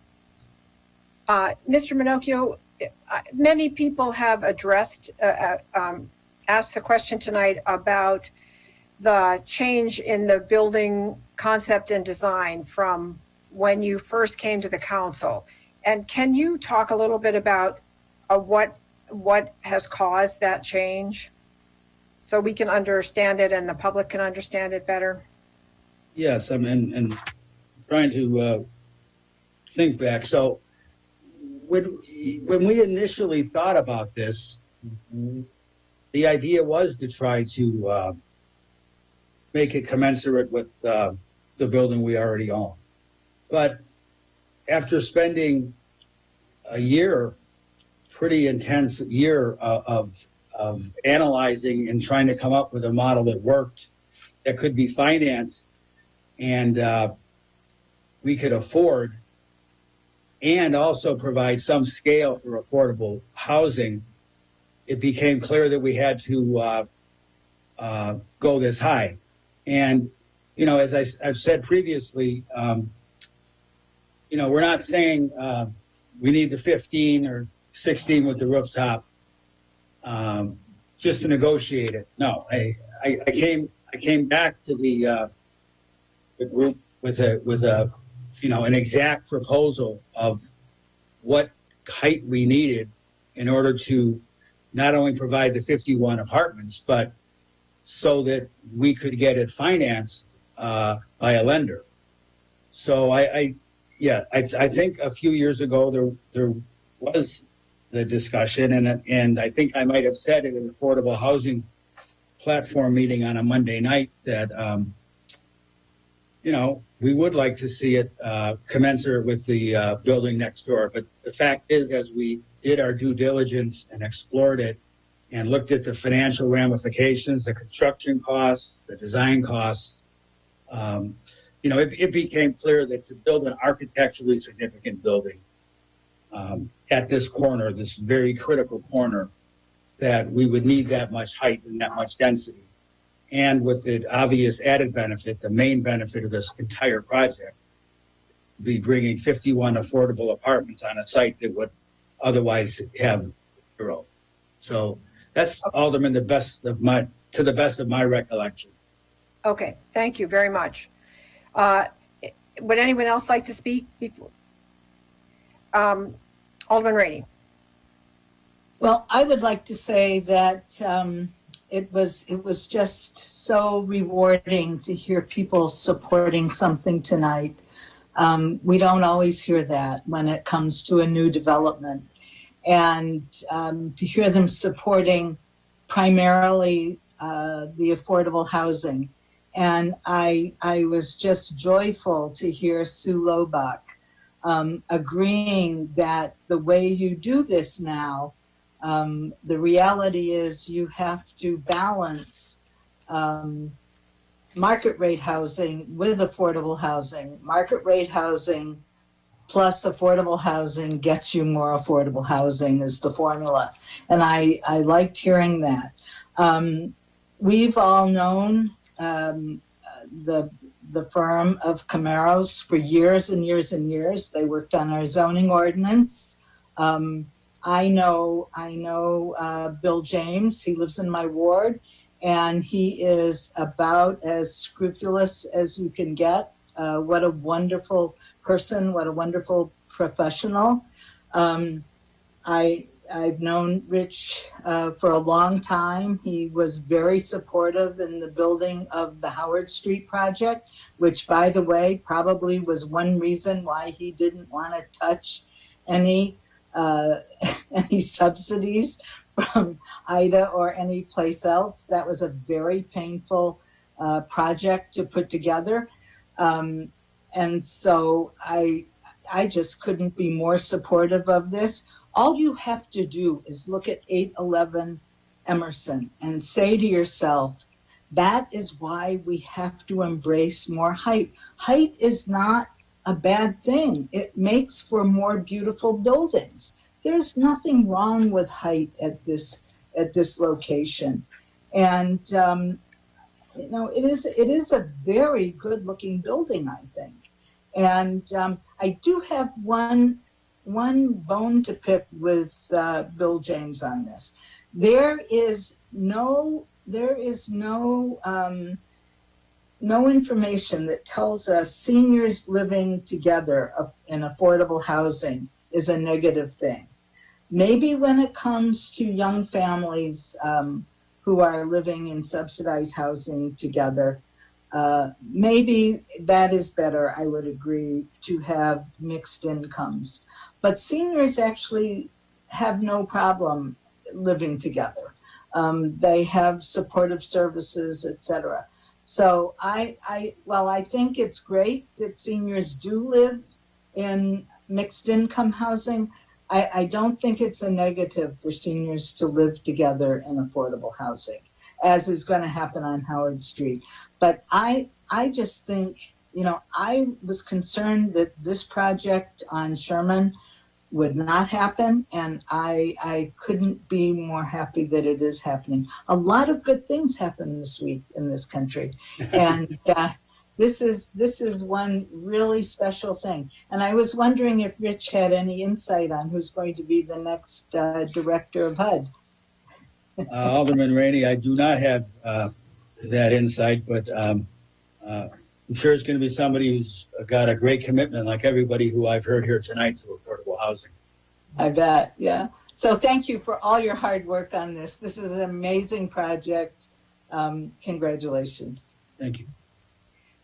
S2: Mr. Minocchio, many people have asked the question tonight about the change in the building concept and design from when you first came to the council. And can you talk a little bit about what has caused that change, so we can understand it and the public can understand it better?
S1: Yes, I'm and trying to think back. So when we initially thought about this, the idea was to try to make it commensurate with the building we already own. But after spending a year, pretty intense year of analyzing and trying to come up with a model that worked, that could be financed and we could afford, and also provide some scale for affordable housing, it became clear that we had to go this high. And, as I've said previously, we're not saying we need the 15 or 16 with the rooftop just to negotiate it. No, I came back to the group with an exact proposal of what height we needed in order to not only provide the 51 apartments, but so that we could get it financed by a lender. So I think a few years ago there was the discussion, and I think I might have said at an affordable housing platform meeting on a Monday night that we would like to see it commensurate with the building next door. But the fact is, as we did our due diligence and explored it and looked at the financial ramifications, the construction costs, the design costs, it became clear that to build an architecturally significant building at this corner, this very critical corner, that we would need that much height and that much density. And with the obvious added benefit, the main benefit of this entire project be bringing 51 affordable apartments on a site that would otherwise have 0. So that's, Alderman, to the best of my recollection.
S2: Okay, thank you very much. Would anyone else like to speak before? Alderman Rainey.
S12: Well, I would like to say that it was just so rewarding to hear people supporting something tonight. We don't always hear that when it comes to a new development. And to hear them supporting primarily the affordable housing. And I was just joyful to hear Sue Lobach agreeing that the way you do this now, the reality is you have to balance market rate housing with affordable housing. Market rate housing plus affordable housing gets you more affordable housing is the formula. And I liked hearing that. We've all known the firm of Camaros for years and years and years. They worked on our zoning ordinance. I know Bill James. He lives in my ward, and he is about as scrupulous as you can get. What a wonderful person! What a wonderful professional. I've known Rich for a long time. He was very supportive in the building of the Howard Street project, which, by the way, probably was one reason why he didn't want to touch any subsidies from IDA or any place else. That was a very painful project to put together. And so I just couldn't be more supportive of this. All you have to do is look at 811 Emerson and say to yourself, that is why we have to embrace more height. Height is not a bad thing. It makes for more beautiful buildings. There's nothing wrong with height at this location. And it is a very good looking building, I think. And I do have one bone to pick with Bill James on this. There is no information that tells us seniors living together in affordable housing is a negative thing. Maybe when it comes to young families who are living in subsidized housing together, maybe that is better, I would agree, to have mixed incomes. But seniors actually have no problem living together. They have supportive services, etc. So I think it's great that seniors do live in mixed income housing. I don't think it's a negative for seniors to live together in affordable housing, as is going to happen on Howard Street. But I just think, I was concerned that this project on Sherman would not happen, and I couldn't be more happy that it is happening. A lot of good things happen this week in this country, and this is one really special thing. And I was wondering if Rich had any insight on who's going to be the next director of HUD.
S1: Alderman Rainey, I do not have that insight, but I'm sure it's going to be somebody who's got a great commitment, like everybody who I've heard here tonight, to affordable housing.
S12: I bet, yeah. So thank you for all your hard work on this. This is an amazing project. Congratulations.
S1: Thank you.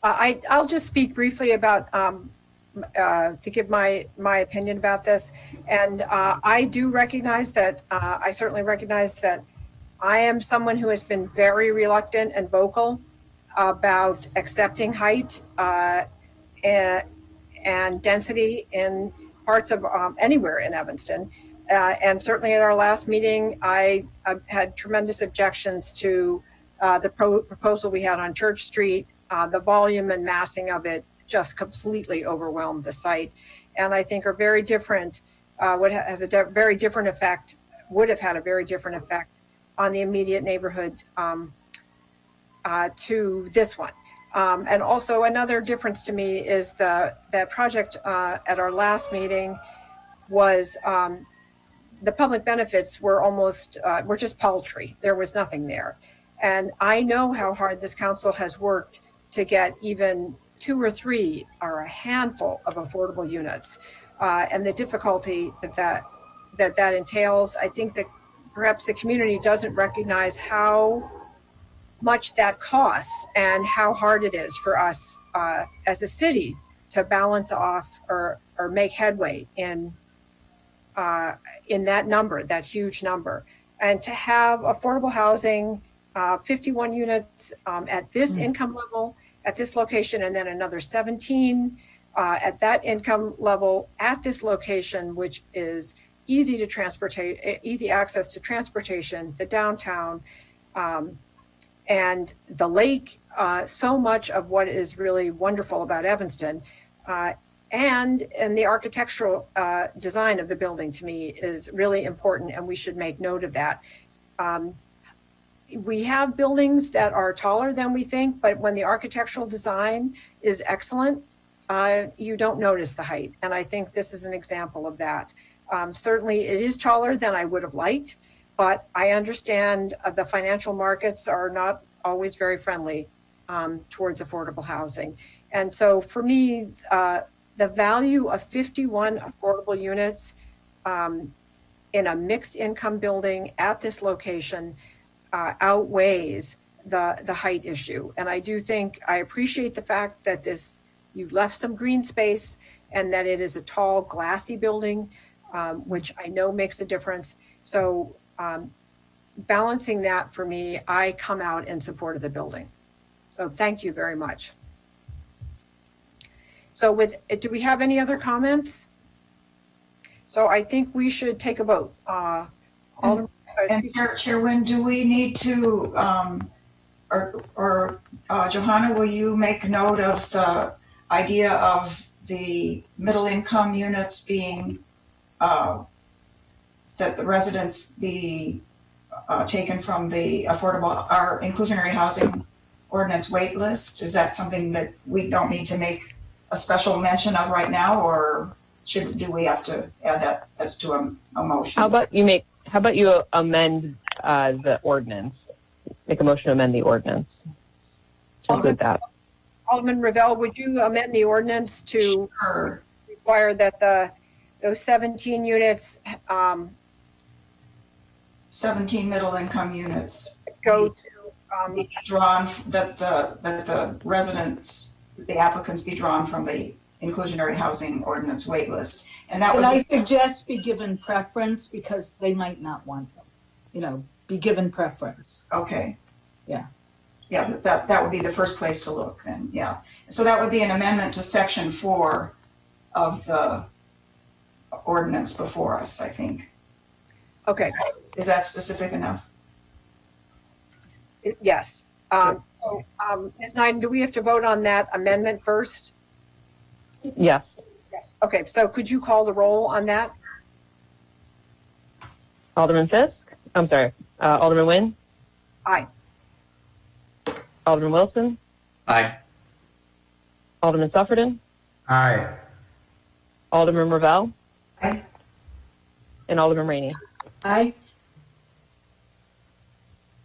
S2: I'll just speak briefly about, to give my opinion about this. And I do recognize that, I certainly recognize that I am someone who has been very reluctant and vocal about accepting height and density in parts of anywhere in Evanston. And certainly at our last meeting, I had tremendous objections to the proposal we had on Church Street. The volume and massing of it just completely overwhelmed the site, and I think are very different. Would have had a very different effect on the immediate neighborhood to this one. And also another difference to me is that project at our last meeting was the public benefits were almost, were just paltry. There was nothing there. And I know how hard this council has worked to get even 2 or 3 or a handful of affordable units, and the difficulty that entails. I think that perhaps the community doesn't recognize how much that costs and how hard it is for us as a city to balance off or make headway in that number, that huge number. And to have affordable housing, 51 units at this income level, at this location, and then another 17 at that income level at this location, which is easy access to transportation, the downtown, and the lake, so much of what is really wonderful about Evanston, and the architectural design of the building to me is really important, and we should make note of that. We have buildings that are taller than we think, but when the architectural design is excellent, you don't notice the height, and I think this is an example of that. Certainly it is taller than I would have liked, but I understand the financial markets are not always very friendly towards affordable housing. And so for me, the value of 51 affordable units in a mixed income building at this location outweighs the height issue. And I do think, I appreciate the fact that you left some green space and that it is a tall, glassy building, which I know makes a difference. So balancing that for me, I come out in support of the building. So thank you very much. So do we have any other comments? So I think we should take a vote.
S13: And Chairman, do we need to, Johanna, will you make note of the idea of the middle income units being, that the residents be taken from the our inclusionary housing ordinance wait list? Is that something that we don't need to make a special mention of right now, or do we have to add that as to a motion?
S3: How about you amend the ordinance? Make a motion to amend the ordinance to include that.
S2: Alderman Ravel, would you amend the ordinance to require that those 17 units
S13: 17 middle income units
S2: go to
S13: be drawn, that the residents, the applicants be drawn from the inclusionary housing ordinance wait list. And that would
S12: I suggest be given preference, because they might not want them, be given preference.
S13: Okay.
S12: Yeah.
S13: Yeah, that would be the first place to look then, yeah. So that would be an amendment to section 4 of the ordinance before us, I think.
S2: Okay.
S13: Is that specific enough?
S2: Yes. Ms. Nyden, do we have to vote on that amendment first?
S3: Yes.
S2: Yes. Okay, so could you call the roll on that?
S3: Alderman Fisk? I'm sorry. Alderman Nguyen?
S2: Aye.
S3: Alderman Wilson?
S8: Aye.
S3: Alderman Suffredin?
S16: Aye.
S3: Alderman Ravel?
S13: Aye.
S3: And Alderman Rainey?
S12: Aye.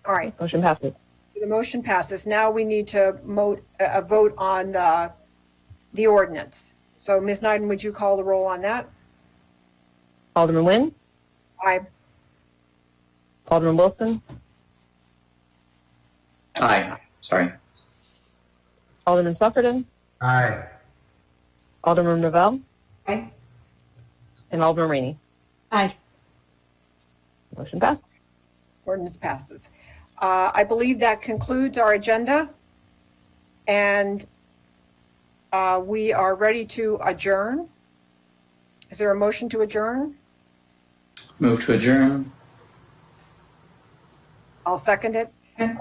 S2: All right.
S3: Motion passes.
S2: The motion passes. Now we need to vote on the ordinance. So Ms. Nyden, would you call the roll on that?
S3: Alderman Nguyen?
S2: Aye.
S3: Alderman Wilson?
S8: Aye. Sorry.
S3: Alderman Suffredin?
S16: Aye.
S3: Alderman Ravel?
S13: Aye.
S3: And Alderman Rainey?
S12: Aye.
S3: Motion passed.
S2: Ordinance passes. I believe that concludes our agenda, and we are ready to adjourn. Is there a motion to adjourn?
S8: Move to adjourn.
S2: I'll second it.
S13: And